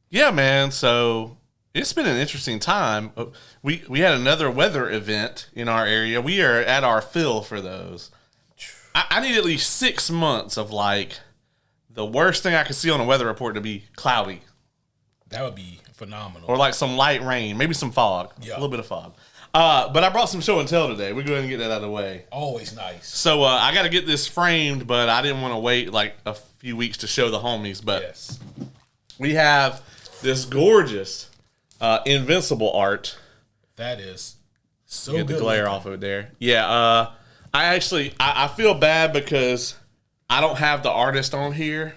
Yeah, man. So it's been an interesting time. We had another weather event in our area. We are at our fill for those. I need at least 6 months of like the worst thing I could see on a weather report to be cloudy That would be phenomenal. or like some light rain, maybe some fog, a little bit of fog. But I brought some show and tell today. We go ahead and get that out of the way. Always nice. So I got to get this framed, but I didn't want to wait like a few weeks to show the homies. But Yes. we have this gorgeous Invincible art. That is so Get good. the glare off of it there. Yeah, I feel bad because I don't have the artist on here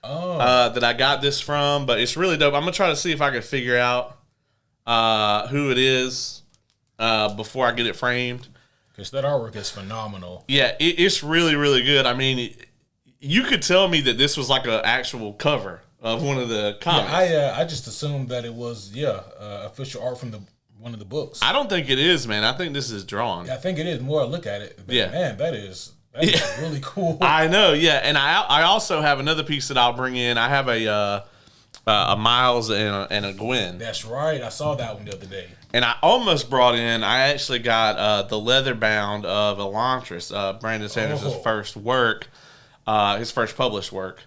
that I got this from, but it's really dope. I'm gonna try to see if I can figure out who it is before I get it framed. Because that artwork is phenomenal. Yeah, it's really, really good. I mean, you could tell me that this was like an actual cover of one of the comics. Yeah, I just assumed that it was official art from one of the books. I don't think it is, man. I think this is drawn. I think it is. More I look at it, but man, that is really cool. I know, yeah. And I also have another piece that I'll bring in. I have a Miles and a Gwen. That's right. I saw that one the other day. And I almost brought in, I actually got the leather bound of Elantris, Brandon Sanders' first work, his first published work.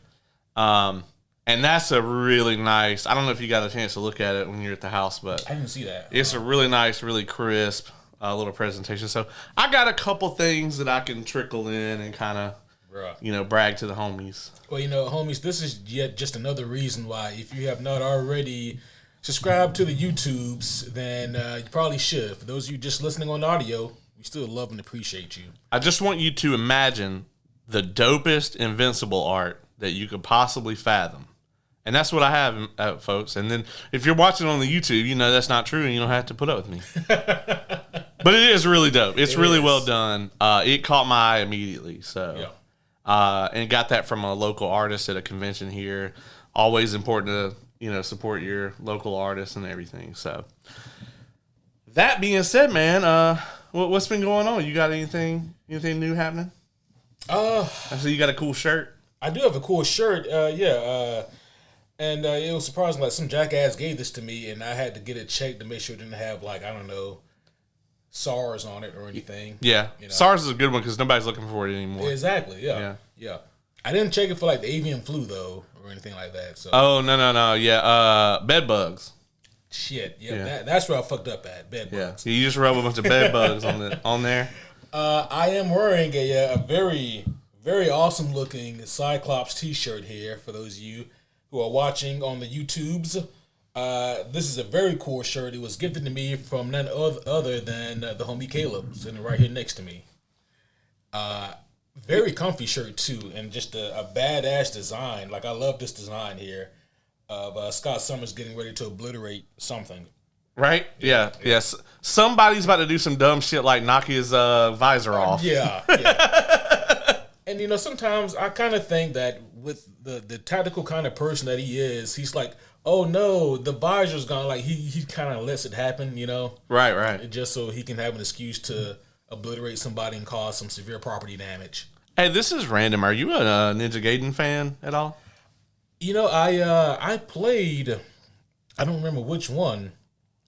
And that's a really nice, I don't know if you got a chance to look at it when you're at the house, but I didn't see that. It's a really nice, really crisp little presentation. So I got a couple things that I can trickle in and kind of, brag to the homies. Well, homies, this is yet just another reason why, if you have not already subscribed to the YouTubes, then you probably should. For those of you just listening on audio, we still love and appreciate you. I just want you to imagine the dopest Invincible art that you could possibly fathom. And that's what I have, folks. And then if you're watching on the YouTube, you know that's not true and you don't have to put up with me. But it is really dope. It's really well done. It caught my eye immediately. So, and got that from a local artist at a convention here. Always important to, support your local artists and everything. So, that being said, man, what's been going on? You got anything new happening? I see you got a cool shirt. I do have a cool shirt. And it was surprising, like some jackass gave this to me, and I had to get it checked to make sure it didn't have, like, I don't know, SARS on it or anything. Yeah, SARS is a good one because nobody's looking for it anymore. Exactly. Yeah. I didn't check it for like the avian flu though, or anything like that. So. Oh no. Yeah, bed bugs. Shit. Yeah. That's where I fucked up at. Bed bugs. Yeah. You just rub a bunch of bed bugs on there. I am wearing a very, very awesome looking Cyclops T-shirt here for those of you who are watching on the YouTubes. This is a very cool shirt. It was gifted to me from none other than the homie Caleb, sitting right here next to me. Very comfy shirt too, and just a badass design. Like, I love this design here of Scott Summers getting ready to obliterate something. Right? Yeah. Yes. Somebody's about to do some dumb shit like knock his visor off. Yeah. And sometimes I kind of think that with the tactical kind of person that he is, he's like, oh no, the visor's gone. Like he kind of lets it happen, Right. Just so he can have an excuse to obliterate somebody and cause some severe property damage. Hey, this is random. Are you a Ninja Gaiden fan at all? I played, I don't remember which one,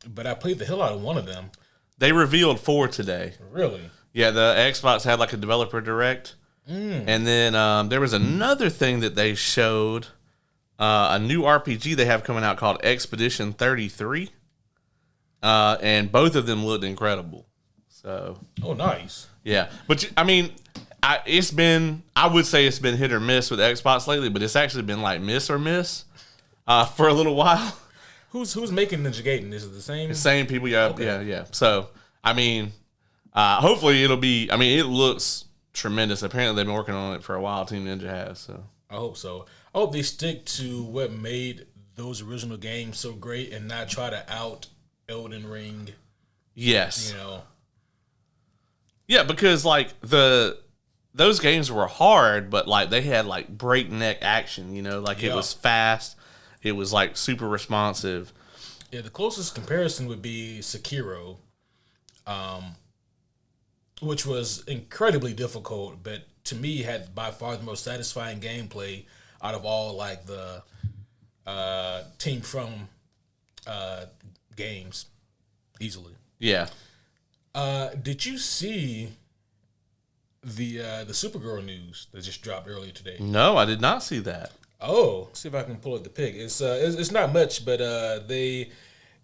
but I played the hell out of one of them. They revealed 4 today. Really? Yeah, the Xbox had like a developer direct. And then there was another thing that they showed, a new RPG they have coming out called Expedition 33. And both of them looked incredible. So. Oh, nice. Yeah. But, I mean, I would say it's been hit or miss with Xbox lately, but it's actually been like miss or miss for a little while. Who's making Ninja Gaiden? Is it the same? The same people, yeah. Okay. Yeah. So, I mean, hopefully it'll be, it looks tremendous. Apparently they've been working on it for a while. Team Ninja has. So I hope so. I hope they stick to what made those original games so great and not try to out Elden Ring. Yes. Yeah, because like those games were hard, but like they had like breakneck action. It was fast. It was like super responsive. Yeah, the closest comparison would be Sekiro. Which was incredibly difficult, but to me had by far the most satisfying gameplay out of all like the team from games easily. Yeah. Did you see the Supergirl news that just dropped earlier today? No, I did not see that. Oh, see if I can pull up the pic. It's not much, but it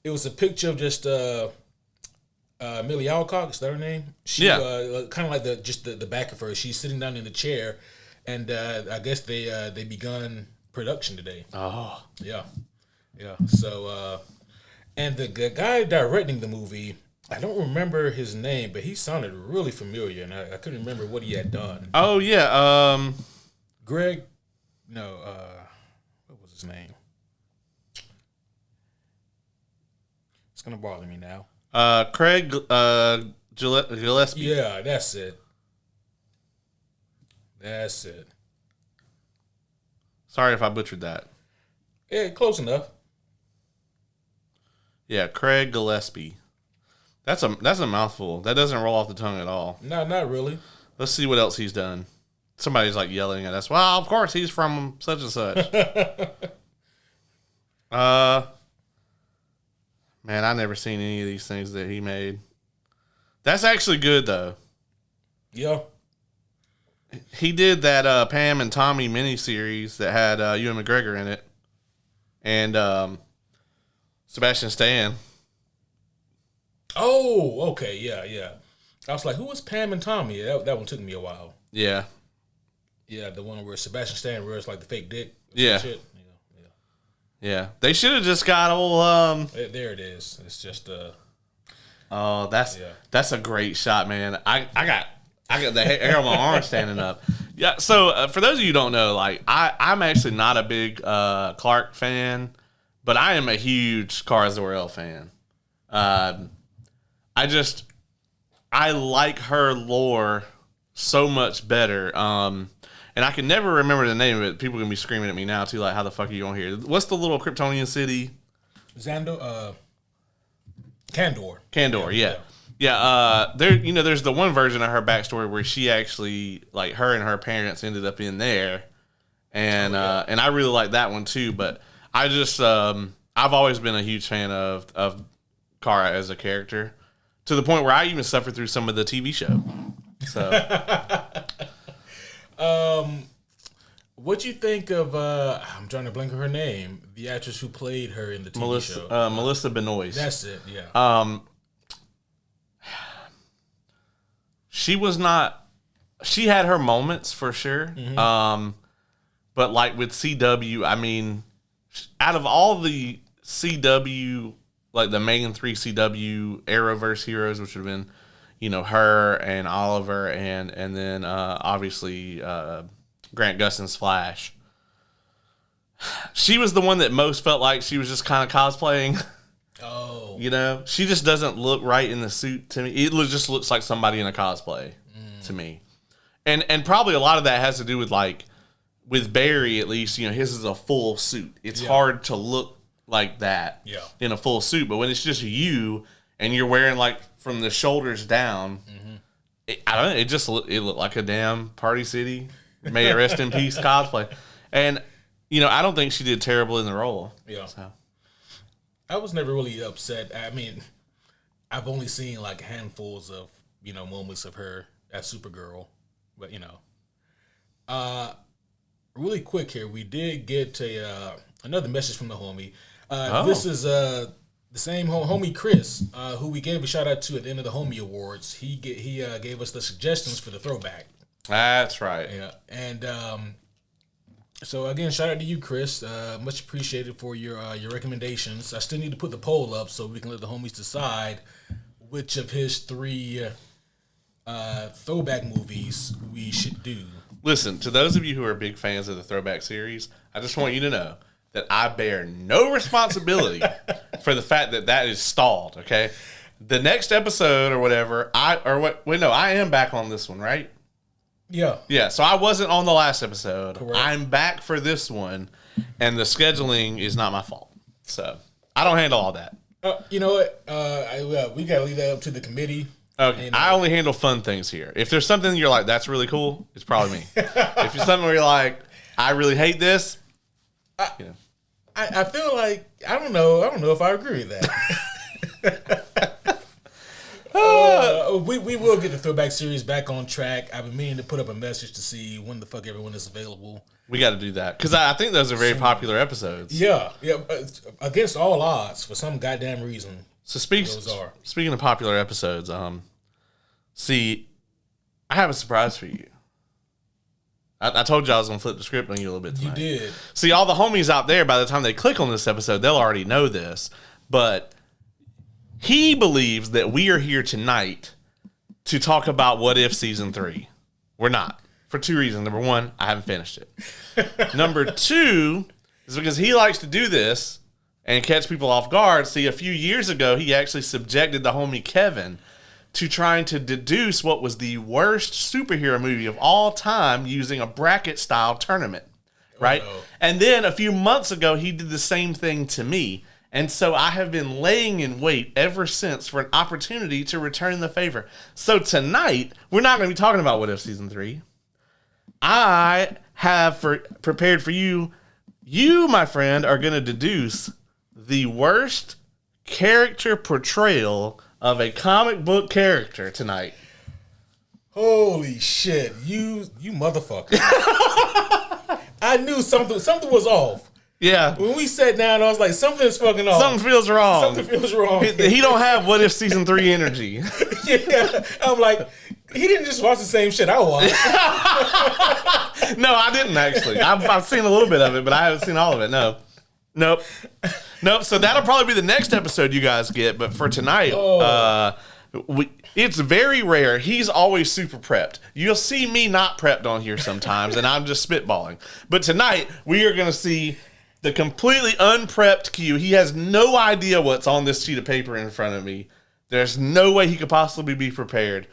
was a picture of just Millie Alcock. Is that her name? She, kind of like the back of her. She's sitting down in the chair, and I guess they begun production today. Oh, yeah. So, and the guy directing the movie, I don't remember his name, but he sounded really familiar, and I couldn't remember what he had done. Oh yeah. Greg. No. What was his name? It's gonna bother me now. Craig Gillespie. Yeah, that's it. Sorry if I butchered that. Yeah, close enough. Yeah, Craig Gillespie. That's a mouthful. That doesn't roll off the tongue at all. No, not really. Let's see what else he's done. Somebody's like yelling at us. Well, of course he's from such and such. Man, I never seen any of these things that he made. That's actually good though. Yeah. He did that Pam and Tommy miniseries that had Ewan McGregor in it, and Sebastian Stan. Oh, okay, yeah. I was like, who was Pam and Tommy? That one took me a while. Yeah. Yeah, the one where Sebastian Stan wears like the fake dick. Yeah. Shit. Yeah. They should have just got old. There it is. It's just Oh, that's a great shot, man. I got the hair on my arm standing up. Yeah. So for those of you who don't know, like I'm actually not a big Clark fan, but I am a huge Kara Zor-El fan. I like her lore so much better. And I can never remember the name of it. People are gonna be screaming at me now too, like, how the fuck are you on here? What's the little Kryptonian city? Kandor, yeah. There's the one version of her backstory where she actually, like, her and her parents ended up in there, and and I really like that one too. But I just I've always been a huge fan of Kara as a character, to the point where I even suffered through some of the TV show. So, what you think of? I'm trying to blank on her name. The actress who played her in the TV show, Melissa Benoist. That's it. Yeah. She was not. She had her moments for sure. Mm-hmm. But like with CW, I mean, out of all the CW, like the main 3 CW Arrowverse heroes, which would have been, her and Oliver and then obviously Grant Gustin's Flash. She was the one that most felt like she was just kind of cosplaying. Oh. She just doesn't look right in the suit to me. It just looks like somebody in a cosplay to me. And probably a lot of that has to do with, like, with Barry at least, his is a full suit. It's hard to look like that in a full suit. But when it's just you and you're wearing, like, from the shoulders down, it looked like a damn Party City, may it rest in peace cosplay. And, I don't think she did terrible in the role. Yeah. So. I was never really upset. I mean, I've only seen like handfuls of, moments of her as Supergirl. But, really quick here, we did get another message from the homie. This is the same homie Chris, who we gave a shout out to at the end of the Homie Awards. He gave us the suggestions for the throwback. That's right. Yeah, and so again, shout out to you, Chris. Much appreciated for your recommendations. I still need to put the poll up so we can let the homies decide which of his 3 throwback movies we should do. Listen, to those of you who are big fans of the throwback series, I just want you to know that I bear no responsibility for the fact that is stalled. Okay, the next episode or whatever, I am back on this one, right? Yeah. So I wasn't on the last episode. Correct. I'm back for this one, and the scheduling is not my fault. So I don't handle all that. You know what? We gotta leave that up to the committee. Okay. I only handle fun things here. If there's something you're like, that's really cool, it's probably me. If it's something where you're like, I really hate this, I feel like I don't know if I agree with that. We will get the Throwback series back on track. I've been meaning to put up a message to see when the fuck everyone is available. We got to do that because I think those are very popular episodes. Yeah, against all odds for some goddamn reason. So speaking of popular episodes, see, I have a surprise for you. I told you I was going to flip the script on you a little bit tonight. You did. See, all the homies out there, by the time they click on this episode, they'll already know this. But he believes that we are here tonight to talk about What If Season 3. We're not. For two reasons. Number one, I haven't finished it. Number two is because he likes to do this and catch people off guard. See, a few years ago, he actually subjected the homie Kevin to trying to deduce what was the worst superhero movie of all time using a bracket-style tournament, right? Oh, no. And then a few months ago, he did the same thing to me. And so I have been laying in wait ever since for an opportunity to return the favor. So tonight, we're not going to be talking about What If Season 3. I have prepared for you. You, my friend, are going to deduce the worst character portrayal of a comic book character tonight. Holy shit, you motherfucker. I knew something was off. Yeah. When we sat down, I was like, something's fucking off. Something feels wrong. Something feels wrong. He don't have What If Season 3 energy. Yeah. I'm like, he didn't just watch the same shit I watched. No, I didn't actually. I've seen a little bit of it, but I haven't seen all of it. No. Nope. So that'll probably be the next episode you guys get. But for tonight, it's very rare. He's always super prepped. You'll see me not prepped on here sometimes, and I'm just spitballing. But tonight, we are going to see the completely unprepped Q. He has no idea what's on this sheet of paper in front of me. There's no way he could possibly be prepared.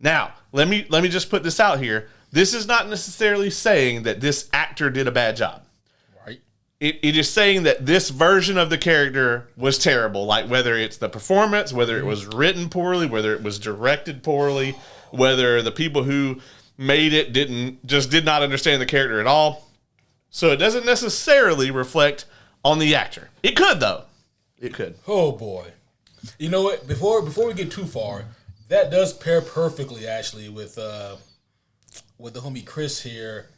Now, let me just put this out here. This is not necessarily saying that this actor did a bad job. It is saying that this version of the character was terrible, like whether it's the performance, whether it was written poorly, whether it was directed poorly, whether the people who made it did not understand the character at all. So it doesn't necessarily reflect on the actor. It could, though. It could. Oh, boy. You know what? Before we get too far, that does pair perfectly, actually, with the homie Chris here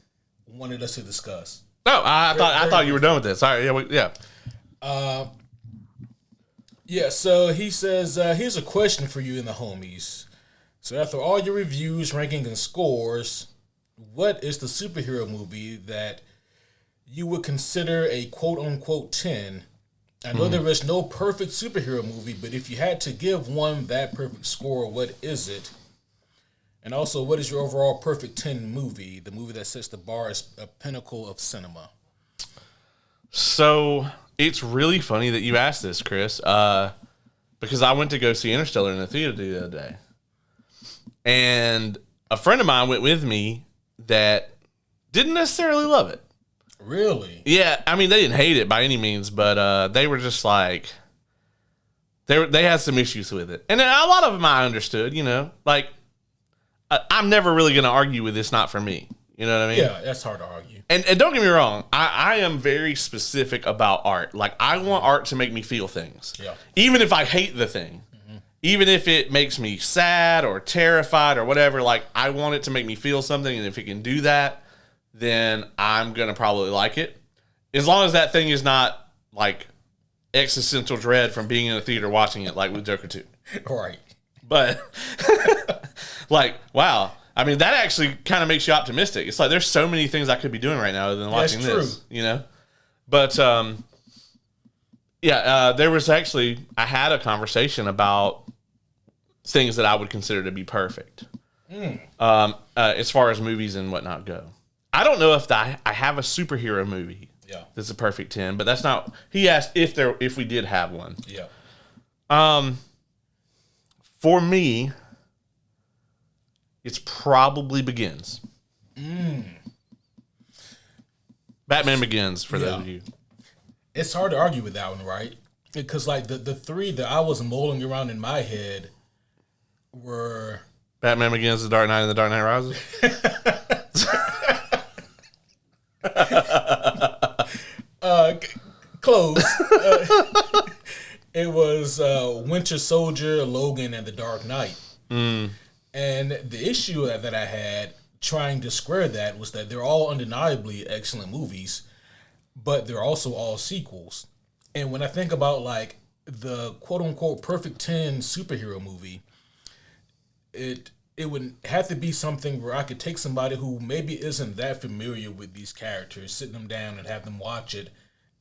wanted us to discuss. Oh, I thought you were done with this. All right, yeah. Yeah, so he says, here's a question for you and the homies. So after all your reviews, rankings, and scores, what is the superhero movie that you would consider a quote-unquote 10? I know there is no perfect superhero movie, but if you had to give one that perfect score, what is it? And also, what is your overall perfect 10 movie, the movie that sets the bar as a pinnacle of cinema? So, it's really funny that you asked this, Chris, because I went to go see Interstellar in the theater the other day. And a friend of mine went with me that didn't necessarily love it. Really? Yeah, I mean, they didn't hate it by any means, but they were just like, they had some issues with it. And a lot of them I understood, like, I'm never really going to argue with this, not for me. You know what I mean? Yeah, that's hard to argue. And don't get me wrong, I am very specific about art. Like, I want art to make me feel things. Yeah. Even if I hate the thing. Mm-hmm. Even if it makes me sad or terrified or whatever, like, I want it to make me feel something. And if it can do that, then I'm going to probably like it. As long as that thing is not, like, existential dread from being in a theater watching it, like with Joker 2. Right. But, like, wow. I mean, that actually kind of makes you optimistic. It's like there's so many things I could be doing right now other than watching this, But, there was actually, I had a conversation about things that I would consider to be perfect as far as movies and whatnot go. I don't know if I have a superhero movie that's a perfect 10, but that's not, he asked if we did have one. Yeah. For me, it's probably Begins. Batman Begins, for those of you. It's hard to argue with that one, right? Because, like, the three that I was mulling around in my head were... Batman Begins, The Dark Knight, and The Dark Knight Rises? close. It was Winter Soldier, Logan, and The Dark Knight. And the issue that I had trying to square that was that they're all undeniably excellent movies, but they're also all sequels. And when I think about like the quote unquote perfect 10 superhero movie, it would have to be something where I could take somebody who maybe isn't that familiar with these characters, sit them down and have them watch it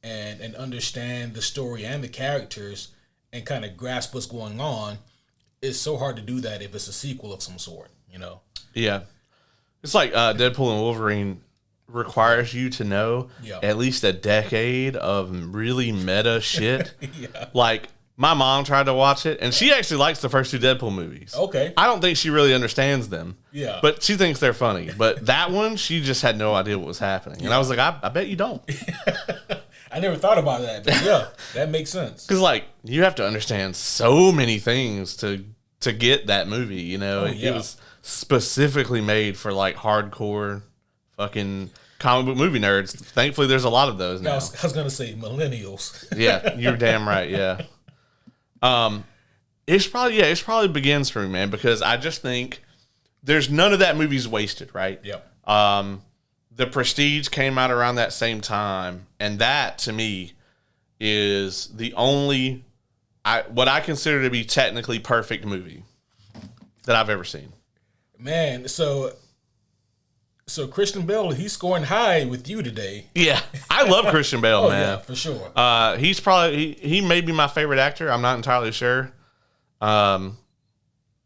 and understand the story and the characters and kind of grasp what's going on. It's so hard to do that if it's a sequel of some sort, you know? Yeah. It's like Deadpool and Wolverine requires you to know at least a decade of really meta shit. Like, my mom tried to watch it, and she actually likes the first two Deadpool movies. Okay. I don't think she really understands them. Yeah. But she thinks they're funny. But that one, she just had no idea what was happening. And I was like, I bet you don't. I never thought about that, but yeah, that makes sense. Because, like, you have to understand so many things to get that movie, you know? It was specifically made for, like, hardcore fucking comic book movie nerds. Thankfully, there's a lot of those now. I was going to say millennials. Yeah, you're damn right, yeah. It's probably begins for me, man, because I just think there's none of that movie's wasted, right? Yep. The Prestige came out around that same time, and that to me is the only what I consider to be technically perfect movie that I've ever seen. Man, so Christian Bale, he's scoring high with you today. Yeah, I love Christian Bale, man. Yeah, for sure. He's probably he may be my favorite actor. I'm not entirely sure.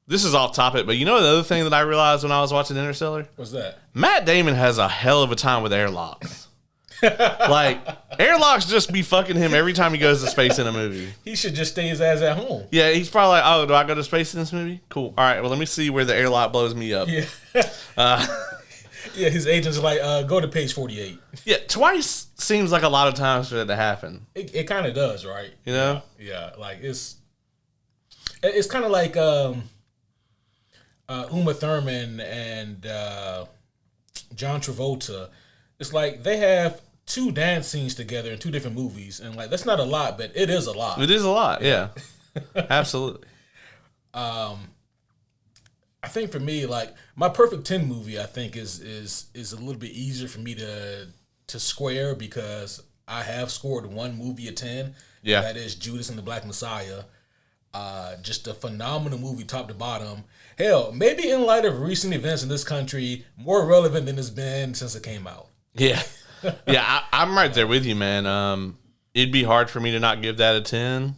This is off topic, but you know the other thing that I realized when I was watching Interstellar? What's that? Matt Damon has a hell of a time with airlocks. Like, airlocks just be fucking him every time he goes to space in a movie. He should just stay his ass at home. Yeah, he's probably like, oh, do I go to space in this movie? Cool. All right, well, let me see where the airlock blows me up. Yeah. Yeah, his agent's like, go to page 48. Yeah, twice seems like a lot of times for that to happen. It kind of does, right? You know? Yeah, like it's kind of like Uma Thurman and John Travolta. It's like they have 2 dance scenes together in 2 different movies, and like that's not a lot, but it is a lot. It is a lot, yeah. Absolutely. I think for me, like my perfect 10 movie, I think is a little bit easier for me to square because I have scored one movie of 10. Yeah, that is Judas and the Black Messiah. Just a phenomenal movie, top to bottom. Hell, maybe in light of recent events in this country, more relevant than it's been since it came out. Yeah, yeah, I'm right there with you, man. It'd be hard for me to not give that a 10.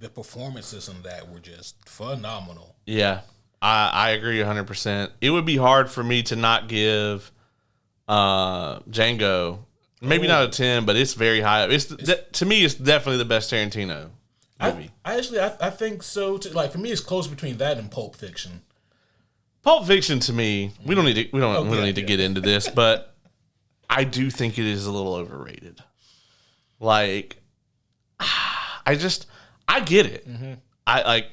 The performances in that were just phenomenal. Yeah, I agree 100%. It would be hard for me to not give Django maybe not a 10, but it's very high. To me, it's definitely the best Tarantino movie. I think so too. Like for me, it's close between that and Pulp Fiction. Pulp Fiction to me, we don't need to get into this, but I do think it is a little overrated. Like, I get it. Mm-hmm. I like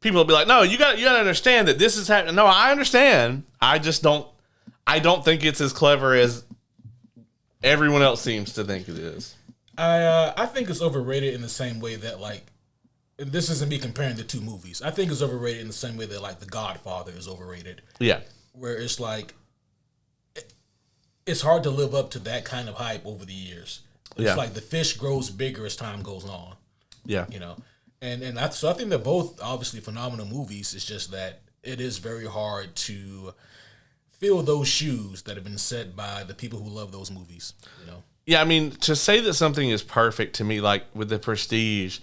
people will be like, no, you got to understand that this is happening. No, I understand. I don't think it's as clever as everyone else seems to think it is. I think it's overrated in the same way that like, and this isn't me comparing the 2 movies. I think it's overrated in the same way that like The Godfather is overrated. Yeah. Where it's like, it's hard to live up to that kind of hype over the years. It's like the fish grows bigger as time goes on. Yeah. You know? So I think they're both obviously phenomenal movies. It's just that it is very hard to fill those shoes that have been set by the people who love those movies, you know? Yeah, I mean, to say that something is perfect to me, like with The Prestige,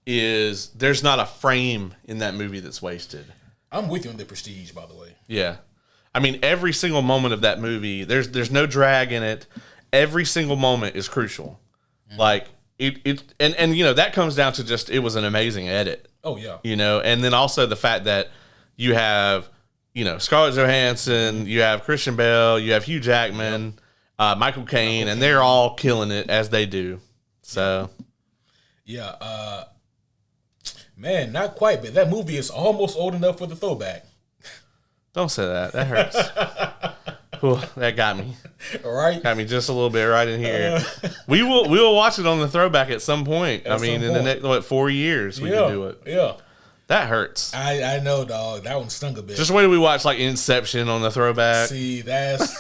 is there's not a frame in that movie that's wasted. I'm with you on The Prestige, by the way. Yeah. I mean, every single moment of that movie, there's no drag in it. Every single moment is crucial. Like, and you know, that comes down to just, it was an amazing edit. Oh, yeah. You know, and then also the fact that you have, you know, Scarlett Johansson, you have Christian Bale, you have Hugh Jackman, Michael Caine, and they're all killing it as they do. So, yeah, man, not quite, but that movie is almost old enough for the throwback. Don't say that. That hurts. Ooh, that got me. All right. Got me just a little bit right in here. We will watch it on the throwback at some point. In the next 4 years we can do it. Yeah. That hurts. I know, dog. That one stung a bit. Just wait till we watch like Inception on the throwback. See, that's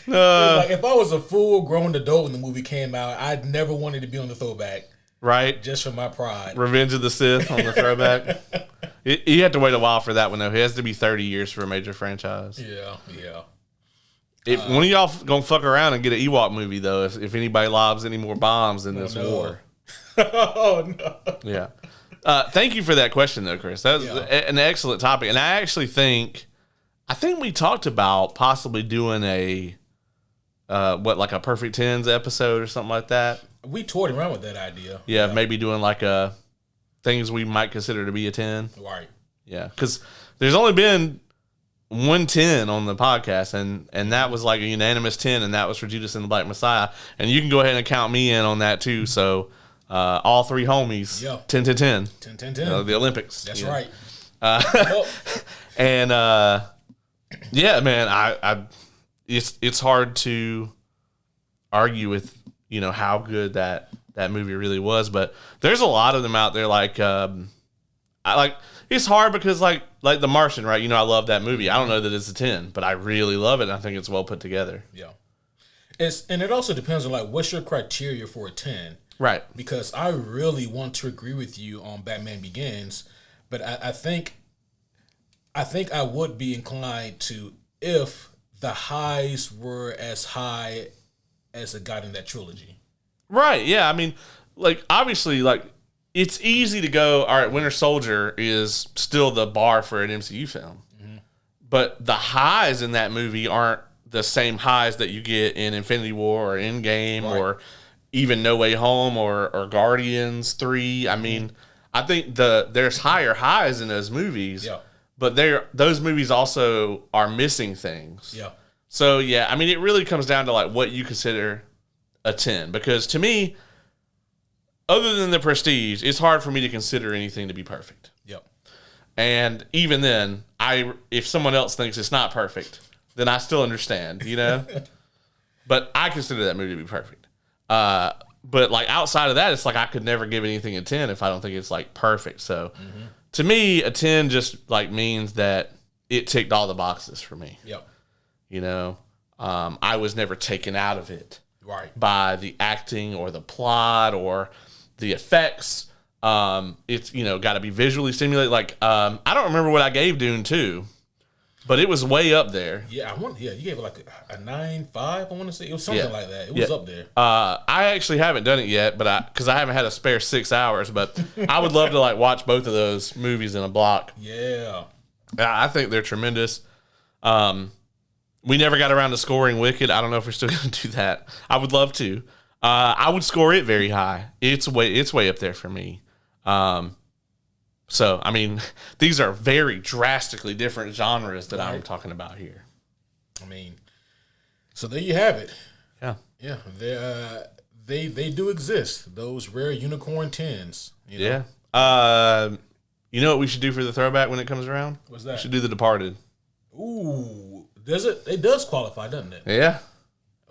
like if I was a full grown adult when the movie came out, I'd never wanted to be on the throwback. Right? Just for my pride. Revenge of the Sith on the throwback. You have to wait a while for that one, though. It has to be 30 years for a major franchise. Yeah. If one of y'all gonna fuck around and get an Ewok movie, though, if anybody lobs any more bombs in this war. Oh, no. Yeah. Thank you for that question, though, Chris. That was an excellent topic. And I actually think we talked about possibly doing a a Perfect Tens episode or something like that. We toyed around with that idea. Yeah, maybe doing like things we might consider to be a 10. Right. Yeah, because there's only been 1 10 on the podcast, and that was like a unanimous 10, and that was for Judas and the Black Messiah. And you can go ahead and count me in on that too. So all three homies, 10 10 10. 10 10 10. The Olympics. That's right. And yeah, man, it's hard to argue with how good that movie really was, but there's a lot of them out there. It's hard because like The Martian, right? I love that movie. I don't know that it's a 10, but I really love it. And I think it's well put together. Yeah, and it also depends on what's your criteria for a 10, right? Because I really want to agree with you on Batman Begins, but I think I would be inclined to if the highs were as high as it got in that trilogy. Right, yeah. I mean, obviously, it's easy to go, all right, Winter Soldier is still the bar for an MCU film. Mm-hmm. But the highs in that movie aren't the same highs that you get in Infinity War or Endgame or even No Way Home or Guardians 3. I mean, I think there's higher highs in those movies, but those movies also are missing things. Yeah. So, yeah, I mean, it really comes down to what you consider a 10. Because to me, other than The Prestige, it's hard for me to consider anything to be perfect. Yep. And even then, if someone else thinks it's not perfect, then I still understand, But I consider that movie to be perfect. But outside of that, it's I could never give anything a 10 if I don't think it's perfect. So to me, a 10 just means that it ticked all the boxes for me. Yep. I was never taken out of it by the acting or the plot or the effects. It's got to be visually stimulating. I don't remember what I gave Dune 2, but it was way up there. Yeah, you gave it a 9.5. I want to say it was something like that. It was up there. I actually haven't done it yet, but because I haven't had a spare 6 hours. But I would love to watch both of those movies in a block. Yeah, I think they're tremendous. We never got around to scoring Wicked. I don't know if we're still going to do that. I would love to. I would score it very high. It's way up there for me. So, I mean, these are very drastically different genres that I'm talking about here. I mean, so there you have it. Yeah. Yeah. They do exist. Those rare unicorn 10s. Yeah. You know what we should do for the throwback when it comes around? What's that? We should do The Departed. Ooh. Does it? It does qualify, doesn't it? Yeah.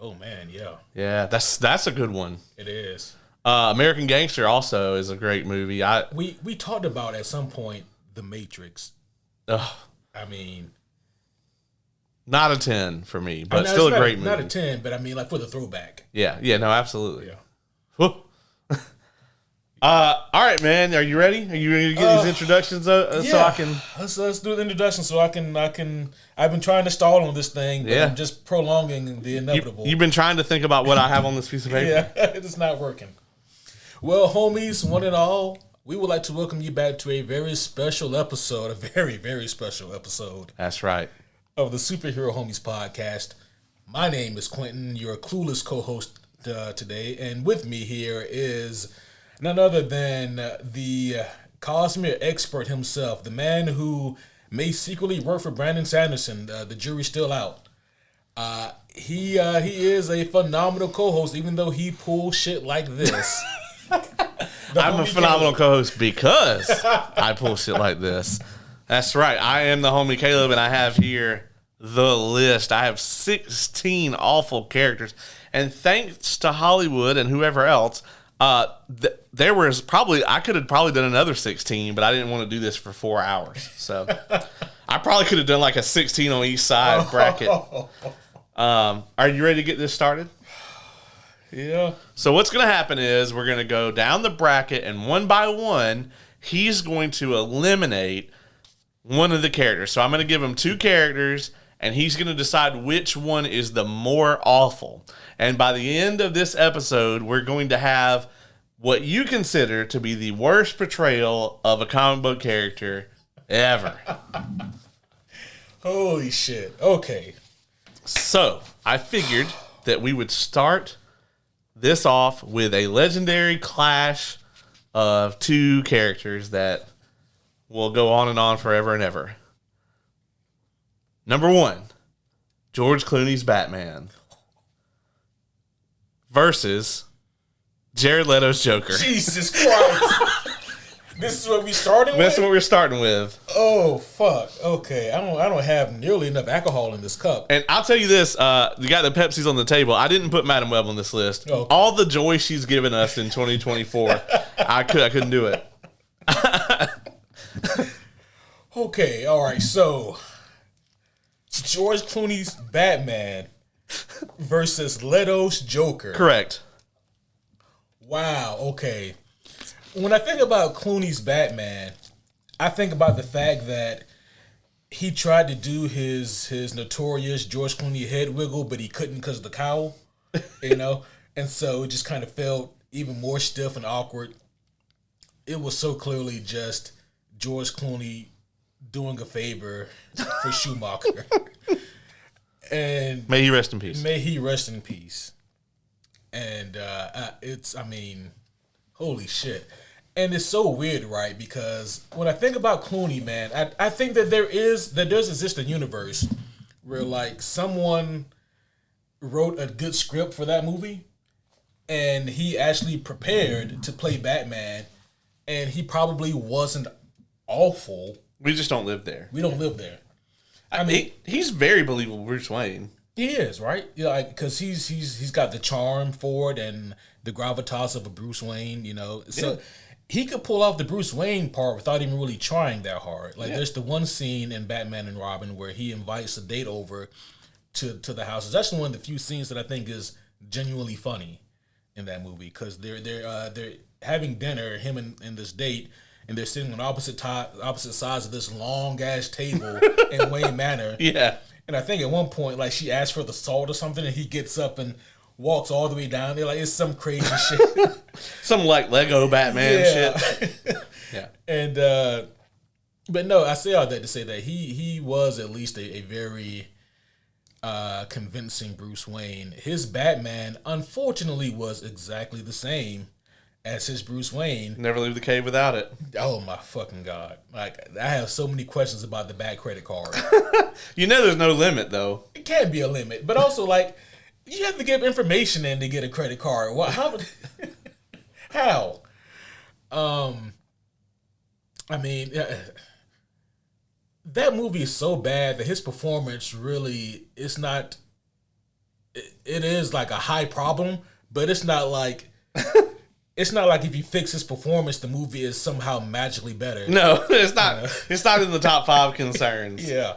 Oh, man, yeah. Yeah, that's a good one. It is. American Gangster also is a great movie. We talked about at some point The Matrix. Ugh. I mean, not a 10 for me, but still a great movie. Not a 10, but I mean, for the throwback. Yeah, no, absolutely. Yeah. All right, man. Are you ready? Are you ready to get these introductions so I can? Let's do the introduction so I can. I've been trying to stall on this thing, but I'm just prolonging the inevitable. You've been trying to think about what I have on this piece of paper. Yeah, it's not working. Well, homies, one and all, we would like to welcome you back to a very special episode, a very, very special episode. That's right. Of the Superhero Homies podcast. My name is Quentin, your clueless co-host today, and with me here is none other than the Cosmere expert himself, the man who may secretly work for Brandon Sanderson. The jury's still out. He is a phenomenal co-host, even though he pulls shit like this. I'm a phenomenal co-host because I pull shit like this. That's right. I am the homie Caleb, and I have here the list. I have 16 awful characters. And thanks to Hollywood and whoever else, there was probably, I could have probably done another 16, but I didn't want to do this for 4 hours. So I probably could have done like a 16 on each side bracket. Are you ready to get this started? Yeah. So what's going to happen is we're going to go down the bracket, and one by one, he's going to eliminate one of the characters. So I'm going to give him 2 characters, and he's going to decide which one is the more awful. And by the end of this episode, we're going to have what you consider to be the worst portrayal of a comic book character ever. Holy shit. Okay. So I figured that we would start this off with a legendary clash of 2 characters that will go on and on forever and ever. Number 1, George Clooney's Batman versus Jared Leto's Joker. Jesus Christ. This is what we starting with? That's what we're starting with. Oh, fuck. Okay. I don't have nearly enough alcohol in this cup. And I'll tell you this, you got the Pepsi's on the table. I didn't put Madam Web on this list. Okay. All the joy she's given us in 2024, I couldn't do it. Okay, all right. So, George Clooney's Batman versus Leto's Joker. Correct. Wow, okay. When I think about Clooney's Batman, I think about the fact that he tried to do his notorious George Clooney head wiggle, but he couldn't because of the cowl, you know? And so it just kind of felt even more stiff and awkward. It was so clearly just George Clooney doing a favor for Schumacher. And may he rest in peace. May he rest in peace. And holy shit. And it's so weird, right? Because when I think about Clooney, man, I think that there does exist a universe where like someone wrote a good script for that movie and he actually prepared to play Batman and he probably wasn't awful. We just don't live there. We don't live there. I mean, he's very believable, Bruce Wayne. He is, right? Yeah, like, because he's got the charm for it and the gravitas of a Bruce Wayne, you know. So yeah. He could pull off the Bruce Wayne part without even really trying that hard. Like, there's the one scene in Batman and Robin where he invites a date over to the house. It's actually one of the few scenes that I think is genuinely funny in that movie because they're having dinner, him and this date, and they're sitting on opposite sides of this long ass table in Wayne Manor. Yeah. And I think at one point, like, she asked for the salt or something, and he gets up and walks all the way down there. Like, it's some crazy shit. Some, like, Lego Batman shit. Yeah. And, but no, I say all that to say that he was at least a very convincing Bruce Wayne. His Batman, unfortunately, was exactly the same as his Bruce Wayne. Never leave the cave without it. Oh my fucking God. Like, I have so many questions about the bad credit card. You know there's no limit, though. It can't be a limit. But also, like, you have to give information in to get a credit card. What? How? I mean, that movie is so bad that his performance really, it's not, it is like a high problem, but it's not like... It's not like if you fix his performance, the movie is somehow magically better. No, it's not. You know? It's not in the top 5 concerns. Yeah.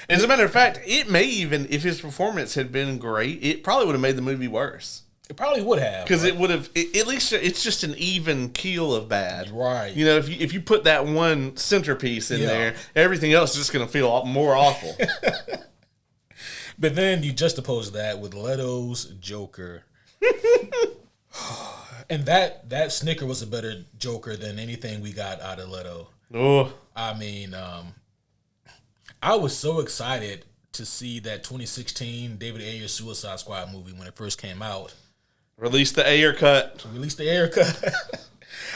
As a matter of fact, it may even, if his performance had been great, it probably would have made the movie worse. It probably would have. Because it would have, at least it's just an even keel of bad. Right. You know, if you put that one centerpiece in there, everything else is just going to feel more awful. But then you juxtapose that with Leto's Joker. And that Snicker was a better Joker than anything we got out of Leto. Oh, I mean, I was so excited to see that 2016 David Ayer Suicide Squad movie when it first came out. Release the Ayer cut.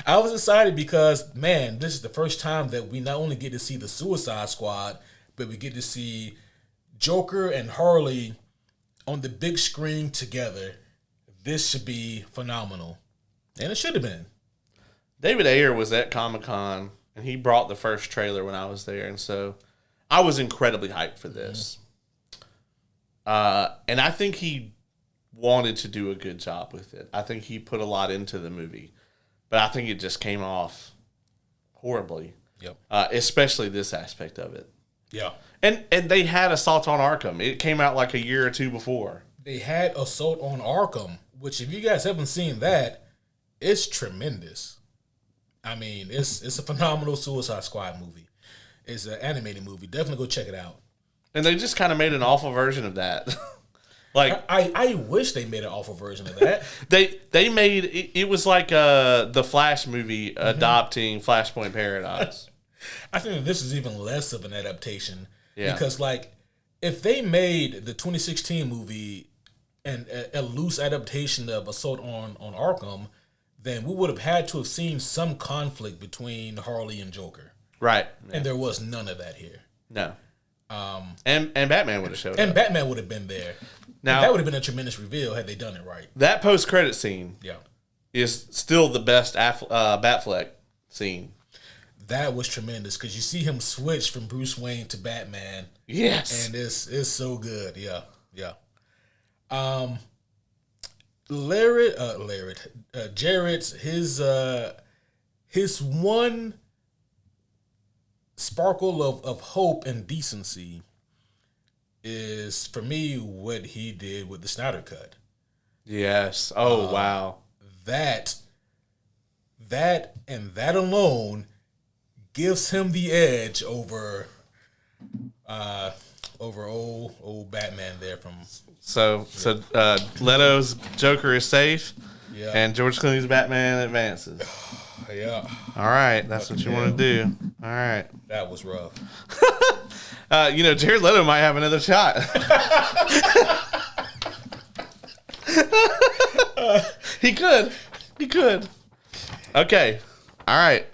I was excited because, man, this is the first time that we not only get to see the Suicide Squad, but we get to see Joker and Harley on the big screen together. This should be phenomenal. And it should have been. David Ayer was at Comic-Con, and he brought the first trailer when I was there, and so I was incredibly hyped for this. And I think he wanted to do a good job with it. I think he put a lot into the movie, but I think it just came off horribly. Yep. Especially this aspect of it. Yeah. And they had Assault on Arkham. It came out like a year or two before. They had Assault on Arkham, which if you guys haven't seen that, it's tremendous. I mean, it's a phenomenal Suicide Squad movie. It's an animated movie. Definitely go check it out. And they just kind of made an awful version of that. Like I wish they made an awful version of that. they made it was like the Flash movie adopting Flashpoint Paradox. I think that this is even less of an adaptation. Yeah. Because like if they made the 2016 movie and a loose adaptation of Assault on Arkham, then we would have had to have seen some conflict between Harley and Joker. Right. Yeah. And there was none of that here. No. And Batman would have showed up. And Batman would have been there. Now, that would have been a tremendous reveal had they done it right. That post-credit scene Yeah. is still the best Batfleck scene. That was tremendous because you see him switch from Bruce Wayne to Batman. Yes. And it's so good. Yeah. Yeah. Jared's his one sparkle of hope and decency is for me what he did with the Snyder Cut. Yes. Oh wow. That and that alone gives him the edge over old Batman there from. So Leto's Joker is safe, Yeah. and George Clooney's Batman advances. Yeah. All right, that's what you want to do. All right. That was rough. Jared Leto might have another shot. He could. Okay. All right.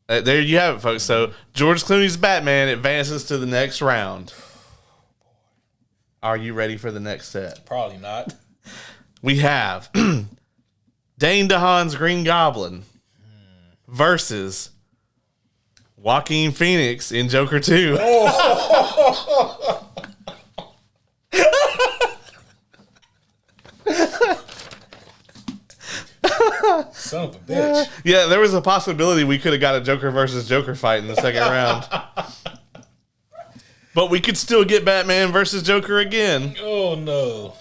There you have it, folks. So George Clooney's Batman advances to the next round. Are you ready for the next set? Probably not. We have Dane DeHaan's Green Goblin versus Joaquin Phoenix in Joker 2. Oh. Son of a bitch. Yeah, there was a possibility we could have got a Joker versus Joker fight in the second round. But we could still get Batman versus Joker again. Oh, no.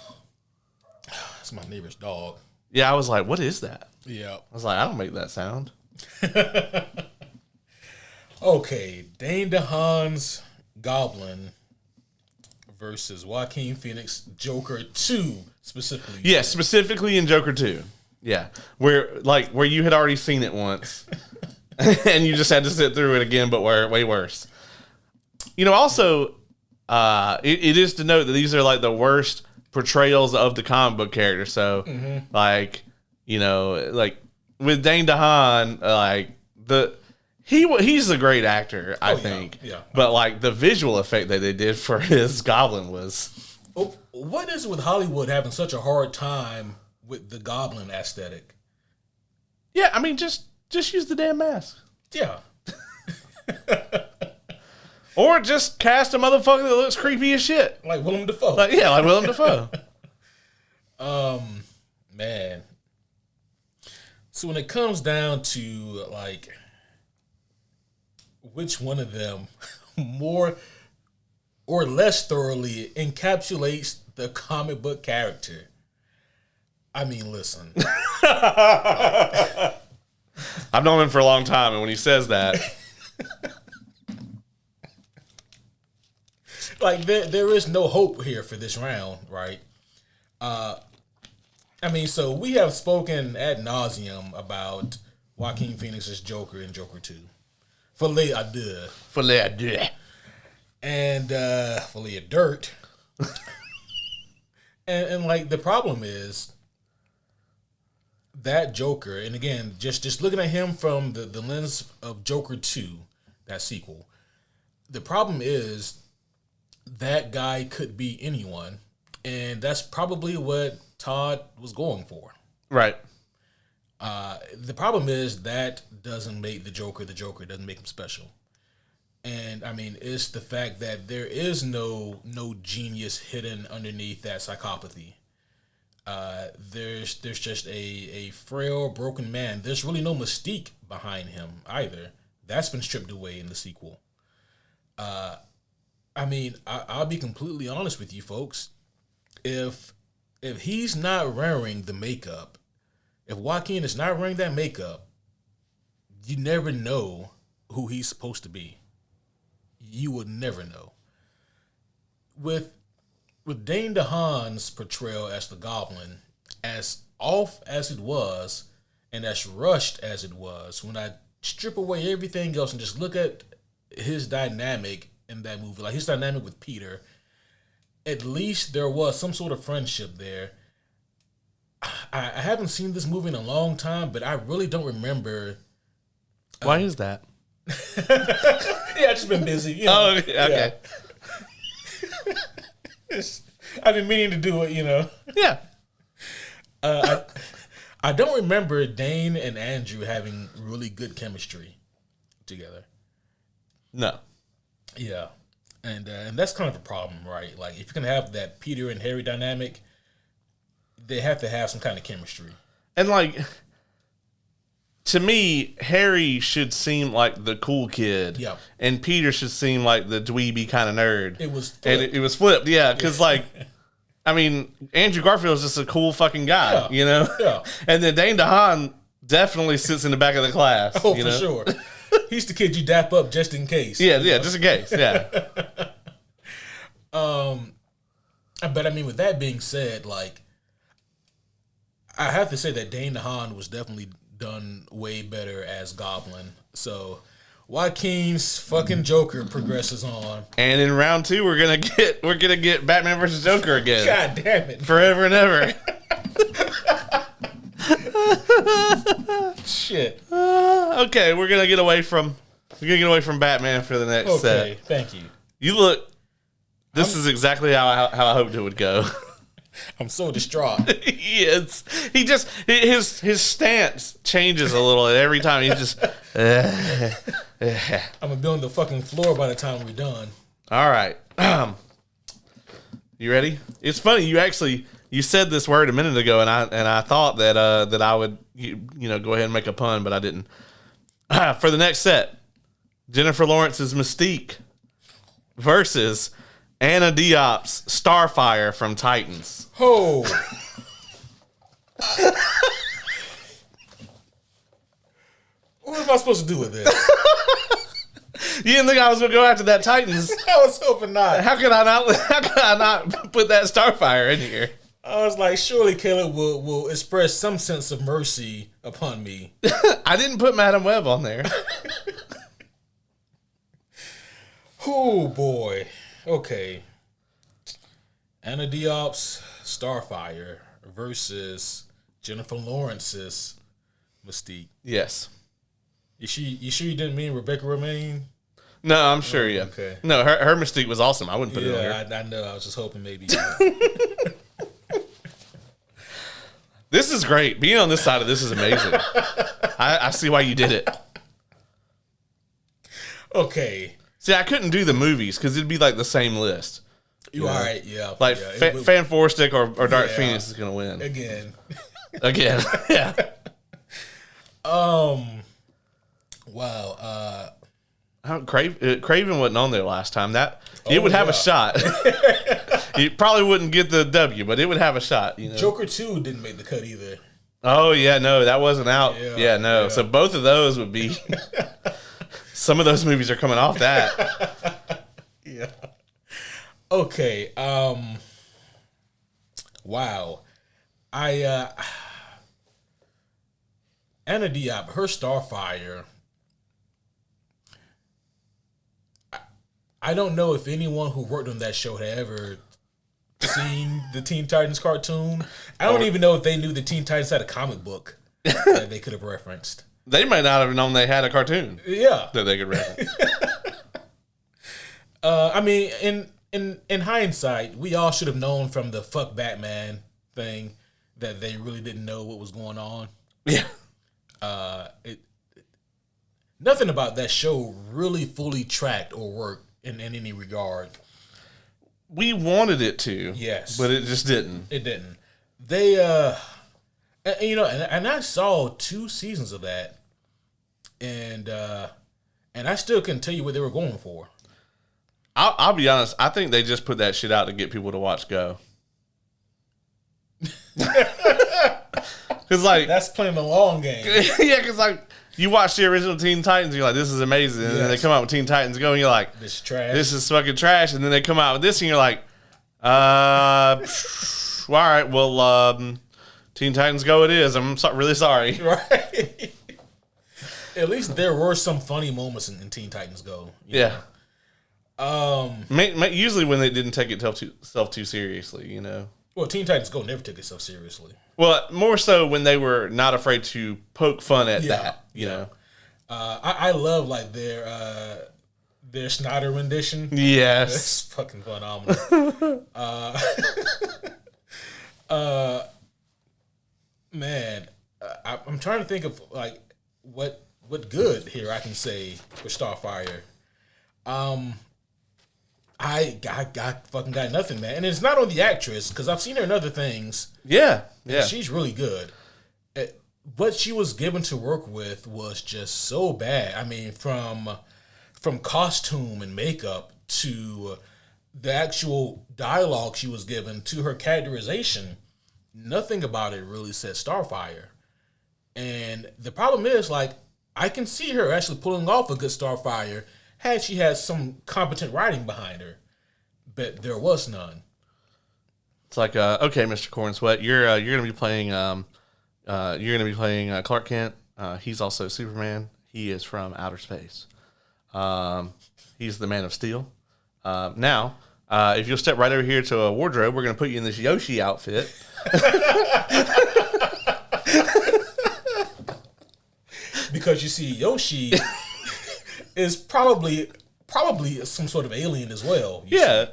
That's my neighbor's dog. Yeah, I was like, what is that? Yeah. I was like, I don't make that sound. Okay, Dane DeHaan's Goblin versus Joaquin Phoenix Joker 2 specifically. Yeah, specifically in Joker 2. Yeah. Where you had already seen it once. And you just had to sit through it again, but way worse. Also, it is to note that these are like the worst portrayals of the comic book character. So, with Dane DeHaan, he's a great actor, I think. Yeah. But the visual effect that they did for his Goblin was. What is it with Hollywood having such a hard time with the Goblin aesthetic? Yeah, I mean, just use the damn mask. Yeah. Or just cast a motherfucker that looks creepy as shit. Like Willem Dafoe. Like Willem Dafoe. Man. So when it comes down to which one of them more or less thoroughly encapsulates the comic book character, I mean, listen. I've known him for a long time, and when he says that, there is no hope here for this round, right? So we have spoken ad nauseum about Joaquin Phoenix's Joker in Joker 2. Filet à deux. And filet of dirt. and the problem is that Joker, and again, just looking at him from the lens of Joker 2, that sequel, the problem is that guy could be anyone, and that's probably what Todd was going for. right? The problem is that doesn't make the Joker, doesn't make him special. And And I mean, it's the fact that there is no genius hidden underneath that psychopathy. There's just a frail, broken man. There's really no mystique behind him either. That's been stripped away in the sequel. I mean, I'll be completely honest with you, folks. If he's not wearing the makeup, if Joaquin is not wearing that makeup, you never know who he's supposed to be. You would never know. With Dane DeHaan's portrayal as the Goblin, as off as it was, and as rushed as it was, when I strip away everything else and just look at his dynamic in that movie, like his dynamic with Peter, at least there was some sort of friendship there. I haven't seen this movie in a long time, but I really don't remember. Why is that? Yeah, I've just been busy. You know? Oh, okay. Yeah. I've been meaning to do it, you know. Yeah. I don't remember Dane and Andrew having really good chemistry together. No. Yeah, and that's kind of a problem, right? Like, if you're gonna have that Peter and Harry dynamic, they have to have some kind of chemistry. And like, to me, Harry should seem like the cool kid. Yeah. And Peter should seem like the dweeby kind of nerd. It was flipped. And it was flipped, yeah. Because, like, I mean, Andrew Garfield's just a cool fucking guy, Yeah. you know? Yeah. And then Dane DeHaan definitely sits in the back of the class. Oh, you for know? sure. He's the kid you dap up just in case. Yeah, just in case, yeah. But I mean, with that being said, like, I have to say that Dane DeHaan was definitely done way better as Goblin. So Joaquin's fucking Joker progresses on. And in round 2, we're gonna get Batman versus Joker again. God damn it. Forever and ever. Shit. Okay, we're gonna get away from Batman for the next set. Okay, thank you. You look. This is exactly how I hoped it would go. I'm so distraught. Yes, his stance changes a little every time. He's just. I'm gonna be on the fucking floor by the time we're done. All right. You ready? It's funny. You said this word a minute ago, and I thought that I would go ahead and make a pun, but I didn't. For the next set, Jennifer Lawrence's Mystique versus Anna Diop's Starfire from Titans. Oh. What am I supposed to do with this? You didn't think I was going to go after that Titans? I was hoping not. How could I not put that Starfire in here? I was like, surely Caleb will express some sense of mercy upon me. I didn't put Madam Web on there. Oh, boy. Okay. Anna Diop's Starfire versus Jennifer Lawrence's Mystique. Yes. You sure you didn't mean Rebecca Romaine? No, I'm sure, yeah. Okay. No, her Mystique was awesome. I wouldn't put it on there. Yeah, I know. I was just hoping maybe. This is great. Being on this side of this is amazing. I see why you did it. Okay. See, I couldn't do the movies because it'd be like the same list. You all right? Yeah. Like yeah, Fan Four Stick or Dark Yeah. Phoenix is going to win. Again. Yeah. Wow. Craven wasn't on there last time. It would have a shot. It probably wouldn't get the W, but it would have a shot. You know? Joker 2 didn't make the cut either. Oh, yeah, no, that wasn't out. Yeah, no. Yeah. So both of those would be... Some of those movies are coming off that. Yeah. Okay. Wow. Anna Diop, her Starfire. I don't know if anyone who worked on that show had ever seen the Teen Titans cartoon. I don't even know if they knew the Teen Titans had a comic book that they could have referenced. They might not have known they had a cartoon. Yeah. That they could reference. I mean, in hindsight, we all should have known from the fuck Batman thing that they really didn't know what was going on. Yeah. nothing about that show really fully tracked or worked in any regard. We wanted it to, Yes, but it just didn't. It didn't. They, and I saw 2 seasons of that, and I still couldn't tell you what they were going for. I'll be honest. I think they just put that shit out to get people to watch Go. Because like that's playing the long game. Yeah, because like you watch the original Teen Titans, you're like, this is amazing, and then they come out with Teen Titans Go, and you're like, this is trash. This is fucking trash, and then they come out with this, and you're like, all right, well, Teen Titans Go it is. I'm really sorry. Right. At least there were some funny moments in Teen Titans Go. Yeah. Usually when they didn't take itself too seriously, you know. Well, Teen Titans Go never took itself seriously. Well, more so when they were not afraid to poke fun at that, you know. I love like their Snyder rendition. Yes, it's fucking phenomenal. Man, I'm trying to think of like what good here I can say for Starfire. I fucking got nothing, man. And it's not on the actress, because I've seen her in other things. Yeah. She's really good. What she was given to work with was just so bad. I mean, from costume and makeup to the actual dialogue she was given to her characterization, nothing about it really said Starfire. And the problem is, like, I can see her actually pulling off a good Starfire had she had some competent writing behind her, but there was none. It's like, okay, Mr. Corn Sweat, you're gonna be playing Clark Kent. He's also Superman. He is from outer space. He's the Man of Steel. Now, if you'll step right over here to a wardrobe, we're gonna put you in this Yoshi outfit. Because you see, Yoshi is probably some sort of alien as well. Yeah.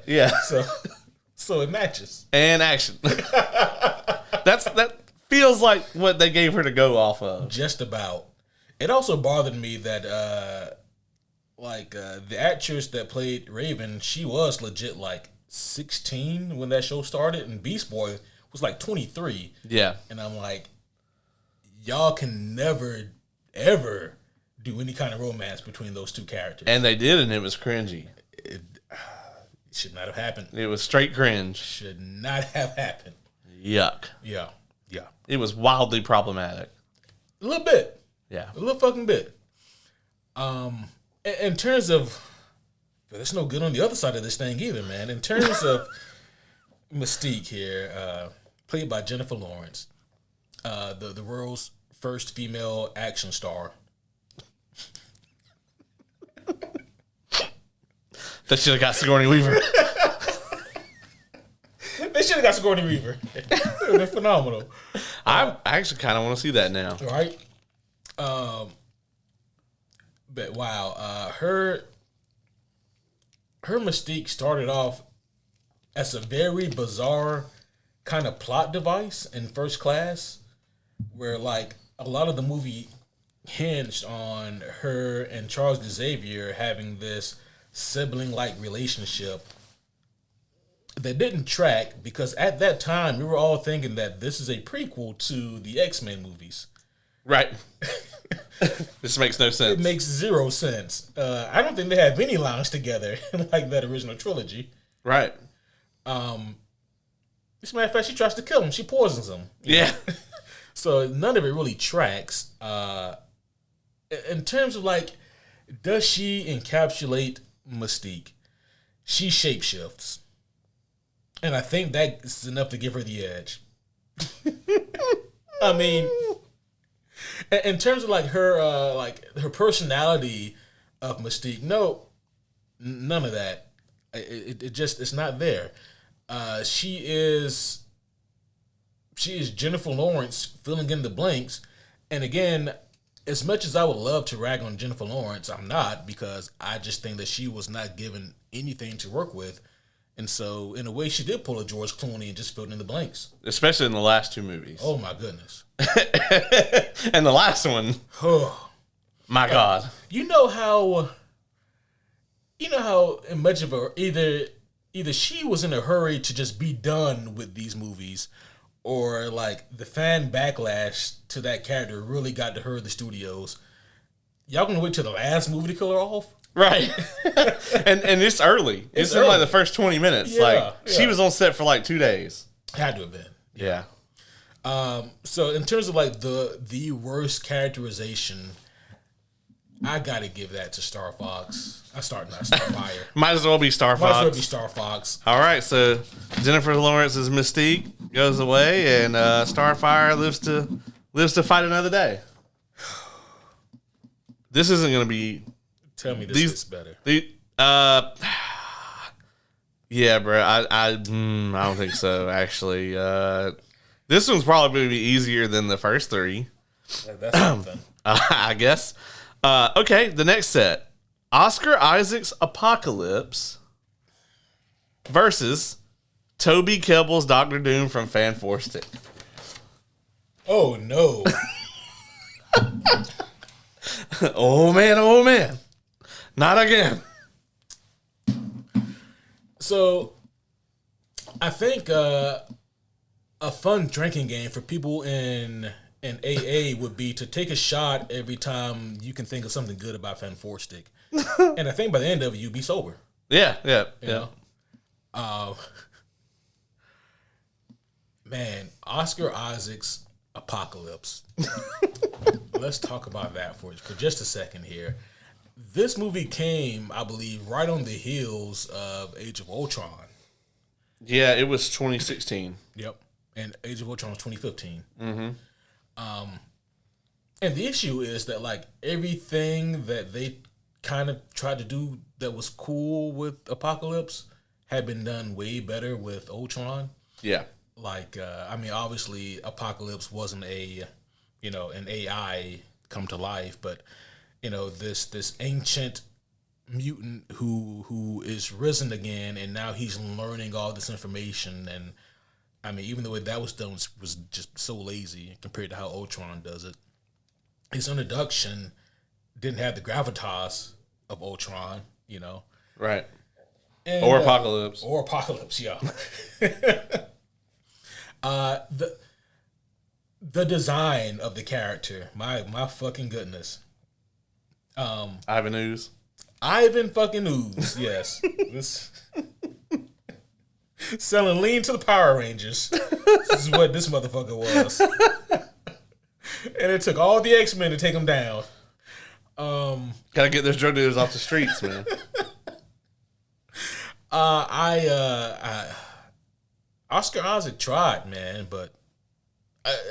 So it matches. And action. That feels like what they gave her to go off of. Just about. It also bothered me that the actress that played Raven, she was legit like 16 when that show started, and Beast Boy was like 23. Yeah. And I'm like, y'all can never ever do any kind of romance between those two characters. And they did, and it was cringy. It should not have happened. It was straight cringe. Should not have happened. Yuck. Yeah. It was wildly problematic. A little bit. Yeah. A little fucking bit. In terms of, there's no good on the other side of this thing either, man. In terms of Mystique here, played by Jennifer Lawrence, the world's first female action star. They should have got Sigourney Weaver. They should have got Sigourney Weaver. They're phenomenal. I actually kind of want to see that now. Right? But wow, her Mystique started off as a very bizarre kind of plot device in First Class, where like a lot of the movie hinged on her and Charles Xavier having this sibling-like relationship that didn't track, because at that time we were all thinking that this is a prequel to the X-Men movies. Right. This makes no sense. It makes zero sense. I don't think they have any lines together like that original trilogy. Right. As a matter of fact, she tries to kill him. She poisons him. Yeah. So none of it really tracks. In terms of like, does she encapsulate Mystique? She shapeshifts. And I think that's enough to give her the edge. I mean, in terms of like her personality of Mystique, no, none of that. It's not there. She is Jennifer Lawrence filling in the blanks. And again, as much as I would love to rag on Jennifer Lawrence, I'm not, because I just think that she was not given anything to work with. And so, in a way, she did pull a George Clooney and just filled in the blanks. Especially in the last two movies. Oh, my goodness. And the last one. My God. You know how in much of a either she was in a hurry to just be done with these movies, or like the fan backlash to that character really got to her, the studios. Y'all gonna wait till the last movie to kill her off? Right. and it's early. It's in like the first 20 minutes. She was on set for like 2 days. Had to have been. Yeah. So in terms of like the worst characterization, I gotta give that to Star Fox. Starfire. Might as well be Star Fox. Might as well be Star Fox. All right, so Jennifer Lawrence's Mystique goes away, and Starfire lives to fight another day. This isn't going to be. Tell me this is better. Yeah, bro. I don't think so. Actually, this one's probably going to be easier than the first three. That's something. I guess. Okay, the next set: Oscar Isaac's Apocalypse versus Toby Kebbell's Doctor Doom from Fan Four Stick. Oh no. Oh man. Not again. So, I think a fun drinking game for people in AA would be to take a shot every time you can think of something good about Fan Four Stick. And I think by the end of it, you'd be sober. Yeah. You know? Man, Oscar Isaac's Apocalypse. Let's talk about that for just a second here. This movie came, I believe, right on the heels of Age of Ultron. Yeah, it was 2016. Yep. And Age of Ultron was 2015. Mm-hmm. And the issue is that, like, everything that they kind of tried to do that was cool with Apocalypse had been done way better with Ultron. Yeah. Like, I mean, obviously, Apocalypse wasn't an AI come to life, but, this ancient mutant who is risen again, and now he's learning all this information. And, I mean, even the way that was done was just so lazy compared to how Ultron does it. His introduction didn't have the gravitas of Ultron, Right. And, or Apocalypse. Or Apocalypse, yeah. The design of the character, my fucking goodness. Ivan Ooze. Ivan fucking Ooze, yes. This selling lean to the Power Rangers. This is what this motherfucker was. And it took all the X-Men to take him down. Gotta get those drug dealers off the streets, man. Oscar Isaac tried, man, but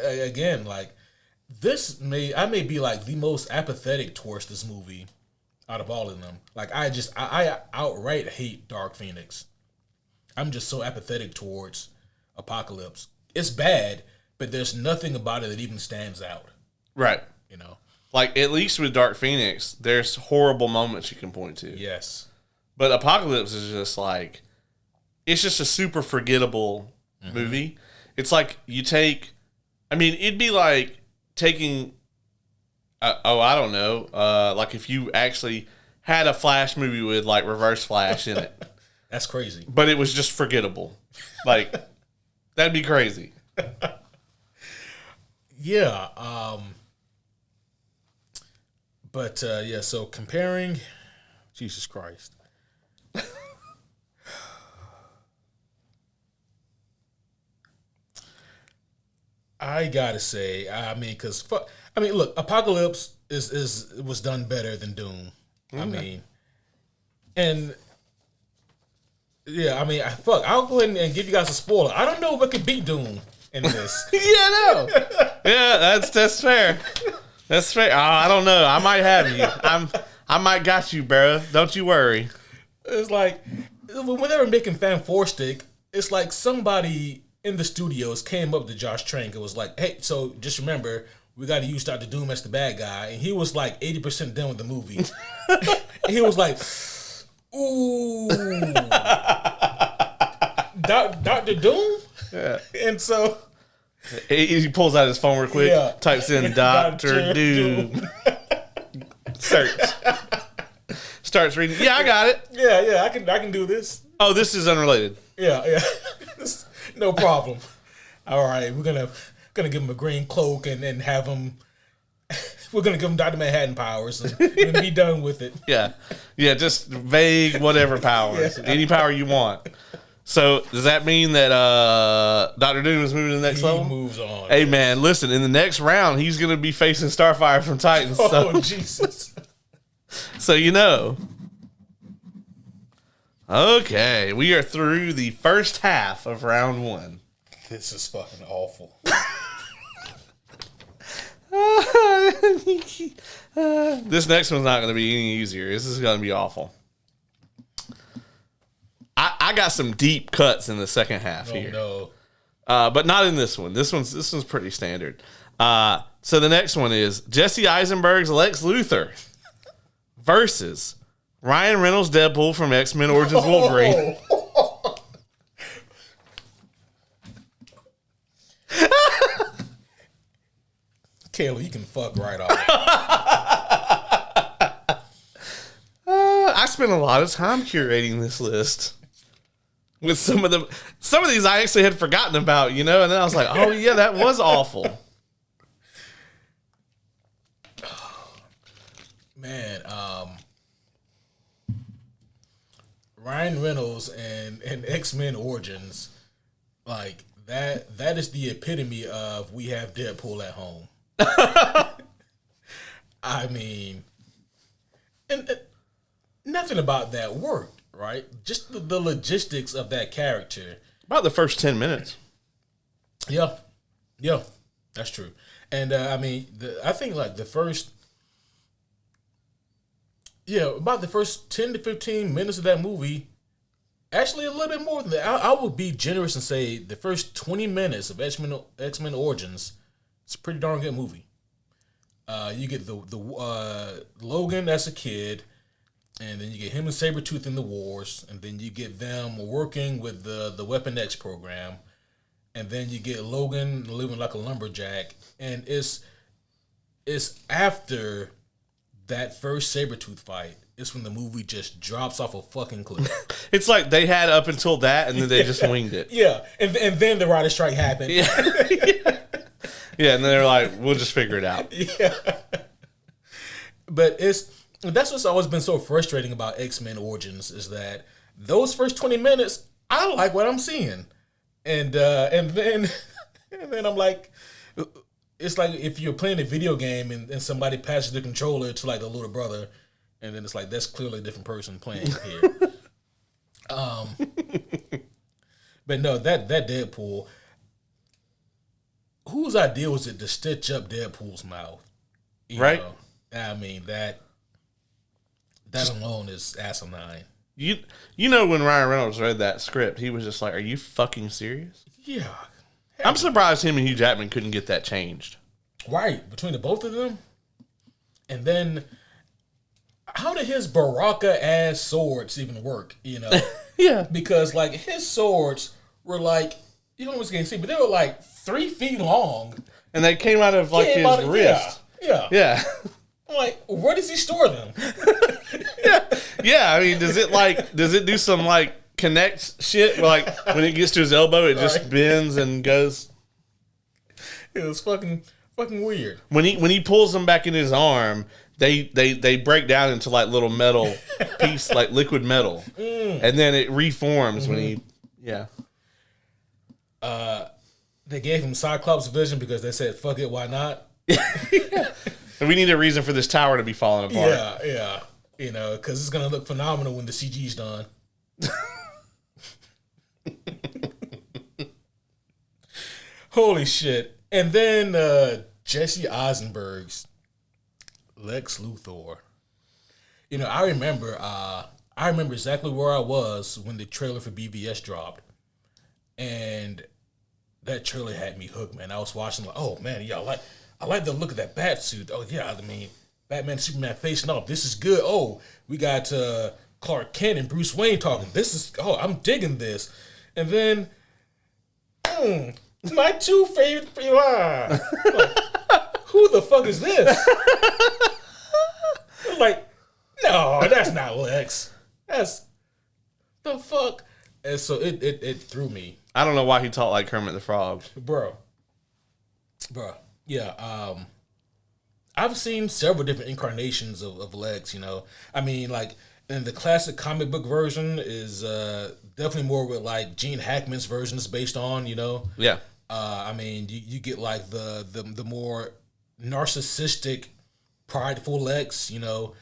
again, like, I may be like the most apathetic towards this movie out of all of them. Like, I outright hate Dark Phoenix. I'm just so apathetic towards Apocalypse. It's bad, but there's nothing about it that even stands out. Right. Like, at least with Dark Phoenix, there's horrible moments you can point to. Yes. But Apocalypse is just like, it's just a super forgettable movie. It's like it'd be like taking, I don't know, like if you actually had a Flash movie with like Reverse Flash in it. That's crazy. But it was just forgettable. Like, that'd be crazy. Yeah. But so comparing, Jesus Christ. I gotta say, look, Apocalypse was done better than Doom. I mean, and yeah, I'll go ahead and give you guys a spoiler. I don't know what could beat Doom in this. Yeah, that's fair. That's fair. I don't know. I might have you. I might got you, bro. Don't you worry. It's like when they were making Fan Four Stick, it's like somebody in the studios came up to Josh Trank and was like, "Hey, so just remember, we got to use Dr. Doom as the bad guy." And he was like 80% done with the movie. And he was like, "Ooh, Dr. Doom?" Yeah. And so he pulls out his phone real quick, types in Dr. Doom. Starts reading. Yeah, I got it. Yeah, I can do this. Oh, this is unrelated. Yeah. No problem. All right, we're gonna give him a green cloak and have him. We're gonna give him Dr. Manhattan powers and be done with it. Yeah, just vague whatever powers, any power you want. So does that mean that Dr. Doom is moving to the next level? He moves on. Hey man, listen, in the next round, he's gonna be facing Starfire from Titans. Oh Jesus! So you know. Okay, we are through the first half of round 1. This is fucking awful. This next one's not going to be any easier. This is going to be awful. I got some deep cuts in the second half here. No. But not in this one. This one's pretty standard. So the next one is Jesse Eisenberg's Lex Luthor versus Ryan Reynolds' Deadpool from X-Men Origins Wolverine. Kayla, you can fuck right off. I spent a lot of time curating this list. With some of these I actually had forgotten about, and then I was like, oh yeah, that was awful. Man, Ryan Reynolds and X-Men Origins, like that is the epitome of we have Deadpool at home. I mean, and nothing about that worked, right? Just the logistics of that character. About the first 10 minutes. Yeah, that's true. And I mean, I think like the first. Yeah, about the first 10 to 15 minutes of that movie, actually a little bit more than that. I would be generous and say the first 20 minutes of X-Men Origins, it's a pretty darn good movie. You get the Logan as a kid, and then you get him and Sabretooth in the wars, and then you get them working with the Weapon X program, and then you get Logan living like a lumberjack, and it's after that first Sabretooth fight is when the movie just drops off a fucking cliff. It's like they had up until that, and then they just winged it. Yeah, and then the writer's strike happened. Yeah. Yeah, and then they're like, we'll just figure it out. Yeah. But that's what's always been so frustrating about X-Men Origins is that those first 20 minutes, I like what I'm seeing. And then I'm like, it's like if you're playing a video game and somebody passes the controller to like a little brother, and then it's like that's clearly a different person playing here. But no, that Deadpool. Whose idea was it to stitch up Deadpool's mouth? Right. I mean that alone is asinine. You know when Ryan Reynolds read that script, he was just like, "Are you fucking serious?" Yeah. I'm surprised him and Hugh Jackman couldn't get that changed. Right, between the both of them. And then, how did his Baraka-ass swords even work, Yeah. Because, like, his swords were, like, you almost can't see, but they were, like, 3 feet long. And they came out of, like, his wrist. Yeah. I'm like, where does he store them? Yeah, I mean, does it do some, like, connect shit? Like, when it gets to his elbow, it just bends and goes. It was fucking weird. When he pulls them back in his arm, they break down into like little metal piece, like liquid metal, and then it reforms when he. They gave him Cyclops vision because they said, "Fuck it, why not?" And we need a reason for this tower to be falling apart. Yeah. Because it's gonna look phenomenal when the CG's done. Holy shit. And then Jesse Eisenberg's Lex Luthor. I remember exactly where I was when the trailer for BVS dropped. And that trailer had me hooked, man. I was watching like, oh man, yeah, I like the look of that bat suit. Oh yeah, I mean, Batman and Superman facing off. This is good. Oh, we got Clark Kent and Bruce Wayne talking. I'm digging this. And then my two favorite people are. Like, who the fuck is this? was like, no, that's not Lex. That's the fuck. And so it threw me. I don't know why he talked like Kermit the Frog. Bro. Yeah, I've seen several different incarnations of Lex, you know. I mean, like, and the classic comic book version is definitely more what like Gene Hackman's version is based on, you know. Yeah. I mean, you get like the more narcissistic, prideful Lex, you know.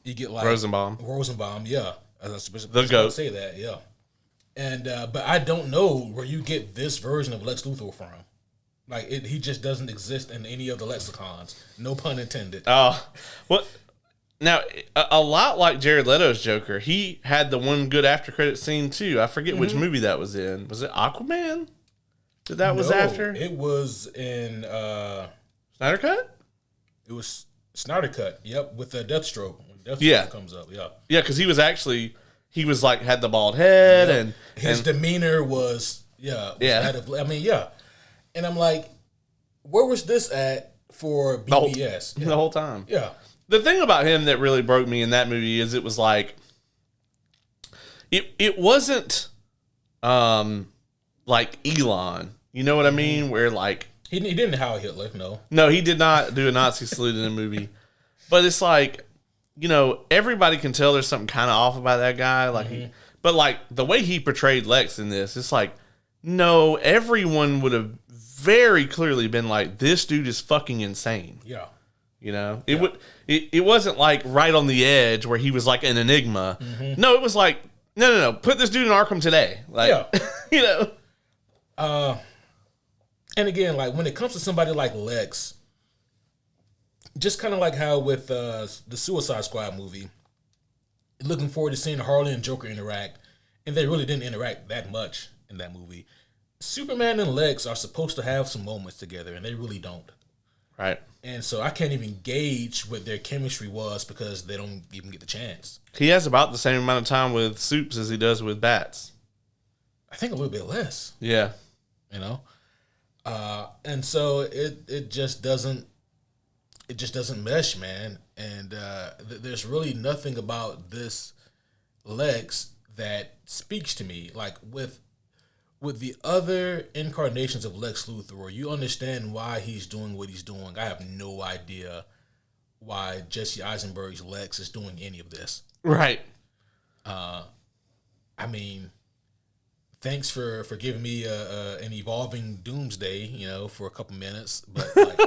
You get like Rosenbaum, yeah. I was supposed to say that, yeah. And but I don't know where you get this version of Lex Luthor from. Like he just doesn't exist in any of the lexicons. No pun intended. Oh, well, now a lot like Jared Leto's Joker, he had the one good after credit scene too. I forget which movie that was in. Was it Aquaman? That was after? It was in Snyder Cut? It was Snyder Cut. Yep, with the Deathstroke. When Deathstroke comes up. Yeah. Yeah, because he was like had the bald head and his demeanor was I mean, yeah. And I'm like, where was this at for BBS? The whole time. Yeah. The thing about him that really broke me in that movie is it was like it wasn't like Elon. You know what I mean? Where like he didn't Heil Hitler, no. No, he did not do a Nazi salute in the movie. But it's like, you know, everybody can tell there's something kind of off about that guy. Like, but like the way he portrayed Lex in this, it's like, no, everyone would have very clearly been like, this dude is fucking insane. Yeah. You know, it wasn't like right on the edge where he was like an enigma. No, it was like, no, put this dude in Arkham today. Like, you know. And again, like when it comes to somebody like Lex, just kind of like how with the Suicide Squad movie, looking forward to seeing Harley and Joker interact, and they really didn't interact that much in that movie. Superman and Lex are supposed to have some moments together, and they really don't. Right. And so I can't even gauge what their chemistry was because they don't even get the chance. He has about the same amount of time with Supes as he does with Bats. I think a little bit less. Yeah. You know? And so it just doesn't mesh, man. And there's really nothing about this Lex that speaks to me. Like with the other incarnations of Lex Luthor, you understand why he's doing what he's doing. I have no idea why Jesse Eisenberg's Lex is doing any of this. Right. I mean, thanks for giving me an evolving doomsday, you know, for a couple minutes. But like,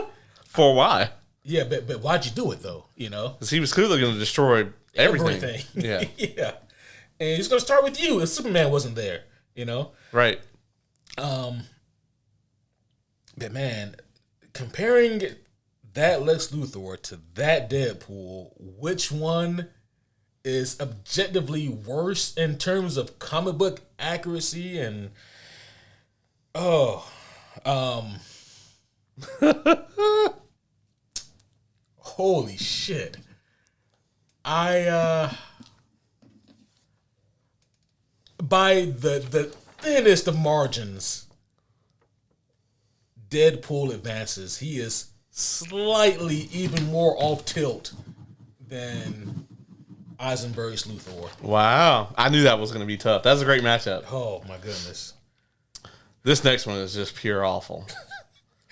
for why? Yeah, but why'd you do it though? You know, because he was clearly going to destroy everything. Yeah, yeah. And he's going to start with you if Superman wasn't there. You know, right? But man, comparing that Lex Luthor to that Deadpool, which one is objectively worse in terms of comic book accuracy and holy shit. I by the thinnest of margins, Deadpool advances. He is slightly even more off tilt than Eisenberg's Luthor. Wow. I knew that was going to be tough. That's a great matchup. Oh, my goodness. This next one is just pure awful.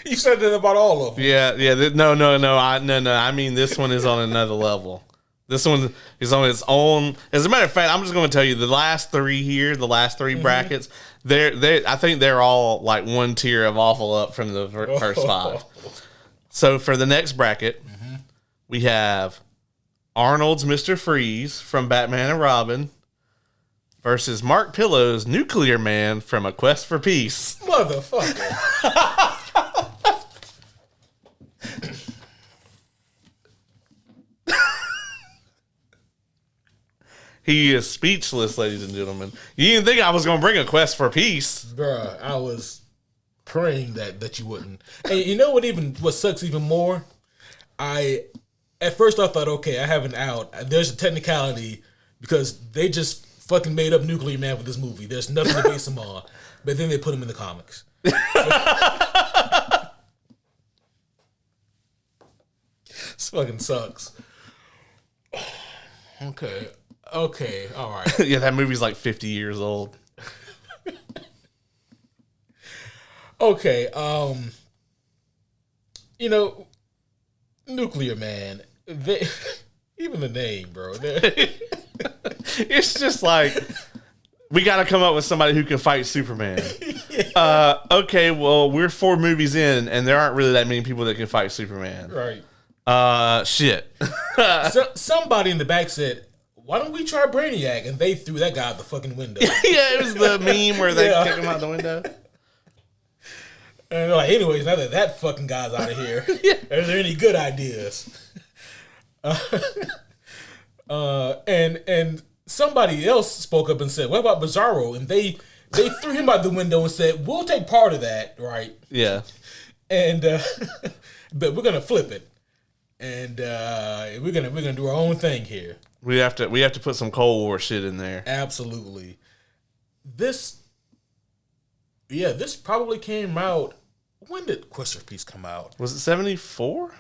You said that about all of them. Yeah. No. I mean, this one is on another level. This one is on its own. As a matter of fact, I'm just going to tell you the last three here, the last three brackets, I think they're all like one tier of awful up from the first five. So for the next bracket, we have Arnold's Mr. Freeze from Batman and Robin versus Mark Pillow's Nuclear Man from A Quest for Peace. Motherfucker. He is speechless, ladies and gentlemen. You didn't think I was going to bring A Quest for Peace. Bruh, I was praying that you wouldn't. And you know what sucks even more? At first I thought, okay, I have an out. There's a technicality because they just fucking made up Nuclear Man for this movie. There's nothing to base him on. But then they put him in the comics. This fucking sucks. Okay. Okay. All right. Yeah, that movie's like 50 years old. Okay. You know, Nuclear Man. They, even the name, bro. It's just like, we got to come up with somebody who can fight Superman. Okay, well, we're 4 movies in, and there aren't really that many people that can fight Superman. Right. Shit. Somebody in the back said, "Why don't we try Brainiac?" And they threw that guy out the fucking window. Yeah, it was the meme where they kick him out the window. And they're like, anyways, now that fucking guy's out of here, are there any good ideas? And somebody else spoke up and said, "What about Bizarro?" And they threw him out the window and said, "We'll take part of that, right?" Yeah. And but we're gonna flip it, and we're gonna do our own thing here. We have to put some Cold War shit in there. Absolutely. This probably came out. When did Quest for Peace come out? Was it 74?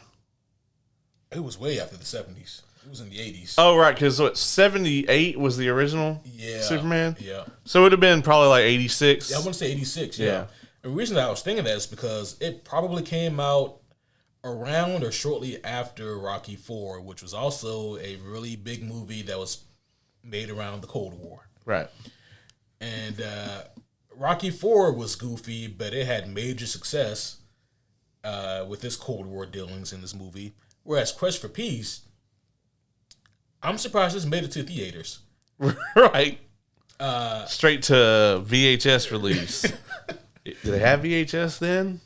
It was way after the 70s. It was in the 80s. Oh, right, because 78 was the original Superman? Yeah. So it would have been probably like 86. Yeah, I want to say 86, yeah. The reason I was thinking that is because it probably came out around or shortly after Rocky IV, which was also a really big movie that was made around the Cold War. Right. And Rocky IV was goofy, but it had major success with this Cold War dealings in this movie. Whereas Quest for Peace, I'm surprised this made it to theaters. Right. Straight to VHS release. Did they have VHS then?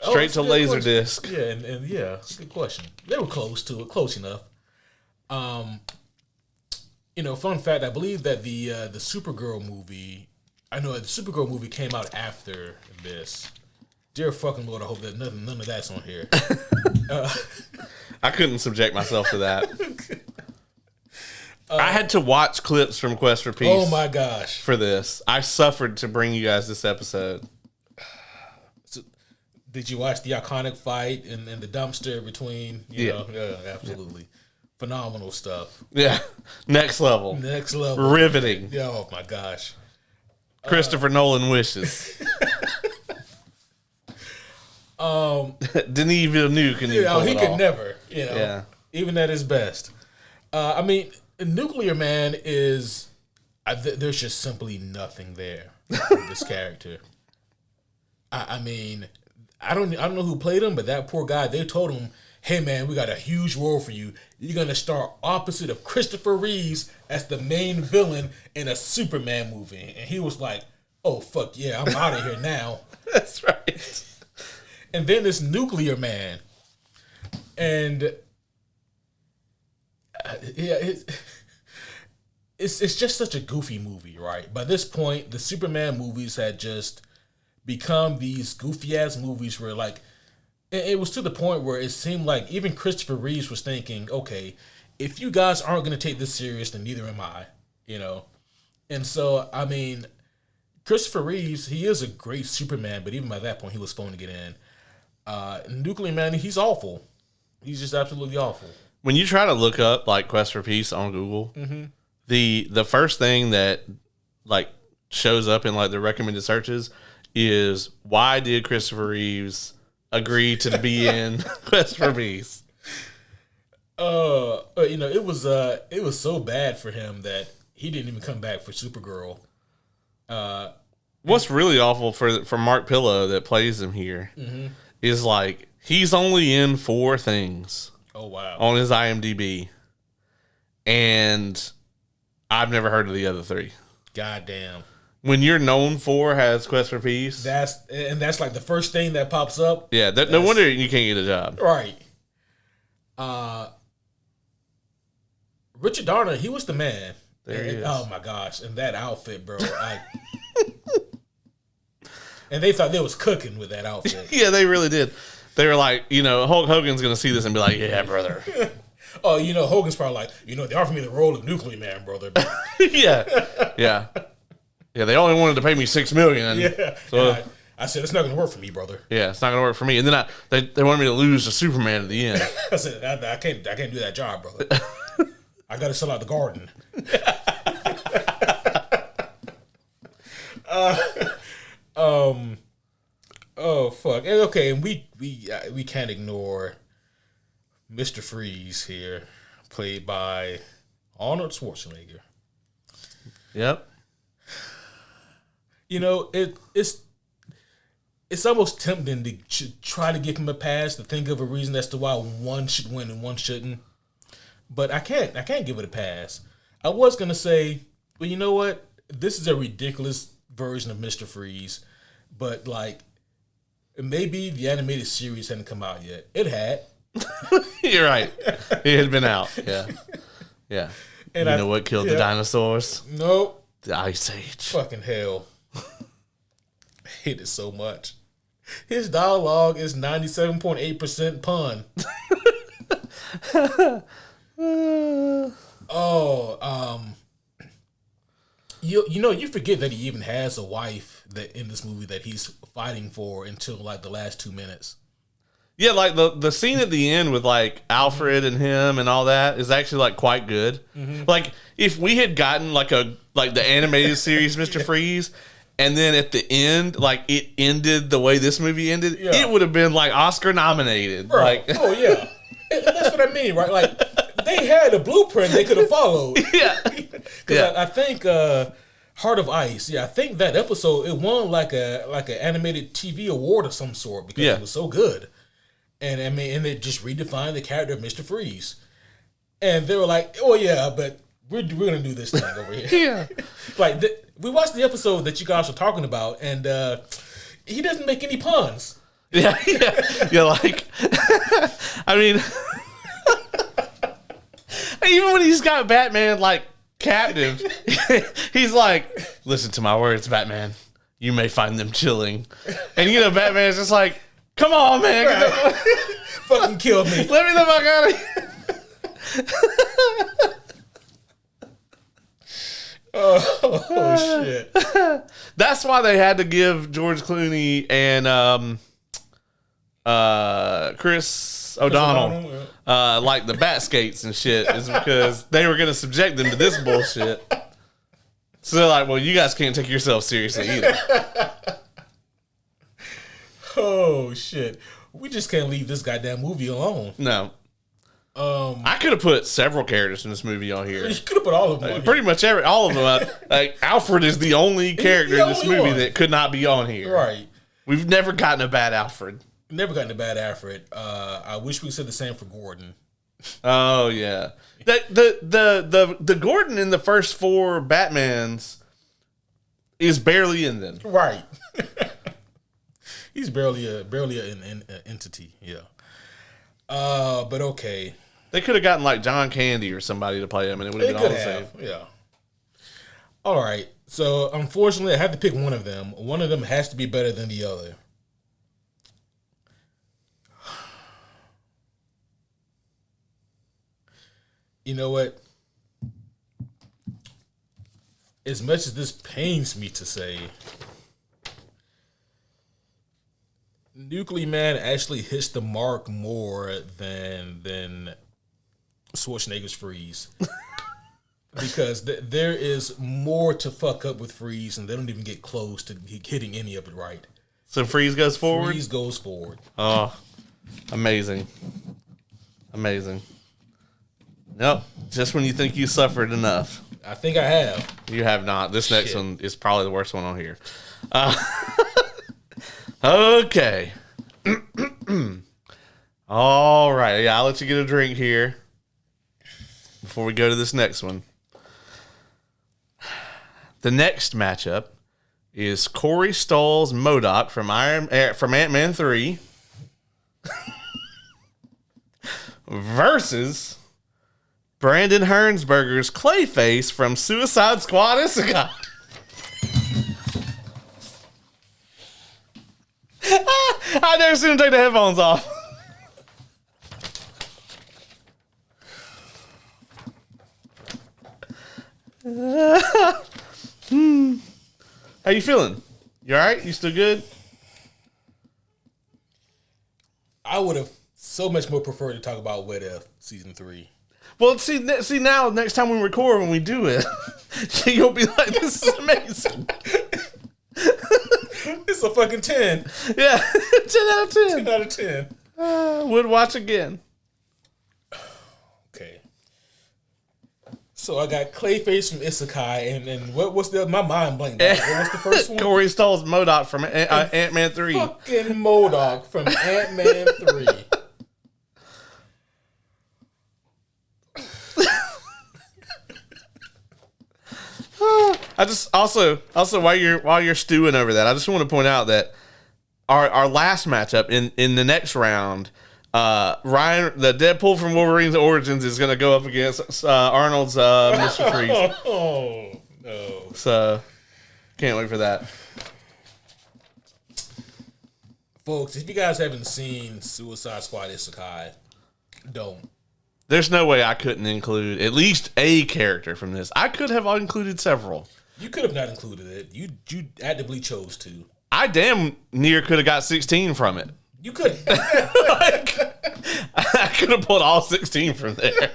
Straight to Laserdisc. Yeah, and yeah, good question. They were close to it, close enough. Fun fact, I believe that the Supergirl movie, I know the Supergirl movie came out after this. Dear fucking Lord, I hope that none of that's on here. I couldn't subject myself to that. I had to watch clips from Quest for Peace. Oh my gosh. For this. I suffered to bring you guys this episode. So, did you watch the iconic fight in the dumpster between, you know? Yeah, absolutely. Yeah. Phenomenal stuff. Yeah. Next level. Riveting. Oh my gosh. Christopher Nolan wishes. Denis Villeneuve can even pull it he off. could never, even at his best. I mean, Nuclear Man is there's just simply nothing there with this character. I mean, I don't know who played him, but that poor guy, they told him, "Hey man, we got a huge role for you. You're gonna star opposite of Christopher Reeves as the main villain in a Superman movie." And he was like, "Oh fuck yeah, I'm out of here now." That's right. And then this Nuclear Man, and it's just such a goofy movie, right? By this point, the Superman movies had just become these goofy ass movies where, like, it was to the point where it seemed like even Christopher Reeves was thinking, okay, if you guys aren't going to take this serious, then neither am I, And so, I mean, Christopher Reeves, he is a great Superman, but even by that point, he was phoning it in. Nuclear Man, he's awful. He's just absolutely awful. When you try to look up like Quest for Peace on Google, the first thing that like shows up in like the recommended searches is, why did Christopher Reeves agree to be in Quest for Peace? It was so bad for him that he didn't even come back for Supergirl. What's really awful for Mark Pillow that plays him here is like he's only in 4 things. Oh wow! On his IMDb, and I've never heard of the other 3. Goddamn! When you're known for has Quest for Peace, that's like the first thing that pops up. Yeah, no wonder you can't get a job. Right. Richard Donner, he was the man. There he is. Oh my gosh! And that outfit, bro. And they thought they was cooking with that outfit. Yeah, they really did. They were like, Hulk Hogan's going to see this and be like, yeah, brother. Oh, Hogan's probably like, they offered me the role of Nuclear Man, brother. Yeah. Yeah, they only wanted to pay me $6 million. Yeah. So I said, it's not going to work for me, brother. Yeah, it's not going to work for me. And then they wanted me to lose to Superman at the end. I said, I can't do that job, brother. I got to sell out the garden. Oh fuck. Okay, and we can't ignore Mr. Freeze here, played by Arnold Schwarzenegger. Yep. You know, it's almost tempting to try to give him a pass, to think of a reason as to why one should win and one shouldn't. But I can't give it a pass. I was gonna say, well, you know what? This is a ridiculous version of Mr. Freeze, but like maybe the animated series hadn't come out yet. It had. You're right. It had been out. Yeah. Yeah. And you know what killed the dinosaurs? Nope. The Ice Age. Fucking hell. I hate it so much. His dialogue is 97.8% pun. You forget that he even has a wife that in this movie that he's fighting for until like the last 2 minutes. Yeah, like the scene at the end with like Alfred and him and all that is actually like quite good. Mm-hmm. Like if we had gotten like the animated series Mr. Freeze, and then at the end like it ended the way this movie ended, it would have been like Oscar nominated. Bro. Like, oh yeah, and that's what I mean, right? Like they had a blueprint they could have followed. Yeah, because I think Heart of Ice. Yeah, I think that episode it won like an animated TV award of some sort because it was so good. And I mean, and it just redefined the character of Mr. Freeze. And they were like, "Oh yeah, but we're gonna do this thing over here." Yeah, like we watched the episode that you guys were talking about, and he doesn't make any puns. Yeah. Like, I mean, even when he's got Batman like captive, he's like, "Listen to my words, Batman. You may find them chilling," and Batman's just like, "Come on, man. Right. Fucking kill me. Let me the fuck out of here." Oh shit. That's why they had to give George Clooney and Chris O'Donnell like the bat skates and shit, is because they were going to subject them to this bullshit. So they're like, well, you guys can't take yourself seriously either. Oh shit! We just can't leave this goddamn movie alone. No. I could have put several characters in this movie on here. You could have put all of them. On pretty here. much all of them. Like Alfred is the only character in this movie one that could not be on here. Right. We've never gotten a bad Alfred. Never gotten a bad Alfred. I wish we said the same for Gordon. Oh yeah. The Gordon in the first 4 Batmans is barely in them. Right. He's barely an entity. Yeah. But okay. They could have gotten like John Candy or somebody to play him, and it would have been all the same. Yeah. All right. So unfortunately, I have to pick one of them. One of them has to be better than the other. You know what? As much as this pains me to say, Nuclear Man actually hits the mark more than Schwarzenegger's Freeze. Because there is more to fuck up with Freeze, and they don't even get close to hitting any of it right. So Freeze goes forward? Freeze goes forward. Oh, amazing. Amazing. Nope. Just when you think you suffered enough. I think I have. You have not. This next one is probably the worst one on here. Okay. All right. Yeah, I'll let you get a drink here before we go to this next one. The next matchup is Corey Stoll's MODOK from Ant-Man 3 versus Brandon Hernsberger's Clayface from Suicide Squad Issachar. I never seen him take the headphones off. How you feeling? You all right? You still good? I would have so much more preferred to talk about What If season 3. Well, see now, next time we record, when we do it, you'll be like, "This is amazing." It's a fucking 10. Yeah, 10 out of 10. 10 out of 10. Would watch again. Okay. So I got Clayface from Isekai, and what's the my mind blank? What's the first one? Corey Stoll's MODOK from Ant-Man 3. Fucking MODOK from Ant-Man 3. I just also while you're stewing over that, I just want to point out that our last matchup in the next round, Ryan, the Deadpool from Wolverine's Origins, is going to go up against Arnold's Mr. Freeze. Oh no! So can't wait for that, folks. If you guys haven't seen Suicide Squad Isekai, don't. There's no way I couldn't include at least a character from this. I could have included several. You could have not included it. You actively chose to. I damn near could have got 16 from it. You could. I could have pulled all 16 from there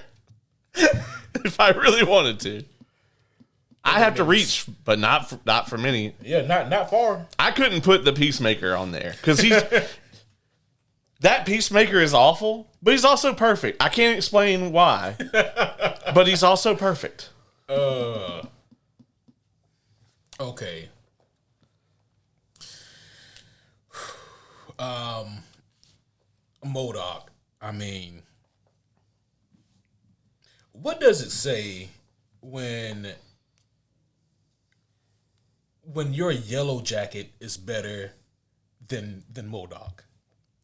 if I really wanted to. I have to reach, but not for many. Yeah, not far. I couldn't put the Peacemaker on there because that Peacemaker is awful, but he's also perfect. I can't explain why, but he's also perfect. Okay. MODOK. I mean, what does it say when your Yellow Jacket is better than MODOK?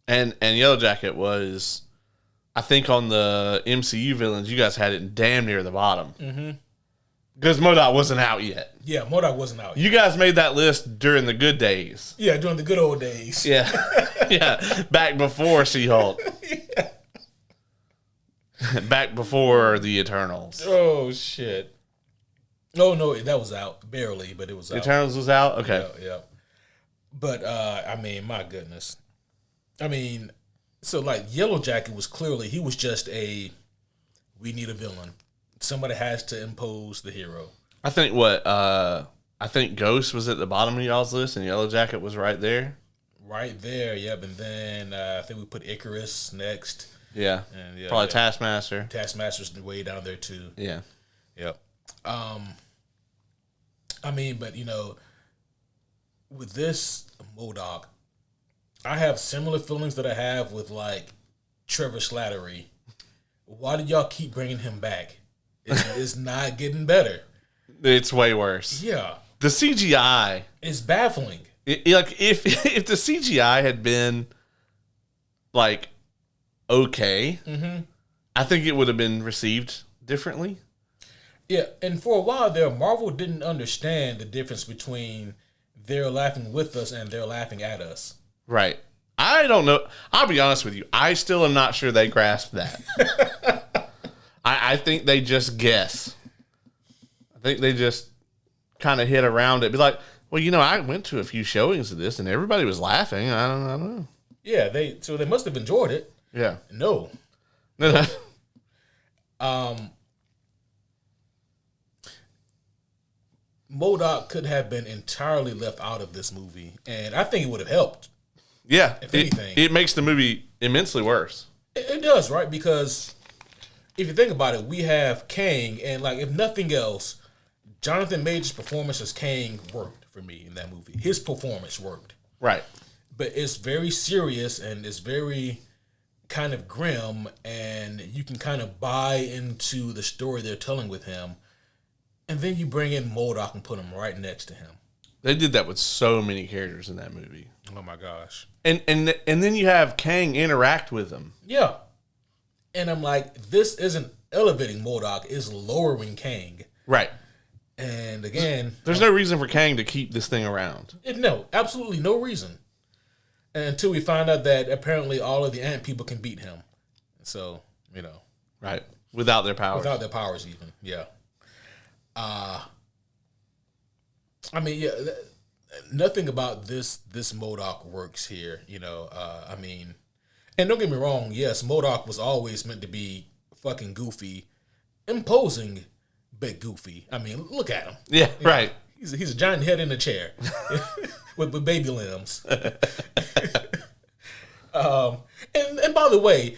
And Yellow Jacket was, I think, on the MCU villains, you guys had it damn near the bottom. Mm-hmm. Because MODOK wasn't out yet. Yeah, MODOK wasn't out yet. You guys made that list during the good days. Yeah, during the good old days. Yeah. Yeah. Back before She-Hulk. Yeah. Back before the Eternals. Oh, shit. No, that was out. Barely, but it was out. Eternals was out? Okay. Yeah. But, I mean, my goodness. I mean, so, like, Yellow Jacket was clearly, he was just we need a villain. Somebody has to impose the hero. I think Ghost was at the bottom of y'all's list and Yellow Jacket was right there. Right there, yep. And then I think we put Icarus next. Yeah. And probably Taskmaster. Taskmaster's way down there too. Yeah. Yep. I mean, but with this MODOK, I have similar feelings that I have with like Trevor Slattery. Why did y'all keep bringing him back? It's not getting better. It's way worse. Yeah. The CGI is baffling. Like if the CGI had been like okay, I think it would have been received differently. Yeah, and for a while there, Marvel didn't understand the difference between they're laughing with us and they're laughing at us. Right. I don't know. I'll be honest with you. I still am not sure they grasped that. I think they just guess. I think they just kind of hit around it. Be like, well, I went to a few showings of this and everybody was laughing. I don't know. Yeah, they must have enjoyed it. Yeah. No. MODOK could have been entirely left out of this movie, and I think it would have helped. Yeah. If anything. It makes the movie immensely worse. It does, right? Because if you think about it, we have Kang, and like if nothing else, Jonathan Major's performance as Kang worked for me in that movie. His performance worked. Right. But it's very serious and it's very kind of grim, and you can kind of buy into the story they're telling with him. And then you bring in MODOK and put him right next to him. They did that with so many characters in that movie. Oh my gosh. And then you have Kang interact with them. Yeah. And I'm like, this isn't elevating MODOK, it's lowering Kang. Right. And again, there's no reason for Kang to keep this thing around. No, absolutely no reason. And until we find out that apparently all of the ant people can beat him. So, Right. Without their powers. Without their powers even. Yeah. I mean, nothing about this MODOK works here, I mean, and don't get me wrong, yes, MODOK was always meant to be fucking goofy imposing Big Goofy. I mean, look at him. Yeah, right. He's a giant head in a chair with baby limbs. And by the way,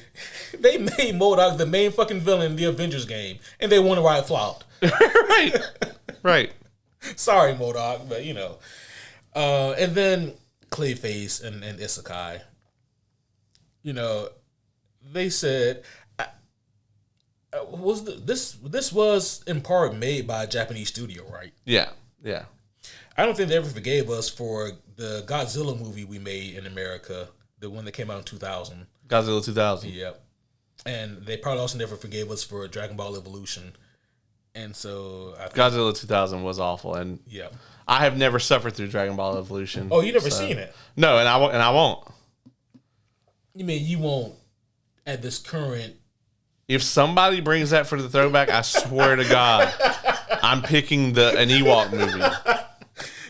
they made MODOK the main fucking villain in the Avengers game, and they wonder why it flopped. Right. Right. Sorry, MODOK, but and then Clayface and Isekai. They said this was in part made by a Japanese studio, right? Yeah. Yeah. I don't think they ever forgave us for the Godzilla movie we made in America, the one that came out in 2000. Godzilla 2000. Yep. And they probably also never forgave us for Dragon Ball Evolution. And so I think, Godzilla 2000 was awful, and yeah, I have never suffered through Dragon Ball Evolution. Oh, you never seen it? No, and I won't. You mean you won't at this current? If somebody brings that for the throwback, I swear to God, I'm picking an Ewok movie.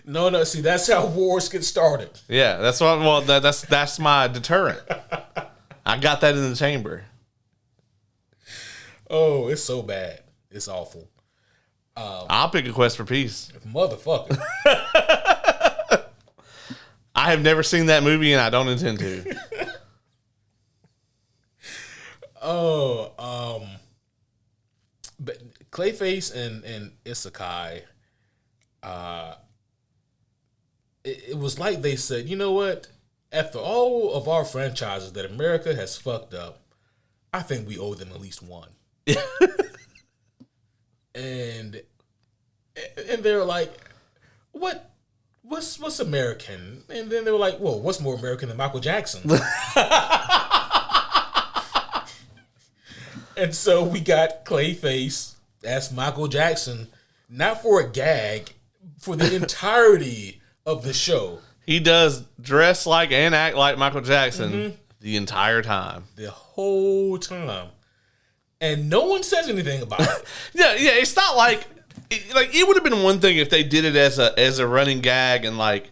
No. See, that's how wars get started. Yeah, that's what. Well, that's my deterrent. I got that in the chamber. Oh, it's so bad. It's awful. I'll pick A Quest for Peace. Motherfucker. I have never seen that movie, and I don't intend to. But Clayface and Isekai, it was like they said, you know what? After all of our franchises that America has fucked up, I think we owe them at least one. and they were like, what's American? And then they were like, well, what's more American than Michael Jackson? And so we got Clayface as Michael Jackson, not for a gag, for the entirety of the show. He does dress like and act like Michael Jackson the entire time. The whole time. And no one says anything about it. Yeah, it's not like it would have been one thing if they did it as a running gag, and like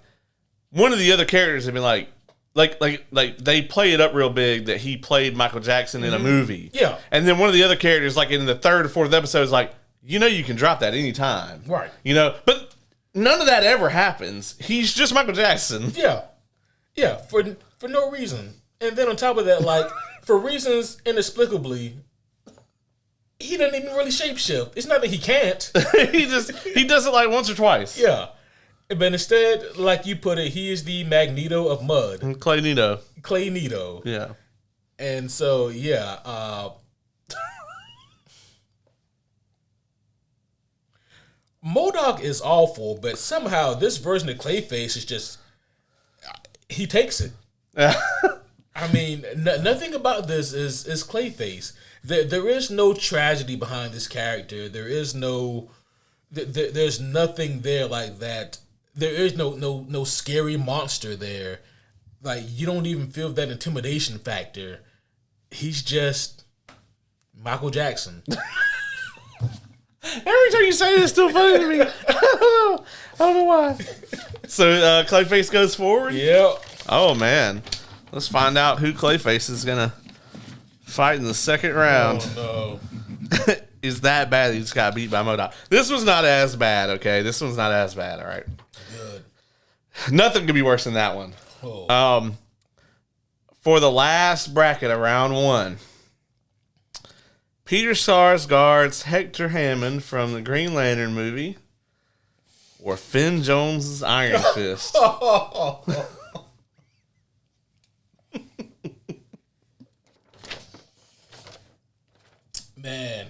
one of the other characters had been like they play it up real big that he played Michael Jackson in a movie. Yeah. And then one of the other characters, like in the third or fourth episode, is like, you can drop that anytime. Right. But none of that ever happens. He's just Michael Jackson. Yeah. Yeah, for no reason. And then on top of that, like, for reasons inexplicably, he doesn't even really shapeshift. It's not that he can't. he does it like once or twice. Yeah. But instead, like you put it, he is the Magneto of mud. Clay Nito. Yeah. And so, yeah. MODOK is awful, but somehow this version of Clayface is just, he takes it. I mean, nothing about this is Clayface. There is no tragedy behind this character. There is no, there's nothing there like that. There is no scary monster there. Like, you don't even feel that intimidation factor. He's just Michael Jackson. Every time you say it, it's still funny to me. I don't know why. So Clayface goes forward? Yep. Oh, man. Let's find out who Clayface is going to fight in the second round. Oh, no. Is that bad? He just got beat by MODOK. This was not as bad, okay? This one's not as bad, all right? Good. Nothing could be worse than that one. Oh. For the last bracket of round one, Peter Sarsgaard's Hector Hammond from the Green Lantern movie, or Finn Jones's Iron Fist. Man,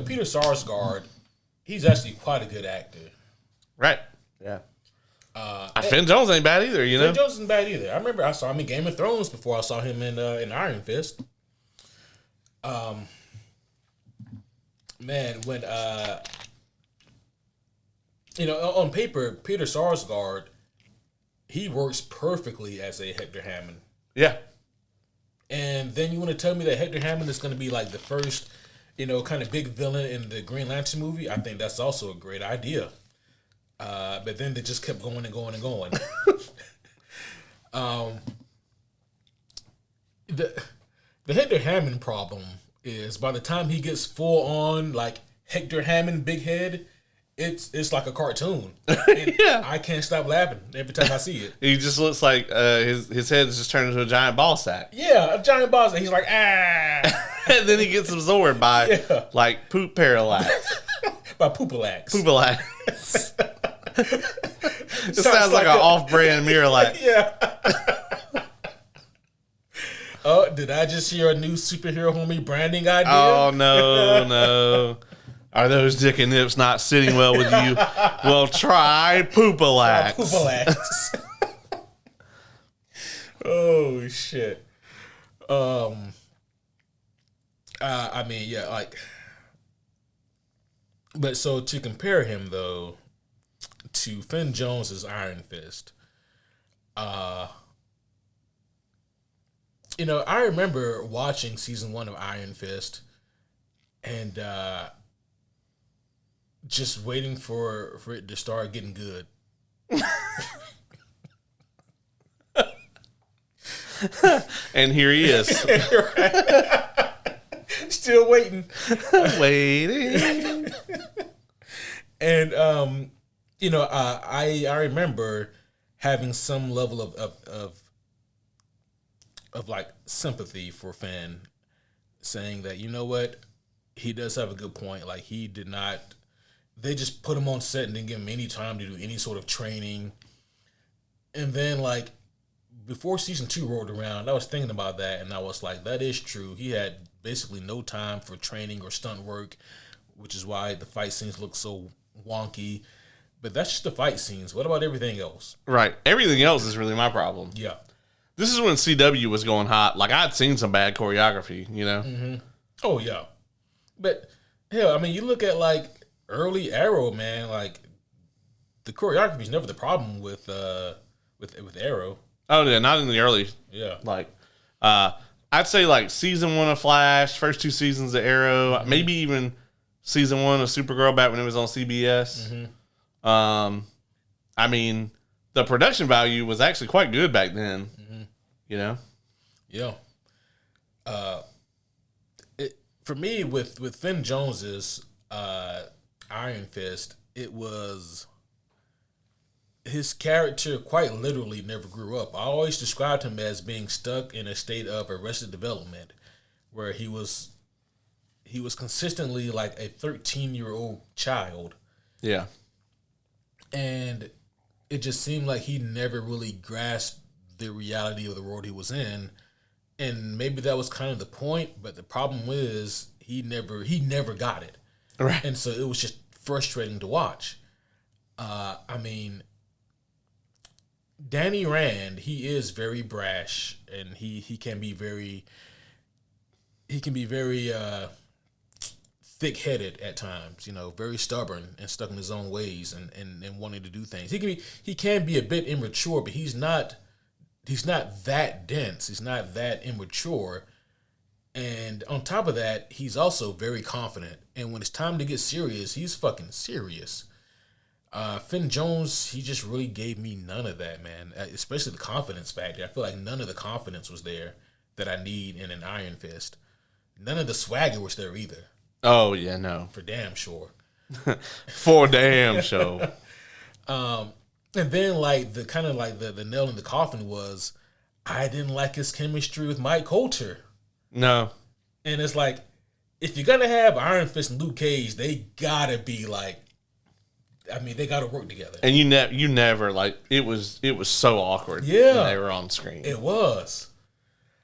Peter Sarsgaard, he's actually quite a good actor. Right. Yeah. Finn Jones ain't bad either, Finn Jones isn't bad either. I remember I saw him in Game of Thrones before I saw him in Iron Fist. Man, when on paper, Peter Sarsgaard, he works perfectly as a Hector Hammond. Yeah. And then you want to tell me that Hector Hammond is going to be like the first, kind of big villain in the Green Lantern movie? I think that's also a great idea. But then they just kept going and going and going. The the Hector Hammond problem is by the time he gets full on like Hector Hammond big head, it's like a cartoon. Yeah. I can't stop laughing every time I see it. He just looks like his head is just turned into a giant ball sack. Yeah, a giant boss, and he's like, ah. And then he gets absorbed by like poop parallax. By Poopalax. Poopalax. It sounds like an off-brand Miralax. Yeah. Oh, did I just hear a new superhero homie branding idea? Oh, no. Are those dick and nips not sitting well with you? Well, try Poopalax. Poopalax. Oh, shit. I mean, yeah, like... But so to compare him, though, to Finn Jones's Iron Fist, you know, I remember watching season 1 of Iron Fist and just waiting for it to start getting good. And here he is. Still waiting. Waiting. And, you know, I remember having some level of like sympathy for Finn, saying that, you know what, he does have a good point. Like, he did not, they just put him on set and didn't give him any time to do any sort of training. And then, like, before season 2 rolled around, I was thinking about that, and I was like, that is true. He had basically no time for training or stunt work, which is why the fight scenes look so wonky. But that's just the fight scenes. What about everything else? Right. Everything else is really my problem. Yeah. This is when CW was going hot. Like, I'd seen some bad choreography, you know? Mm-hmm. Oh, yeah. But, hell, I mean, you look at, like, early Arrow, man, like, the choreography is never the problem with Arrow. Oh, yeah, not in the early. Yeah. Like, I'd say, like, season 1 of Flash, first 2 seasons of Arrow, maybe even season 1 of Supergirl back when it was on CBS. Mm-hmm. I mean, the production value was actually quite good back then. Mm-hmm. You know? Yeah. For me, with Finn Jones's Iron Fist, it was his character quite literally never grew up. I always described him as being stuck in a state of arrested development, where he was consistently like a 13-year-old child. Yeah. And it just seemed like he never really grasped the reality of the world he was in. And maybe that was kind of the point, but the problem is he never got it. Right. And so it was just frustrating to watch. I mean, Danny Rand, he is very brash, and he can be very thick-headed at times, you know, very stubborn and stuck in his own ways and wanting to do things. He can be a bit immature, but he's not that dense. He's not that immature. And on top of that, he's also very confident. And when it's time to get serious, he's fucking serious. Finn Jones, he just really gave me none of that, man. Especially the confidence factor. I feel like none of the confidence was there that I need in an Iron Fist. None of the swagger was there either. Oh, yeah, no. For damn sure. For damn sure. And then, like, the nail in the coffin was, I didn't like his chemistry with Mike Coulter. No. And it's like, if you're gonna have Iron Fist and Luke Cage, they gotta be like, I mean, they gotta work together. And you never like it was so awkward. Yeah, when they were on screen. It was.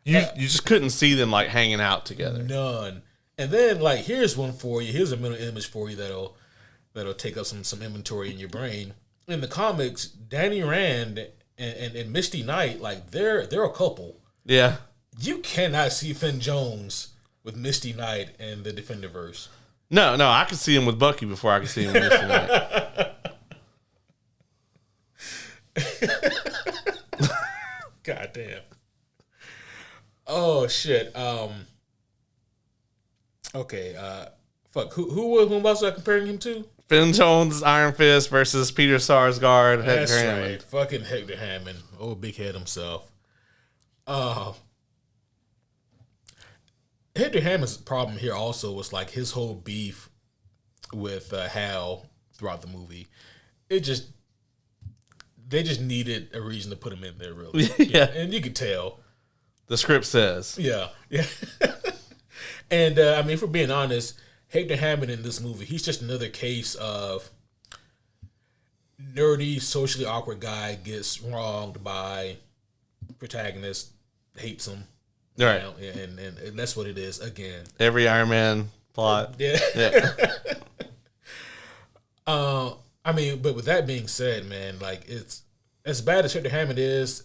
You just couldn't see them like hanging out together. None. And then, like, here's one for you. Here's a mental image for you that'll take up some inventory in your brain. In the comics, Danny Rand and Misty Knight, like, they're a couple. Yeah. You cannot see Finn Jones with Misty Knight and the Defenderverse. No, I could see him with Bucky before I could see him with Misty Knight. God damn. Oh shit. Okay. Fuck. Who else was I comparing him to? Finn Jones, Iron Fist versus Peter Sarsgaard, That's Hector right. Hammond. Fucking Hector Hammond. Oh, big head himself. Hector Hammond's problem here also was like his whole beef with Hal throughout the movie. They just needed a reason to put him in there, really. Yeah. And you could tell. The script says. Yeah. And I mean, if we're being honest, Hector Hammond in this movie, he's just another case of nerdy, socially awkward guy gets wronged by protagonist, hates him. Right. You know, and that's what it is again. Every Iron Man plot. Yeah. I mean, but with that being said, man, like it's as bad as Hector Hammond is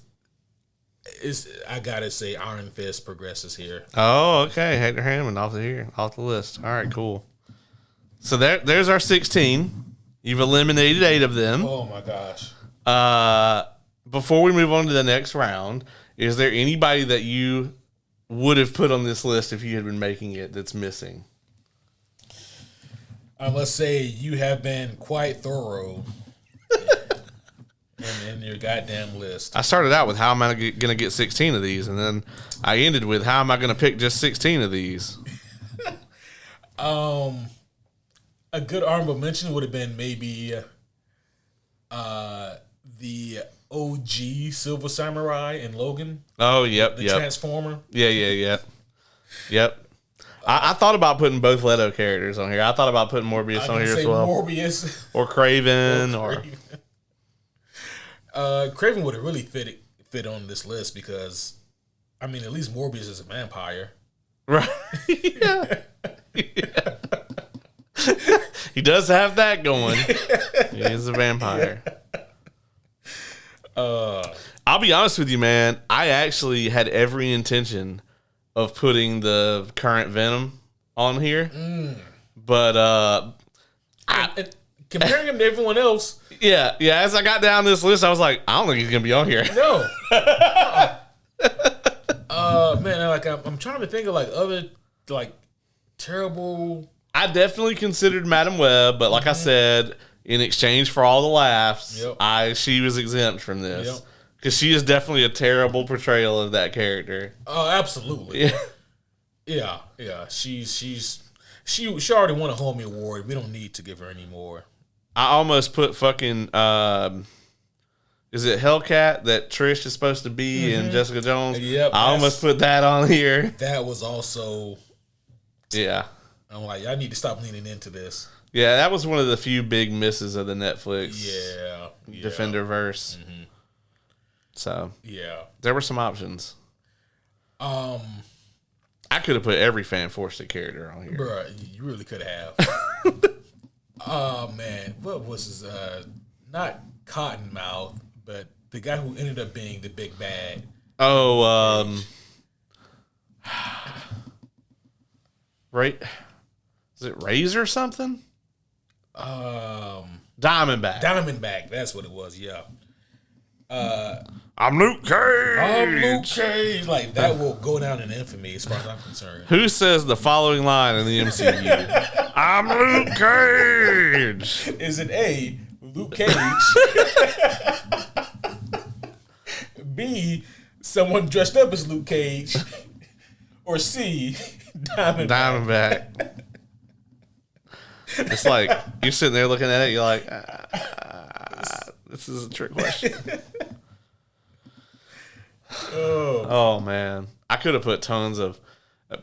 I gotta say Iron Fist progresses here. Oh, okay. Hector Hammond off the list. All right, cool. So there's our 16. You've eliminated 8 of them. Oh my gosh. Before we move on to the next round, is there anybody that you would have put on this list if you had been making it that's missing? Let's say you have been quite thorough in your goddamn list. I started out with how am I going to get 16 of these, and then I ended with how am I going to pick just 16 of these? A good honorable mention would have been maybe the OG Silver Samurai in Logan. Oh, yep, the Transformer. Yep. I thought about putting both Leto characters on here. I thought about putting Morbius on here as well. Morbius. Or Craven. Craven would have really fit on this list because, I mean, at least Morbius is a vampire. Right. Yeah. He does have that going. He is a vampire. I'll be honest with you, man. I actually had every intention of putting the current Venom on here. But comparing him to everyone else. Yeah. As I got down this list, I was like, I don't think he's gonna be on here. No. Man, like I'm trying to think of like other like terrible. I definitely considered Madam Web, but like I said, in exchange for all the laughs, she was exempt from this because she is definitely a terrible portrayal of that character. Oh, absolutely. Yeah. She already won a Homie Award. We don't need to give her any more. I almost put fucking is it Hellcat that Trish is supposed to be in Jessica Jones? Yep. I almost put that on here. That was also. Yeah. I'm like, I need to stop leaning into this. Yeah, that was one of the few big misses of the Netflix Defenderverse. So there were some options. I could have put every Fan Forstic character on here. Bruh, you really could have. Oh man, what was his not Cottonmouth, but the guy who ended up being the big bad. Right. Is it Razor or something? Diamondback, that's what it was, yeah. I'm Luke Cage. Like, that will go down in infamy as far as I'm concerned. Who says the following line in the MCU? I'm Luke Cage. Is it A, Luke Cage? B, someone dressed up as Luke Cage? Or C, Diamondback? It's like you're sitting there looking at it. You're like, this is a trick question. Oh man, I could have put tons of.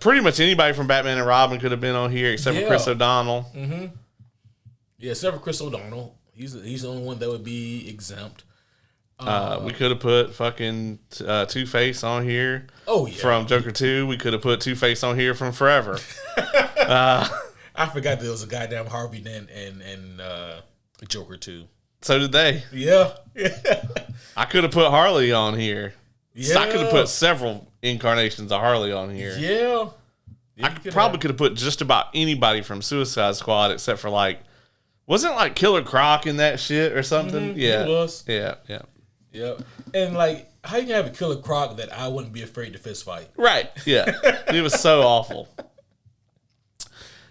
Pretty much anybody from Batman and Robin could have been on here except for Chris O'Donnell. Yeah, except for Chris O'Donnell. He's the only one that would be exempt. We could have put fucking Two-Face on here. Oh yeah, from Joker 2. We could have put Two-Face on here from Forever. I forgot there was a goddamn Harvey Dent and Joker 2. So did they. Yeah. I could have put Harley on here. Yeah. So I could have put several incarnations of Harley on here. Yeah. I probably could have put just about anybody from Suicide Squad except for wasn't like Killer Croc in that shit or something? Yeah. It was. Yeah. And how you have a Killer Croc that I wouldn't be afraid to fist fight? Right. Yeah. It was so awful.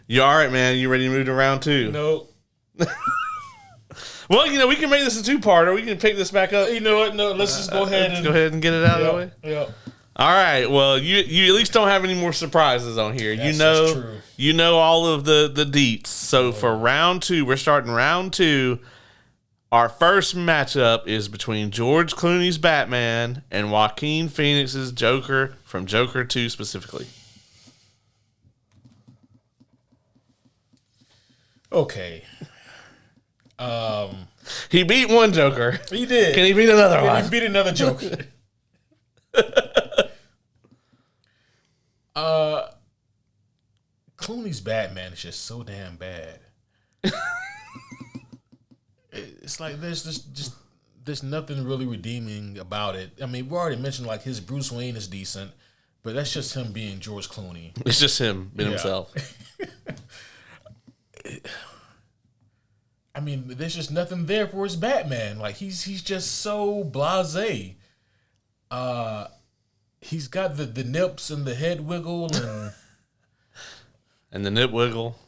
You all right, man? You ready to move to round 2? No. Well, we can make this a 2-parter. We can pick this back up. You know what? No, let's just go ahead and go ahead and get it out of the way. Yeah. All right. Well, you at least don't have any more surprises on here. That's just true. You know all of the deets. So for round 2, we're starting round 2. Our first matchup is between George Clooney's Batman and Joaquin Phoenix's Joker from Joker 2 specifically. Okay. He beat one Joker. He did. Can he beat another one? He beat another Joker. Clooney's Batman is just so damn bad. It's like there's nothing really redeeming about it. I mean, we already mentioned like his Bruce Wayne is decent, but that's just him being George Clooney. It's just him being himself. I mean, there's just nothing there for his Batman. Like he's just so blasé. He's got the nips and the head wiggle and the nip wiggle.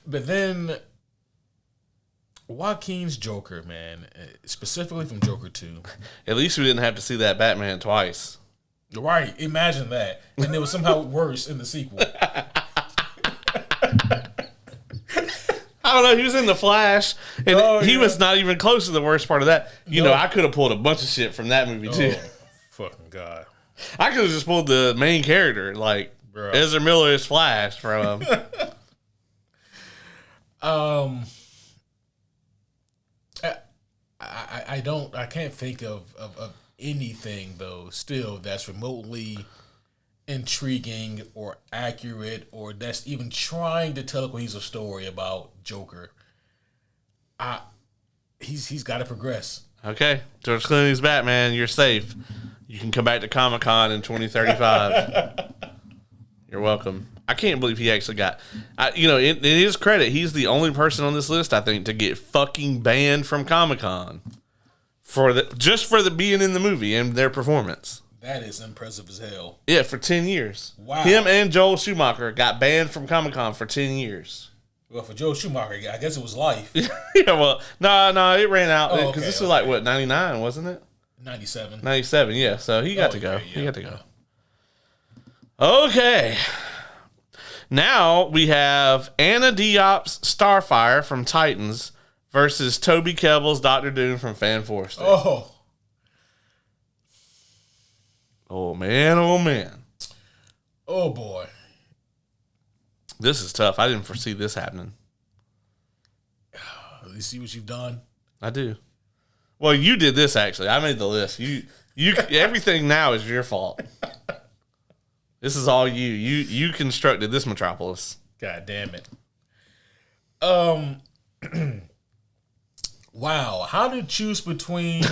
But then Joaquin's Joker, man, specifically from Joker 2. At least we didn't have to see that Batman twice. Right, imagine that. And it was somehow worse in the sequel. I don't know. He was in The Flash, and he was not even close to the worst part of that. You know, I could have pulled a bunch of shit from that movie, too. Fucking God. I could have just pulled the main character, like Ezra Miller's Flash from... I can't think of anything though still that's remotely intriguing or accurate or that's even trying to tell a cohesive story about Joker. He's got to progress. Okay, George Clooney's Batman, you're safe. You can come back to Comic-Con in 2035. You're welcome. I can't believe he actually got... in his credit, he's the only person on this list, I think, to get fucking banned from Comic-Con. Just for the being in the movie and their performance. That is impressive as hell. Yeah, for 10 years. Wow. Him and Joel Schumacher got banned from Comic-Con for 10 years. Well, for Joel Schumacher, I guess it was life. Yeah, well, no, it ran out. Because this was like, what, 99, wasn't it? 97. 97, yeah. So he got to go. He got to go. Okay. Now we have Anna Diop's Starfire from Titans versus Toby Kebbell's Dr. Doom from Fan Forester. Oh, man, oh, man. Oh, boy. This is tough. I didn't foresee this happening. You see what you've done? I do. Well, you did this, actually. I made the list. You everything now is your fault. This is all you. You constructed this metropolis. God damn it. Wow. How to choose between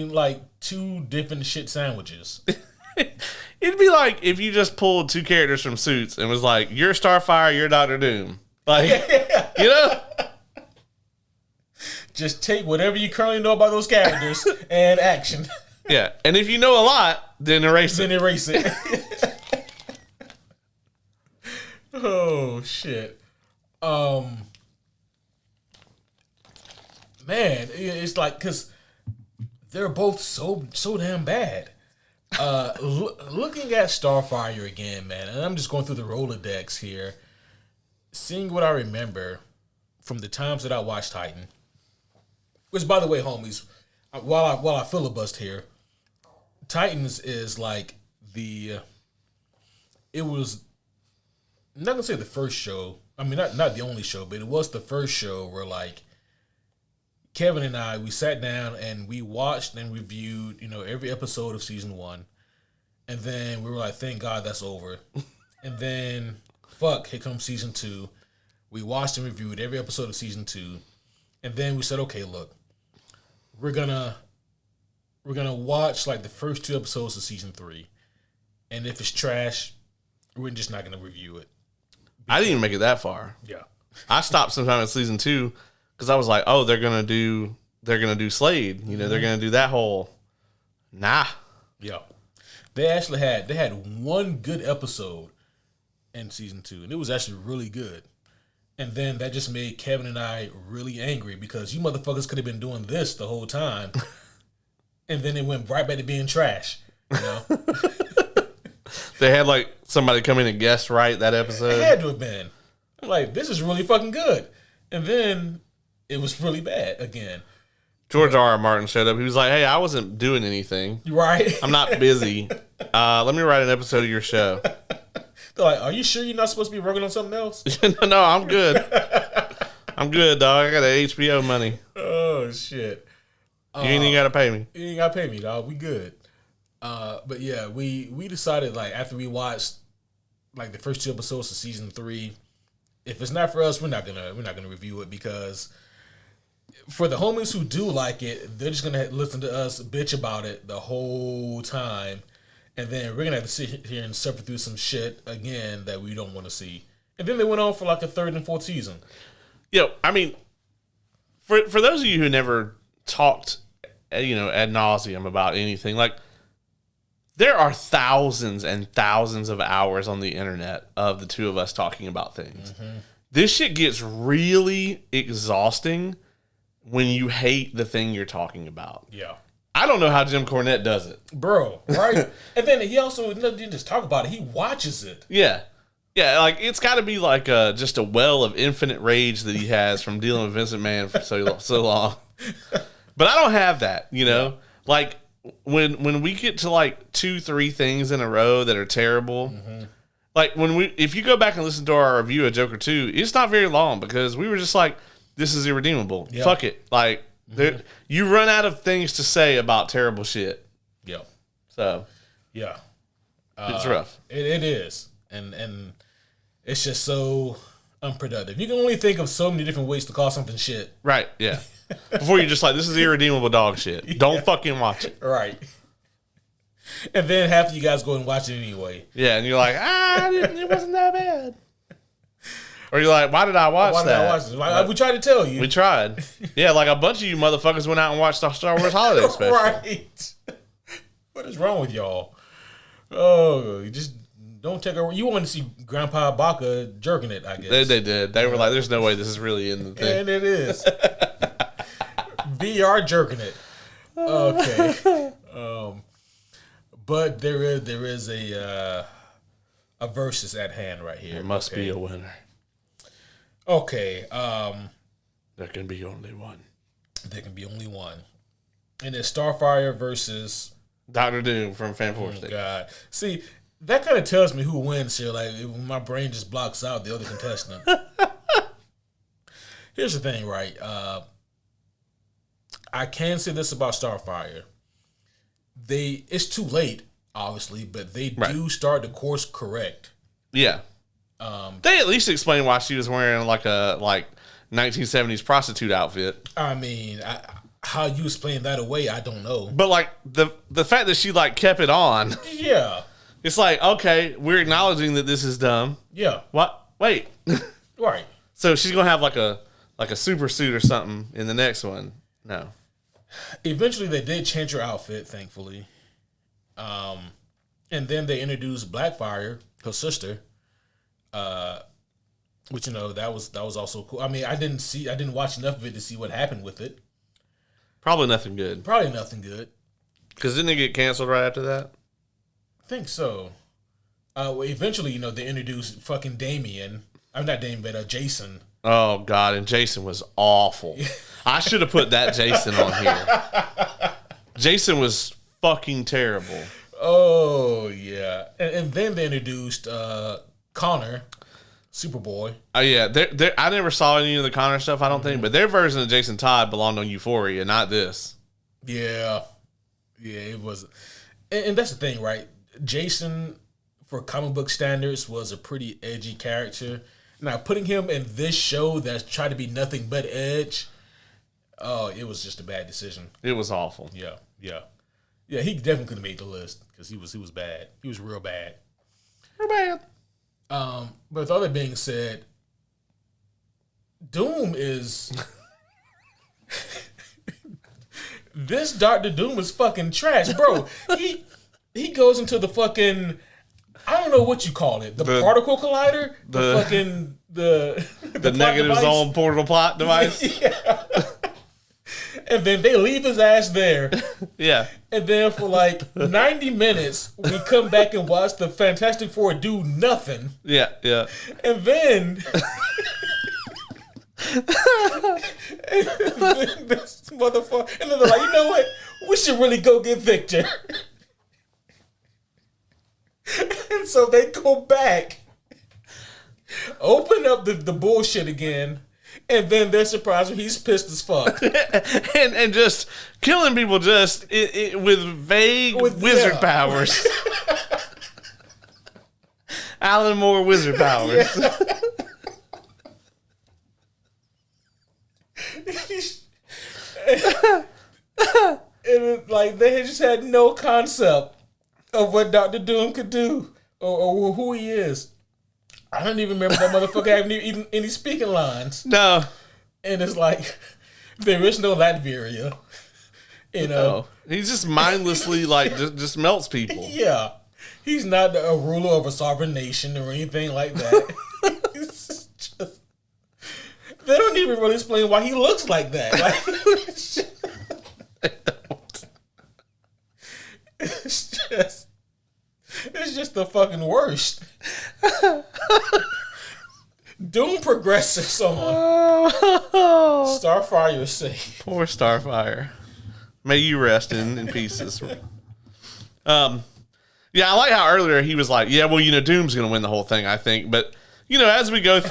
like two different shit sandwiches? It'd be like if you just pulled two characters from Suits and was like, you're Starfire, you're Dr. Doom. Like, you know? Just take whatever you currently know about those characters and action. Yeah. And if you know a lot, then erase it. Oh, shit. Man, it's like, because they're both so damn bad. Looking at Starfire again, man, and I'm just going through the Rolodex here, seeing what I remember from the times that I watched Titan. Which, by the way, homies, while I filibust here, Titans is like it was, I'm not gonna say the first show. I mean, not the only show, but it was the first show where like Kevin and I, we sat down and we watched and reviewed, every episode of season 1. And then we were like, thank God that's over. And then, here comes season 2. We watched and reviewed every episode of season 2. And then we said, okay, look, we're gonna watch like the first 2 episodes of season 3. And if it's trash, we're just not gonna review it. I didn't even make it that far. Yeah. I stopped sometime in season 2 because I was like, oh, they're gonna do Slade. They're gonna do that whole. Nah. Yeah. They actually had one good episode in season 2, and it was actually really good. And then that just made Kevin and I really angry because you motherfuckers could have been doing this the whole time. and then it went right back to being trash. You know, They had like somebody come in and guest write that episode. it had to have been. I'm like, this is really fucking good, and then it was really bad again. George R. R. Martin showed up. He was like, "Hey, I wasn't doing anything. Right? I'm not busy. Let me write an episode of your show." They're like, "Are you sure you're not supposed to be working on something else?" No, I'm good. I'm good, dog. I got the HBO money. Oh shit! You ain't even gotta pay me. You ain't gotta pay me, dog. We good. But yeah, we decided like after we watched like the first 2 episodes of season 3, if it's not for us, we're not gonna review it, because for the homies who do like it, they're just gonna listen to us bitch about it the whole time, and then we're gonna have to sit here and suffer through some shit again that we don't want to see. And then they went on for like a 3rd and 4th season. Yo, I mean, for those of you who never talked, ad nauseum about anything, like, there are thousands and thousands of hours on the internet of the two of us talking about things. Mm-hmm. This shit gets really exhausting when you hate the thing you're talking about. Yeah. I don't know how Jim Cornette does it. Bro, right? And then he also didn't just talk about it, he watches it. Yeah. Yeah, like, it's got to be like just a well of infinite rage that he has from dealing with Vincent Mann for so long. But I don't have that, Yeah. Like, when we get to like 2-3 things in a row that are terrible, mm-hmm. like if you go back and listen to our review of Joker 2, it's not very long, because we were just like, this is irredeemable. Yep. Fuck it. Like, mm-hmm. You run out of things to say about terrible shit. Yeah. So, yeah. It's rough. It is. And it's just so unproductive. You can only think of so many different ways to call something shit. Right, yeah. Before you're just like, this is irredeemable dog shit. Yeah. Don't fucking watch it. Right. And then half of you guys go and watch it anyway. Yeah, and you're like, it wasn't that bad. Or you're like, why did I watch that? Like, we tried to tell you. We tried. Yeah, like a bunch of you motherfuckers went out and watched the Star Wars Holiday Special. Right. What is wrong with y'all? Oh, you just don't take over. You want to see Grandpa Baca jerking it, I guess. They did. They were like, there's no way this is really in the thing. And it is. VR jerking it. Okay. But there is a versus at hand right here. There must be a winner. Okay. There can be only one. There can be only one. And it's Starfire versus Doctor Doom from Fan Force. Oh, God. See, that kind of tells me who wins here. Like, my brain just blocks out the other contestant. Here's the thing, right? I can say this about Starfire. It's too late, obviously, but they do start the course correct. Yeah. They at least explain why she was wearing like a 1970s prostitute outfit. I mean, how you explain that away, I don't know. But like the fact that she like kept it on. Yeah. It's like, okay, we're acknowledging that this is dumb. Yeah. What? Wait. Right. So she's gonna have like a super suit or something in the next one. No. Eventually, they did change her outfit, thankfully. And then they introduced Blackfire, her sister. Which, that was also cool. I mean, I didn't watch enough of it to see what happened with it. Probably nothing good. Because didn't it get canceled right after that? I think so. Eventually, they introduced fucking Damien. I'm not Damien, but Jason. Oh, God. And Jason was awful. I should have put that Jason on here. Jason was fucking terrible. Oh, yeah. And then they introduced Connor, Superboy. Oh, yeah. I never saw any of the Connor stuff, I don't think. But their version of Jason Todd belonged on Euphoria, not this. Yeah. Yeah, it was. And that's the thing, right? Jason, for comic book standards, was a pretty edgy character. Now, putting him in this show that's tried to be nothing but edge, it was just a bad decision. It was awful. Yeah. Yeah, he definitely could have made the list because he was bad. He was real bad. Real bad. But with all that being said, Doom is... This Dr. Doom is fucking trash, bro. He goes into the fucking... I don't know what you call it. The particle collider? The fucking... The negative device. Zone portal plot device? Yeah. And then they leave his ass there. Yeah. And then for like 90 minutes, we come back and watch the Fantastic Four do nothing. Yeah, yeah. And then... and then this motherfucker... And then they're like, you know what? We should really go get Victor. And so they go back, open up the bullshit again, and then they're surprised when he's pissed as fuck. and just killing people just with vague wizard powers. Alan Moore wizard powers. Yeah. And like they just had no concept of what Dr. Doom could do or who he is. I don't even remember that motherfucker having even any speaking lines. No. And it's like, there is no Latveria. You know? No. He just mindlessly, like, just melts people. Yeah. He's not a ruler of a sovereign nation or anything like that. It's just, they don't even really explain why he looks like that. Like, it's just the fucking worst. Doom progresses on. Starfire safe. Poor Starfire. May you rest in pieces. Yeah, I like how earlier he was like, yeah, well, you know, Doom's going to win the whole thing, I think. But, you know, as we went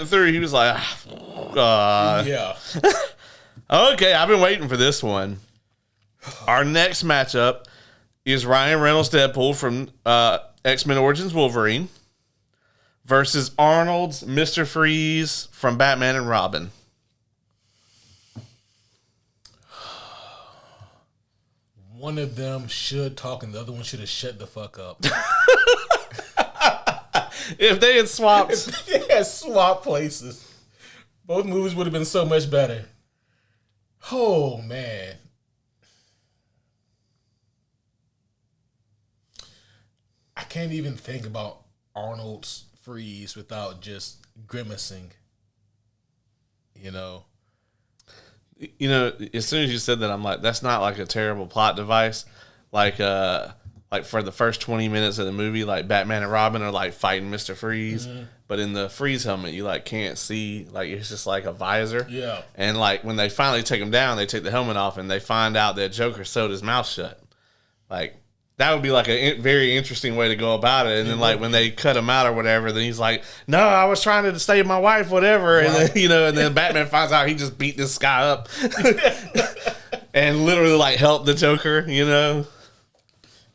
through, he was like, yeah. Okay, I've been waiting for this one. Our next matchup is Ryan Reynolds' Deadpool from X-Men Origins Wolverine versus Arnold's Mr. Freeze from Batman and Robin. One of them should talk and the other one should have shut the fuck up. If they had swapped. If they had swapped places, both movies would have been so much better. Oh, man. I can't even think about Arnold's freeze without just grimacing. You know? You know, as soon as you said that, I'm like, that's not like a terrible plot device. Like for the first 20 minutes of the movie, like Batman and Robin are like fighting Mr. Freeze. Mm-hmm. But in the Freeze helmet, you like can't see, like it's just like a visor. Yeah. And like when they finally take him down, they take the helmet off and they find out that Joker sewed his mouth shut. Like that would be like a very interesting way to go about it. And then like when they cut him out or whatever, then he's like, no, I was trying to save my wife, whatever. Right. And then, you know, and then Batman finds out he just beat this guy up and literally like helped the Joker, you know?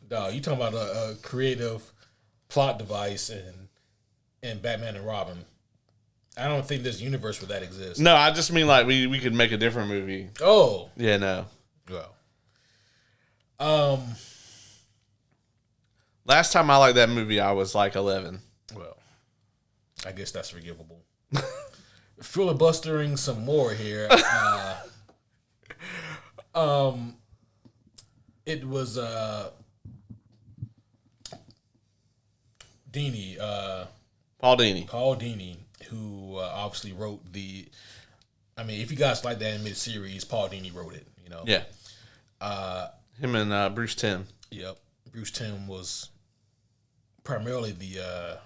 Dog, you talking about a creative plot device in Batman and Robin. I don't think this universe where that exists. No, I just mean like we could make a different movie. Oh. Yeah, no. Well. Last time I liked that movie, I was like 11. Well, I guess that's forgivable. Filibustering some more here. It was Dini. Paul Dini. Paul Dini, who obviously wrote the... I mean, if you guys like the animated series, Paul Dini wrote it, you know. Yeah. Him and Bruce Timm. Yep. Bruce Timm was primarily the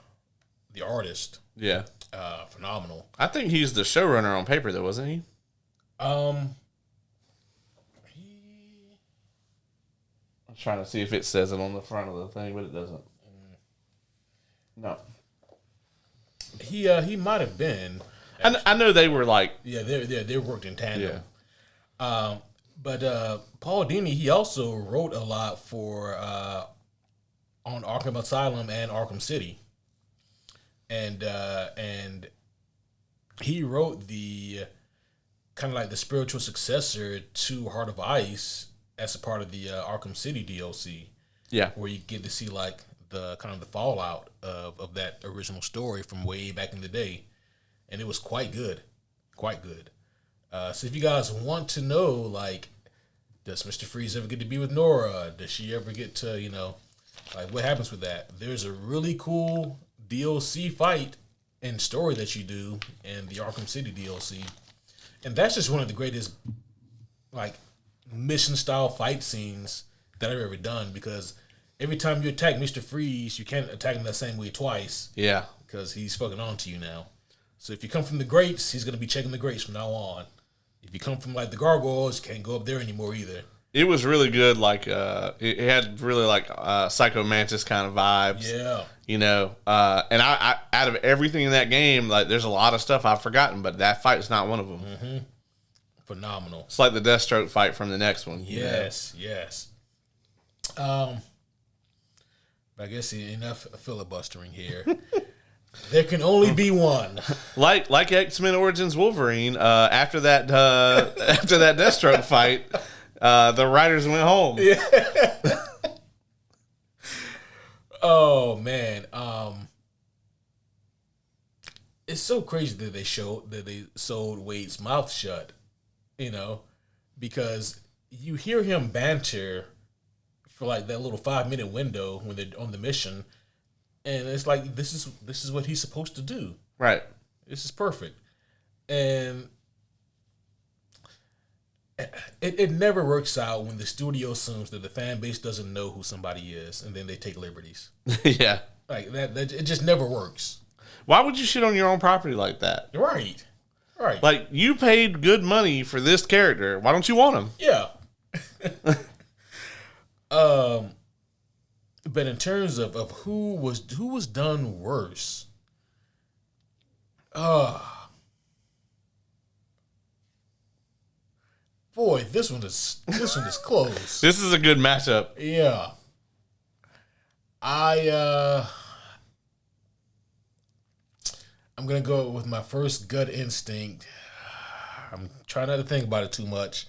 artist. Yeah. Phenomenal. I think he's the showrunner on paper, though, wasn't he? I'm trying to see if it says it on the front of the thing, but it doesn't. No. He might have been. I know they were like... Yeah, they worked in tandem. Yeah. But Paul Dini, he also wrote a lot for on Arkham Asylum and Arkham City, and he wrote the kind of like the spiritual successor to Heart of Ice as a part of the Arkham City DLC. Yeah, where you get to see like the kind of the fallout of that original story from way back in the day, and it was quite good. So if you guys want to know, like, does Mr. Freeze ever get to be with Nora? Does she ever get to, you know, like, what happens with that? There's a really cool DLC fight and story that you do in the Arkham City DLC. And that's just one of the greatest like mission style fight scenes that I've ever done, because every time you attack Mr. Freeze, you can't attack him that same way twice. Yeah. Because he's fucking on to you now. So if you come from the grates, he's going to be checking the grates from now on. If you come from like the gargoyles, you can't go up there anymore either. It was really good. Like it had really like Psycho Mantis kind of vibes. Yeah. You know, and I out of everything in that game, like there's a lot of stuff I've forgotten, but that fight is not one of them. Mm-hmm. Phenomenal. It's like the Deathstroke fight from the next one. Yes, yes. I guess enough filibustering here. There can only be one. Like X-Men Origins Wolverine. After that Deathstroke fight, the writers went home. Yeah. Oh man, it's so crazy that they sewed Wade's mouth shut. You know, because you hear him banter for like that little 5-minute window when they're on the mission, and it's like this is what he's supposed to do. Right. This is perfect, and it never works out when the studio assumes that the fan base doesn't know who somebody is, and then they take liberties. Yeah. Like that it just never works. Why would you shit on your own property like that? Right. Right. Like, you paid good money for this character. Why don't you want him? Yeah. But in terms of who was done worse, boy, this one is close. This is a good matchup. Yeah. I'm gonna go with my first gut instinct. I'm trying not to think about it too much.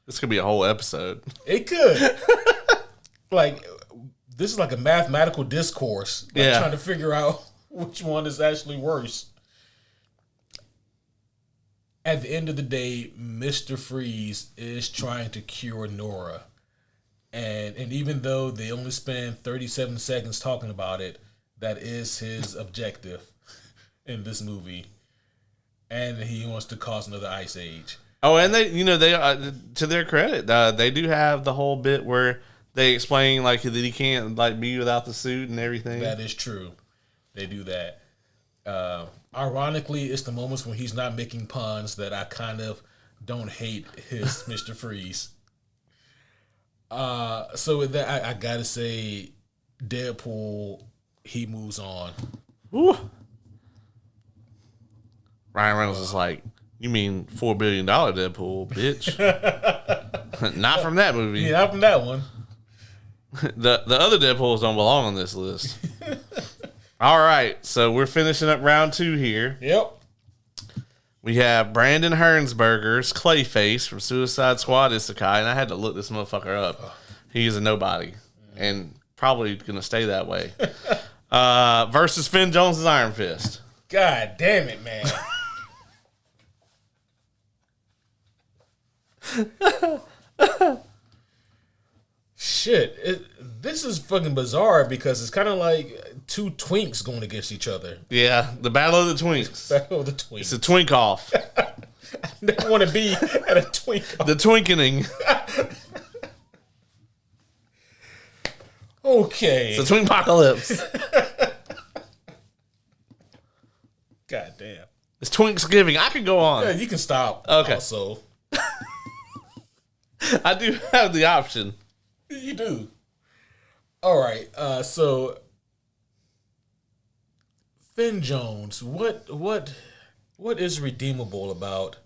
This could be a whole episode. It could. Like, this is like a mathematical discourse. Like, yeah. Trying to figure out which one is actually worse. At the end of the day, Mr. Freeze is trying to cure Nora. And even though they only spend 37 seconds talking about it, that is his objective in this movie. And he wants to cause another ice age. Oh, and they to their credit, they do have the whole bit where they explain like that he can't like be without the suit and everything. That is true. They do that. Ironically, it's the moments when he's not making puns that I kind of don't hate his Mr. Freeze. So with that, I gotta say, Deadpool, he moves on. Woo. Ryan Reynolds is like, you mean $4 billion Deadpool, bitch? Not from that movie. Yeah, not from that one. The other Deadpools don't belong on this list. All right, so we're finishing up round 2 here. Yep. We have Brandon Hernsberger's Clayface from Suicide Squad Isekai, and I had to look this motherfucker up. He is a nobody, and probably going to stay that way. Versus Finn Jones' Iron Fist. God damn it, man. Shit, this is fucking bizarre because it's kind of like two twinks going against each other. Yeah, the Battle of the Twinks. Battle of the Twinks. It's a twink off. I never want to be at a twink off. The twinkening. Okay. It's a twinkpocalypse. God damn. It's Twinksgiving. I could go on. Yeah, you can stop. Okay. Also, I do have the option. you do. All right. So Finn Jones, what is redeemable about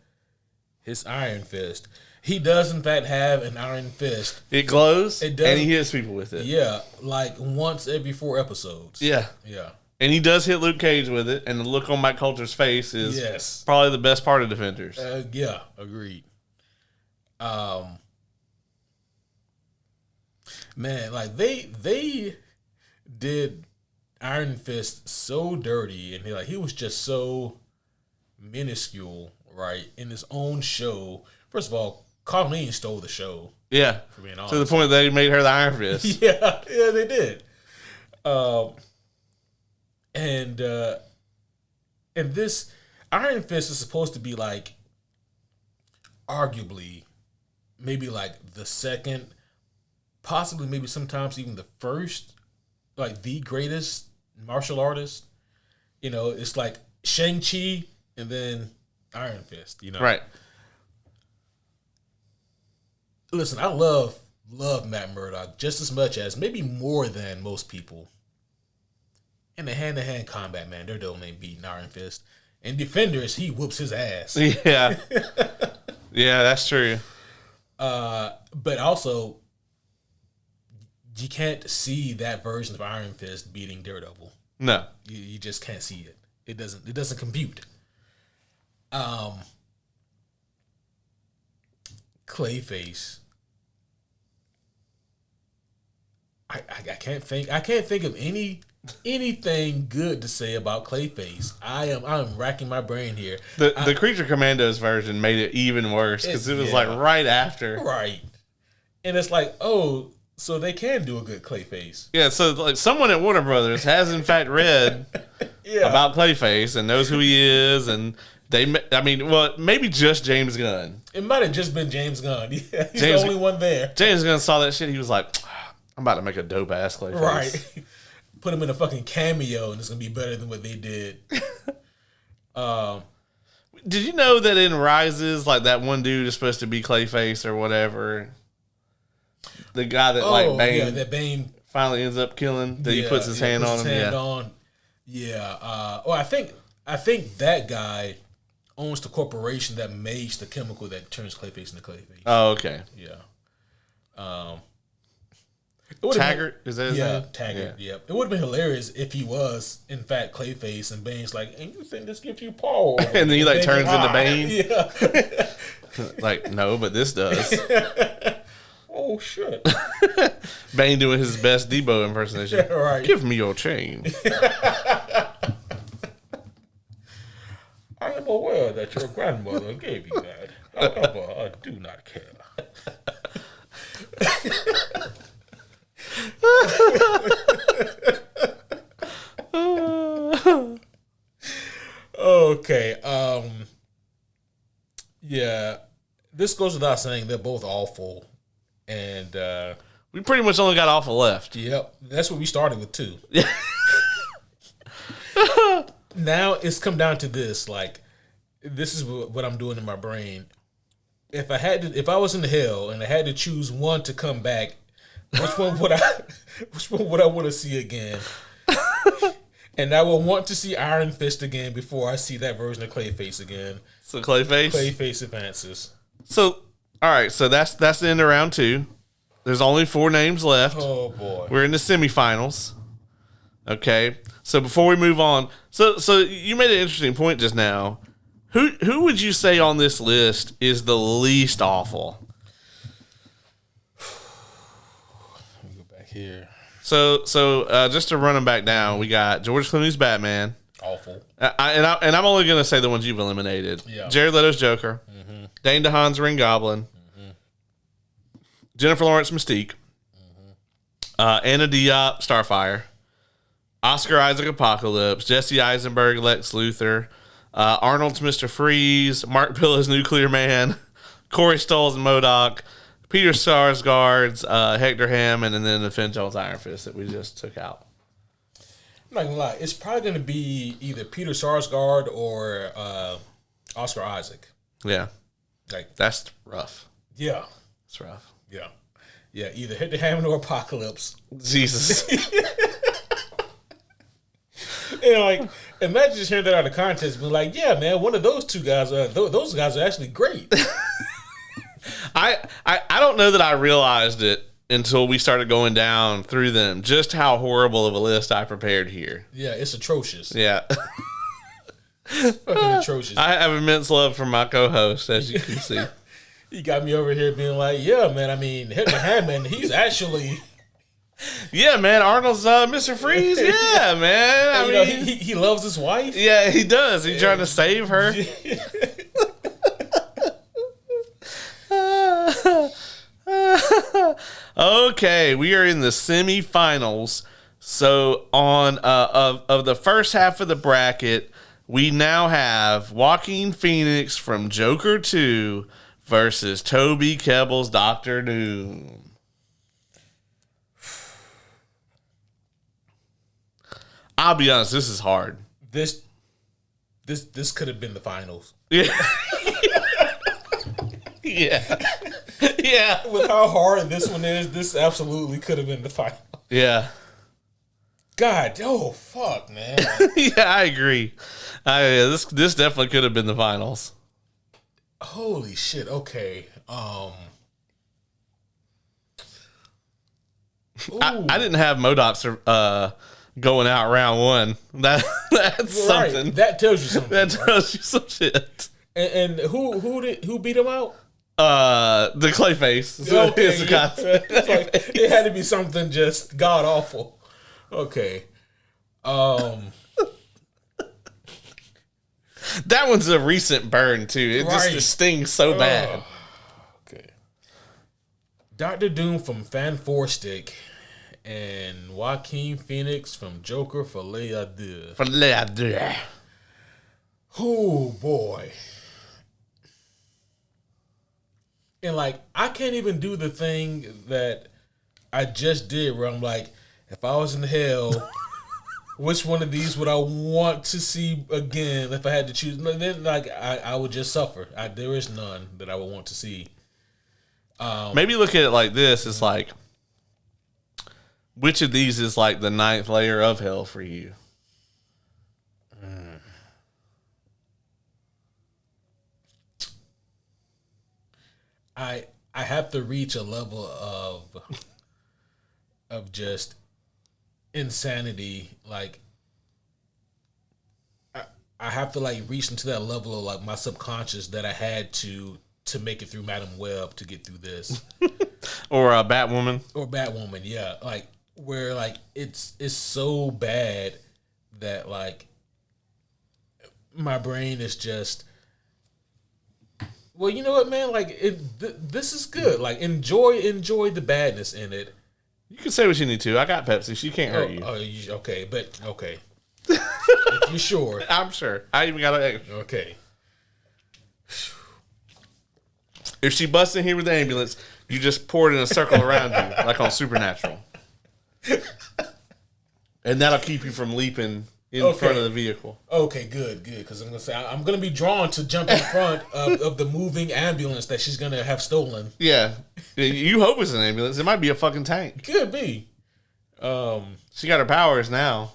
his Iron Fist? He does in fact have an Iron Fist. It glows. It does. And he hits people with it. Yeah, like once every 4 episodes. Yeah. Yeah. And he does hit Luke Cage with it, and the look on Mike Coulter's face is probably the best part of Defenders. Yeah, agreed. Man, like they did Iron Fist so dirty, and he was just so minuscule, right? In his own show. First of all, Colleen stole the show. Yeah, for being honest. To the point that they made her the Iron Fist. yeah, they did. And this Iron Fist is supposed to be like arguably maybe like the second, possibly maybe sometimes even the first, like the greatest martial artist. It's like Shang-Chi and then Iron Fist, Right. Listen, I love Matt Murdock just as much as, maybe more than most people. In the hand-to-hand combat, man, they're the only beating Iron Fist. And Defenders, he whoops his ass. Yeah. Yeah, that's true. But also, you can't see that version of Iron Fist beating Daredevil. No. You just can't see it. It doesn't compute. Clayface. I can't think of anything good to say about Clayface. I'm racking my brain here. The Creature Commandos version made it even worse because it was like right after. Right. And it's like, oh, so they can do a good Clayface. Yeah, so like someone at Warner Brothers has in fact read about Clayface and knows who he is, and maybe just James Gunn. It might have just been James Gunn. Yeah, he's the only one there. James Gunn saw that shit. He was like, I'm about to make a dope ass Clayface. Right. Put him in a fucking cameo, and it's gonna be better than what they did. Did you know that in Rises, like that one dude is supposed to be Clayface or whatever? The guy that Bane finally ends up killing. That he puts his hand on him. Yeah. I think that guy owns the corporation that makes the chemical that turns Clayface into Clayface. Oh, okay. Yeah. Taggart, is that his name? Taggart. Yeah. It would have been hilarious if he was in fact Clayface, and Bane's like, "And you think this gives you power?" And then he like turns into Bane. Yeah. Like, no, but this does. Oh shit. Bane doing his best Debo impersonation. Right. Give me your chain. I am aware that your grandmother gave you that. However, I do not care. Okay. Yeah. This goes without saying, they're both awful. And we pretty much only got awful left. Yep. That's what we started with too. Now it's come down to this. Like, this is what I'm doing in my brain. If I was in hell and I had to choose one to come back, which one would I want to see again? And I will want to see Iron Fist again before I see that version of Clayface again. So Clayface? Clayface advances. So, all right. So that's the end of round 2. There's only 4 names left. Oh, boy. We're in the semifinals. Okay. So before we move on, so you made an interesting point just now. Who would you say on this list is the least awful? Let me go back here. So just to run them back down, we got George Clooney's Batman. Awful. And I'm only going to say the ones you've eliminated. Yeah. Jared Leto's Joker. Mm-hmm. Dane DeHaan's Green Goblin. Mm-hmm. Jennifer Lawrence Mystique. Mm-hmm. Anna Diop Starfire. Oscar Isaac Apocalypse. Jesse Eisenberg Lex Luthor. Arnold's Mr. Freeze. Mark Pillows Nuclear Man. Corey Stoll's MODOK. Peter Sarsgaard's Hector Hammond, and then the Finn Jones Iron Fist that we just took out. I'm not gonna lie, it's probably gonna be either Peter Sarsgaard or Oscar Isaac. Yeah, like that's rough. Yeah, it's rough. Yeah, either Hector Hammond or Apocalypse. Jesus. Like, imagine just hearing that out of context, being like, "Yeah, man, one of those two guys, those guys are actually great." I don't know that I realized it until we started going down through them, just how horrible of a list I prepared here. Yeah, it's atrocious. Yeah. Fucking atrocious. I have immense love for my co-host, as you can see. He got me over here being like, yeah, man, I mean, Hector Hammond, he's actually... Yeah, man, Arnold's Mr. Freeze. Yeah, man. I mean, he loves his wife. Yeah, he does. He's trying to save her. Okay, we are in the semifinals. So on of the first half of the bracket, we now have Joaquin Phoenix from Joker 2 versus Toby Kebbell's Doctor Doom. I'll be honest, this is hard. This could have been the finals. Yeah. Yeah. Yeah. With how hard this one is, this absolutely could have been the final. Yeah. God, oh fuck, man. Yeah, I agree. This definitely could have been the finals. Holy shit. Okay. I didn't have MODOK going out round one. That's right. something. That tells you something. That tells you some shit. And who beat him out? The Clayface. Okay, It's it's like, it had to be something just god awful. Okay. That one's a recent burn too. It just stings so bad. Okay. Dr. Doom from Fan Four Stick and Joaquin Phoenix from Joker for Les Deux. Oh boy. And like, I can't even do the thing that I just did where I'm like, if I was in hell, which one of these would I want to see again if I had to choose? Then like I would just suffer. There is none that I would want to see. Maybe look at it like this. It's like, which of these is like the 9th layer of hell for you? I have to reach a level of just insanity. Like I have to like reach into that level of like my subconscious that I had to make it through Madam Web to get through this. Or a Batwoman. Or Batwoman, yeah. Like where like it's so bad that like my brain is just, well, you know what, man? Like this is good. Like enjoy the badness in it. You can say what you need to. I got Pepsi. She can't hurt you. Okay, but okay. If you sure? I'm sure. I even got an extra. Okay. If she busts in here with the ambulance, you just pour it in a circle around you, like on Supernatural. And that'll keep you from leaping in front of the vehicle. Okay, good. Because I'm gonna be drawn to jump in front of the moving ambulance that she's gonna have stolen. Yeah, you hope it's an ambulance. It might be a fucking tank. Could be. She got her powers now.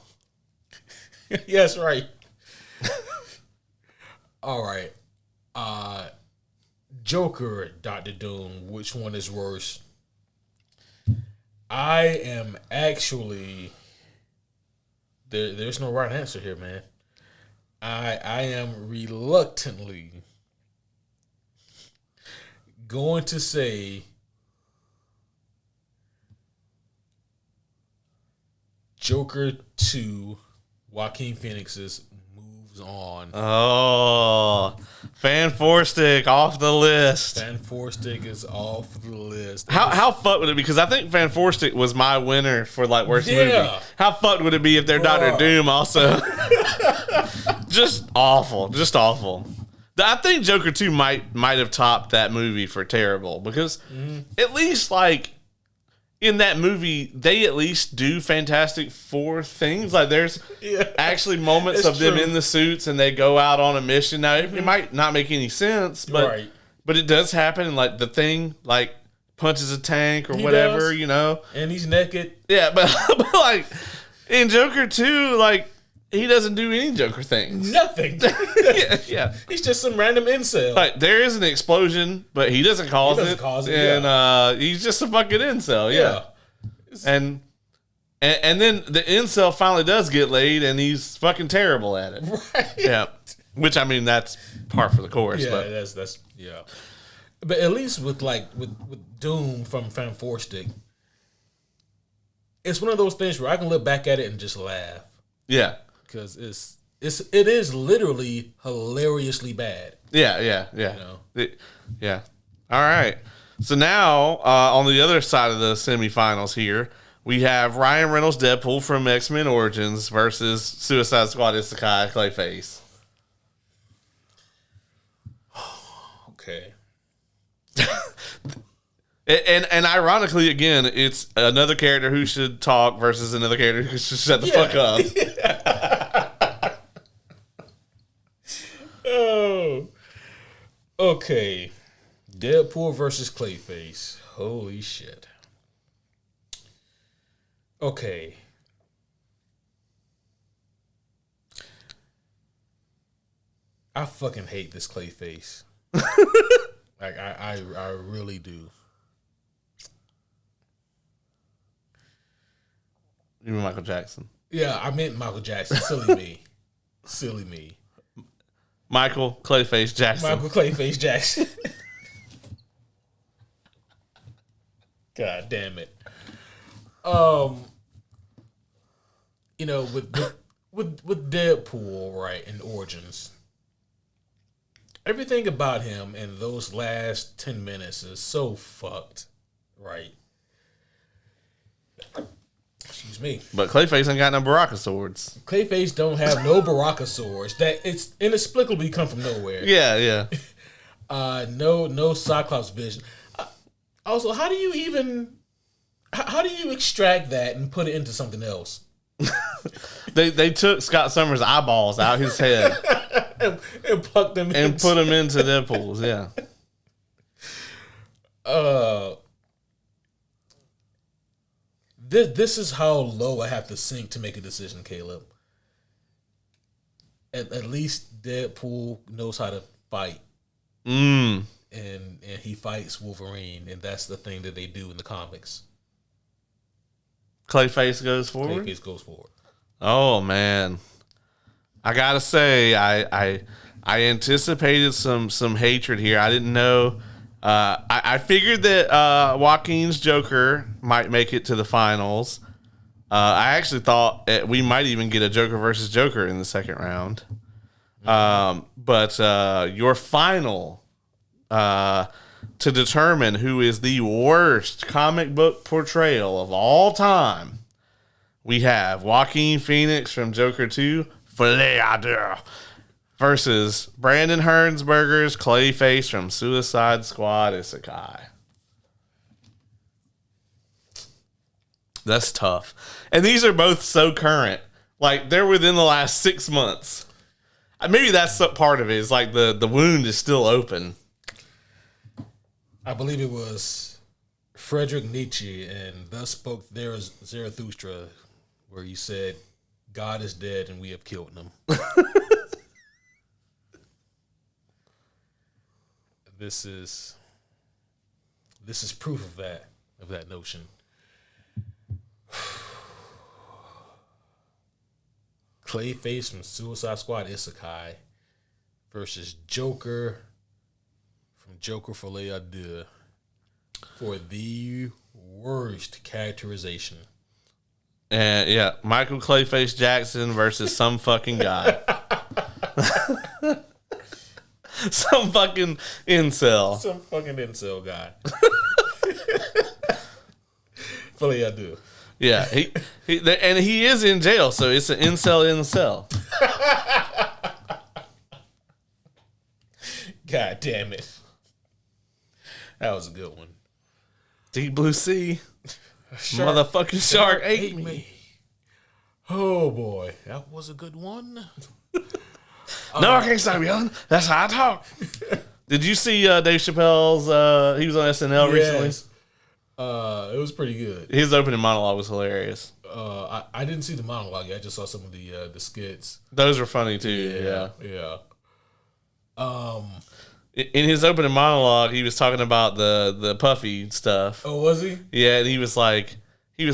Yes, right. All right. Joker, Dr. Doom, which one is worse? I am actually there's no right answer here, man. I am reluctantly going to say Joker 2, Joaquin Phoenix's moves on. Oh, Fan Four Stick off the list. Fan Four Stick is off the list. How fucked would it be? Because I think Fan Four Stick was my winner for like worst movie. How fucked would it be if they're Doctor Doom also? Just awful. I think Joker 2 might have topped that movie for terrible because at least like in that movie they at least do Fantastic Four things. Like there's actually moments of them in the suits and they go out on a mission. Now it might not make any sense, but it does happen. And like the Thing like punches a tank or whatever, you know, and he's naked. Yeah, but like in Joker 2, like he doesn't do any Joker things. Nothing. yeah. He's just some random incel. Like there is an explosion, but he doesn't cause it. And he's just a fucking incel. Yeah. And then the incel finally does get laid, and he's fucking terrible at it. Right. Yeah. Which I mean, that's par for the course. Yeah, but that's yeah. But at least with Doom from Fan Four Stick, it's one of those things where I can look back at it and just laugh. Yeah. Because it is literally hilariously bad. Yeah. You know? Yeah. All right. So now on the other side of the semifinals here, we have Ryan Reynolds' Deadpool from X-Men Origins versus Suicide Squad Isekai Clayface. Okay. And ironically, again, it's another character who should talk versus another character who should shut the fuck up. Oh. Okay. Deadpool versus Clayface. Holy shit. Okay. I fucking hate this Clayface. Like I really do. You mean Michael Jackson? Yeah, I meant Michael Jackson. Silly me. Silly me. Michael Clayface Jackson. Michael Clayface Jackson. God damn it. You know, with Deadpool, right, in Origins, everything about him in those last 10 minutes is so fucked, right? Excuse me. But Clayface ain't got no Baraka swords. Clayface don't have no Baraka swords. That it's inexplicably come from nowhere. Yeah, yeah. No Cyclops vision. Also, how do you extract that and put it into something else? They took Scott Summers' eyeballs out his head and plucked them and put them into Deadpool's. Yeah. This is how low I have to sink to make a decision, Caleb. At least Deadpool knows how to fight. And he fights Wolverine, and that's the thing that they do in the comics. Clayface goes forward? Clayface goes forward. Oh, man. I gotta say, I anticipated some hatred here. I didn't know. I figured that Joaquin's Joker might make it to the finals. I actually thought we might even get a Joker versus Joker in the second round. But your final to determine who is the worst comic book portrayal of all time, we have Joaquin Phoenix from Joker 2, versus Brandon Hernsberger's Clayface from Suicide Squad Isekai. That's tough. And these are both so current. Like, they're within the last 6 months. Maybe that's part of it. Is like the wound is still open. I believe it was Friedrich Nietzsche, and thus spoke Zarathustra, where he said, God is dead and we have killed him. This is proof of that notion. Clayface from Suicide Squad Isekai versus Joker from Joker Folie à Deux for the worst characterization. And yeah, Michael Clayface Jackson versus some fucking guy. Some fucking incel. Some fucking incel guy. Folie à Deux. Yeah, and he is in jail, so it's an incel. God damn it. That was a good one. Deep Blue Sea. Motherfucking shark ate me. Oh boy, that was a good one. No, I can't stop yelling. That's how I talk. Did you see Dave Chappelle's? He was on SNL recently. It was pretty good. His opening monologue was hilarious. I didn't see the monologue yet. I just saw some of the skits. Those were funny too. Yeah. In his opening monologue, he was talking about the puffy stuff. Oh, was he? Yeah, and he was like, people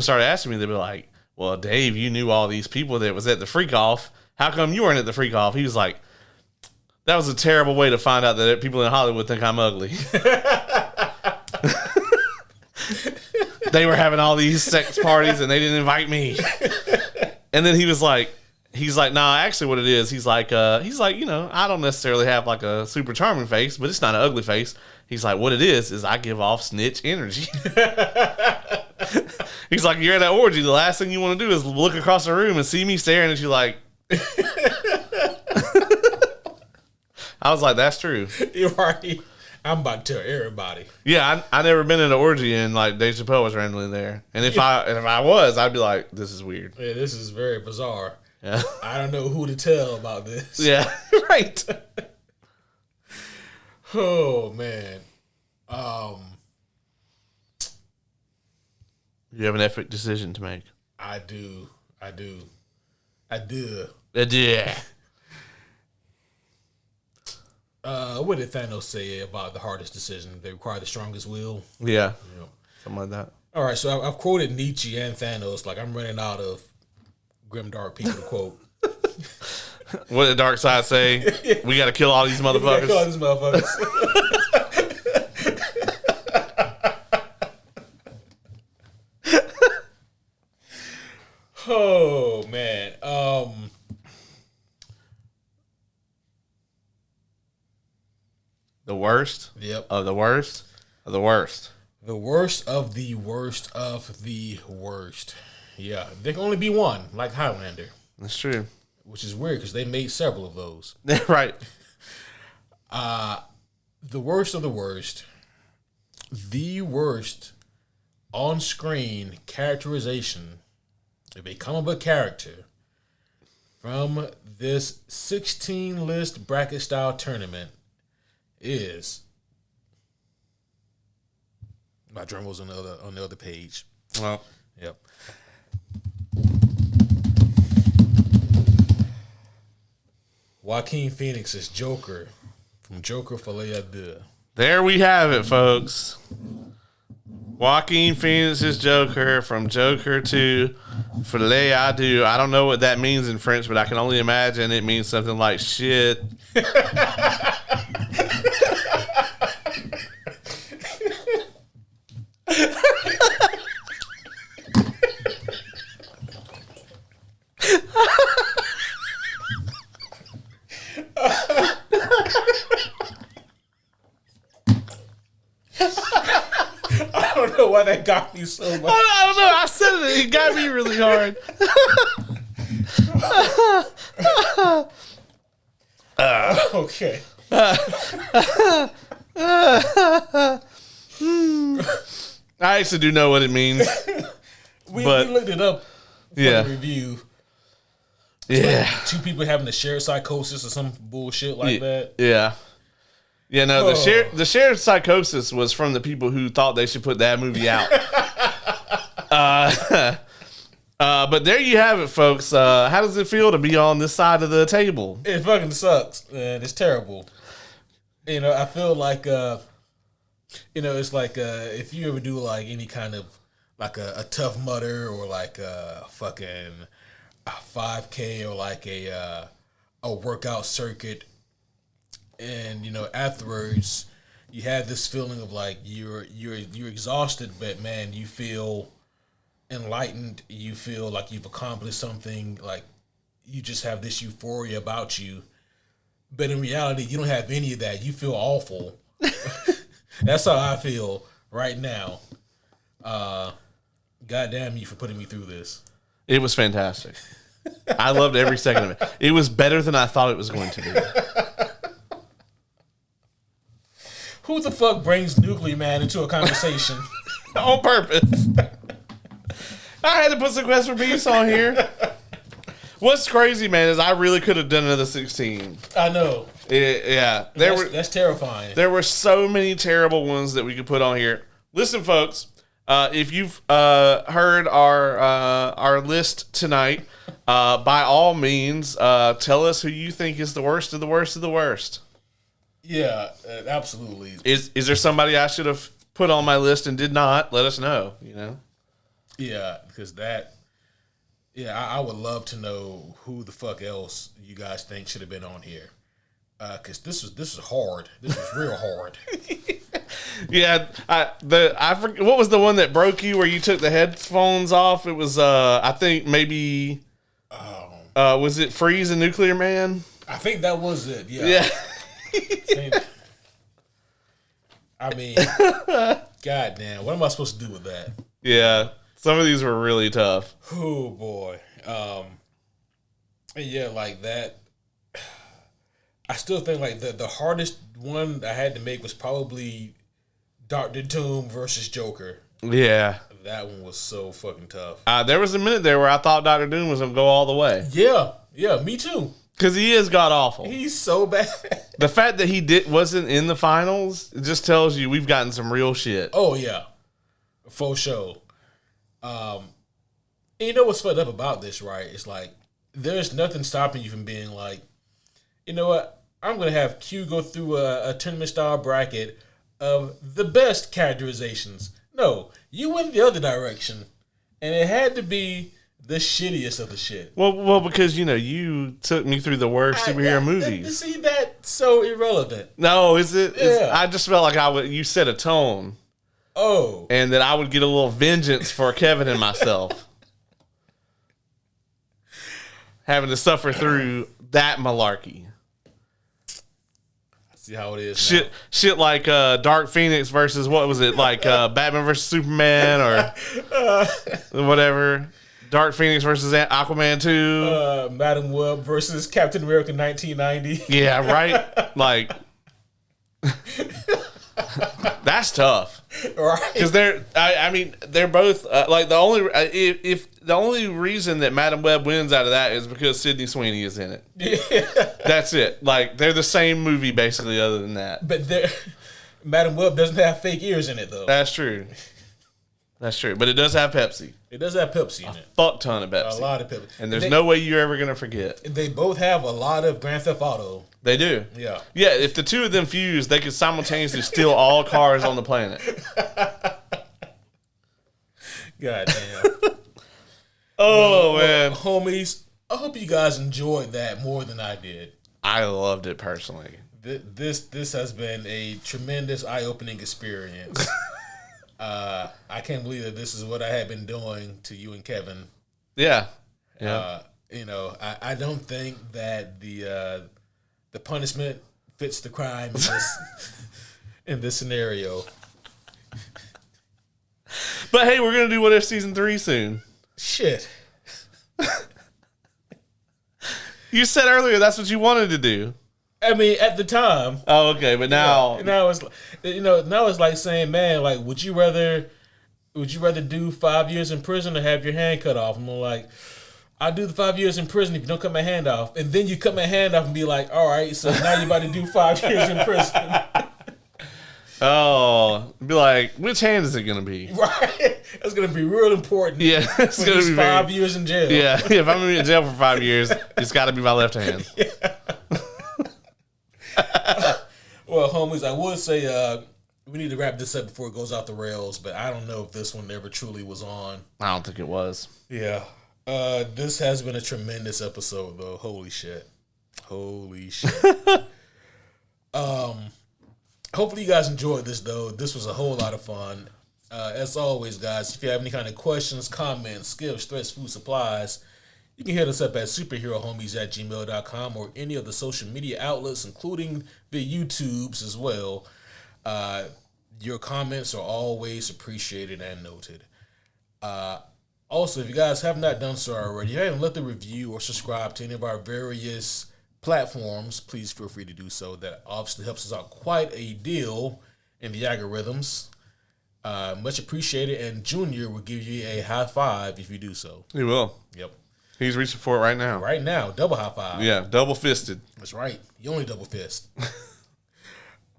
started asking me, they'd be like, well, Dave, you knew all these people that was at the freak off. How come you weren't at the freak off? He was like, that was a terrible way to find out that people in Hollywood think I'm ugly. They were having all these sex parties and they didn't invite me. And then he's like, nah, actually what it is, he's like, you know, I don't necessarily have like a super charming face, but it's not an ugly face. He's like, what it is I give off snitch energy. He's like, you're at that orgy. The last thing you want to do is look across the room and see me staring at you like. I was like, that's true. You're right. I'm about to tell everybody. Yeah, I never been in an orgy and like Dave Chappelle was randomly there. And if I was, I'd be like, this is weird. Yeah, this is very bizarre. Yeah. I don't know who to tell about this. Yeah, right. Oh man. You have an epic decision to make. I do. Yeah. What did Thanos say about the hardest decision? They require the strongest will. Yeah. Something like that. All right, so I've quoted Nietzsche and Thanos. Like, I'm running out of grimdark people to quote. What did Dark Side say? We got to kill all these motherfuckers. Kill all these motherfuckers. Oh man. The worst. Yep. Of the worst. Of the worst. The worst of the worst of the worst. Yeah, there can only be one, like Highlander. That's true. Which is weird because they made several of those. Right. The worst of the worst. The worst on-screen characterization of a comic book character from this 16-list bracket-style tournament is... My drum was on the other page. Well. Yep. Joaquin Phoenix's Joker from Joker Folie à Deux. There we have it, folks. Joaquin Phoenix's Joker from Joker to Folie à Deux. I don't know what that means in French, but I can only imagine it means something like shit. I don't know why that got me so much. I don't know. I said it. It got me really hard. Okay. I actually do know what it means. We looked it up for the review. Yeah. Like 2 people having a shared psychosis or some bullshit like that. Yeah. Yeah, no, the shared psychosis was from the people who thought they should put that movie out. But there you have it, folks. How does it feel to be on this side of the table? It fucking sucks, man. It's terrible. You know, I feel like, it's like if you ever do like any kind of like a Tough Mudder or like a fucking 5K or like a workout circuit, and afterwards you have this feeling of like you're exhausted, but man, you feel enlightened. You feel like you've accomplished something. Like you just have this euphoria about you. But in reality, you don't have any of that. You feel awful. That's how I feel right now. God damn you for putting me through this. It was fantastic. I loved every second of it. It was better than I thought it was going to be. Who the fuck brings Nuclear Man into a conversation? On purpose. I had to put some Quest for Peace on here. What's crazy, man, is I really could have done another 16. I know. Yeah. That's terrifying. There were so many terrible ones that we could put on here. Listen, folks, if you've heard our list tonight, by all means, tell us who you think is the worst of the worst of the worst. Yeah, absolutely. Is there somebody I should have put on my list and did not? Let us know, Yeah, because I would love to know who the fuck else you guys think should have been on here. Because this was hard. This was real hard. Yeah, I forget, what was the one that broke you where you took the headphones off? It was I think maybe was it Freeze and Nuclear Man? I think that was it. Yeah. I mean, goddamn, what am I supposed to do with that? Yeah, some of these were really tough. Oh boy, yeah, like that. I still think like the hardest one I had to make was probably Doctor Doom versus Joker. Yeah. That one was so fucking tough. There was a minute there where I thought Doctor Doom was going to go all the way. Yeah, me too. Because he is god-awful. He's so bad. The fact that he wasn't in the finals, it just tells you we've gotten some real shit. Oh, yeah. For sure. And you know what's fucked up about this, right? It's like, there's nothing stopping you from being like, you know what? I'm going to have Q go through a tournament-style bracket of the best characterizations. No, you went the other direction, and it had to be the shittiest of the shit. Well, because, you took me through the worst superhero movies. See, that's so irrelevant. No, is it? Yeah. I just felt like you set a tone. Oh. And that I would get a little vengeance for Kevin and myself. Having to suffer through that malarkey. See how it is. Shit like Dark Phoenix versus what was it, like Batman versus Superman or whatever. Dark Phoenix versus Aquaman 2. Madam Web versus Captain America 1990. Yeah, right. Like that's tough. Right. Because they're both like the only if the only reason that Madam Web wins out of that is because Sydney Sweeney is in it. Yeah. That's it. Like they're the same movie basically, other than that. But Madam Web doesn't have fake ears in it though. That's true. That's true. But it does have Pepsi. It does have Pepsi in it. Fuck ton of Pepsi. A lot of Pepsi. And there's no way you're ever gonna forget. They both have a lot of Grand Theft Auto. They do. Yeah. Yeah, if the two of them fuse, they could simultaneously steal all cars on the planet. God damn. Man. Homies, I hope you guys enjoyed that more than I did. I loved it personally. This has been a tremendous eye-opening experience. I can't believe that this is what I had been doing to you and Kevin. Yeah. I don't think that the punishment fits the crime in this scenario. But hey, we're gonna do What If Season 3 soon. Shit. You said earlier that's what you wanted to do. I mean, at the time. Oh, okay, but now now it's like saying, man, like, would you rather do 5 years in prison or have your hand cut off? And I'm like, I'll do the 5 years in prison if you don't cut my hand off. And then you cut my hand off and be like, all right, so now you're about to do 5 years in prison. Oh, be like, which hand is it going to be? Right. That's going to be real important. Yeah, it's going to be 5 years in jail. Yeah, if I'm going to be in jail for 5 years, it's got to be my left hand. Yeah. Well, homies, I would say we need to wrap this up before it goes off the rails, but I don't know if this one ever truly was on. I don't think it was. Yeah. This has been a tremendous episode, though. Holy shit. Hopefully you guys enjoyed this, though. This was a whole lot of fun. As always, guys, if you have any kind of questions, comments, gifts, threats, food, supplies, you can hit us up at superherohomies@gmail.com or any of the social media outlets, including the YouTubes as well. Your comments are always appreciated and noted. Also, if you guys have not done so already, if you haven't left a review or subscribe to any of our various platforms, please feel free to do so. That obviously helps us out quite a deal in the algorithms. Much appreciated, and Junior will give you a high five if you do so. He will. Yep. He's reaching for it right now. Right now, double high five. Yeah, double fisted. That's right. You only double fist.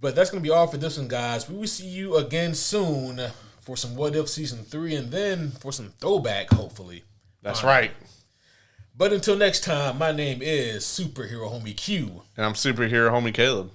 But that's going to be all for this one, guys. We will see you again soon for some What If Season 3 and then for some throwback, hopefully. That's right. But until next time, my name is Superhero Homie Q. And I'm Superhero Homie Caleb.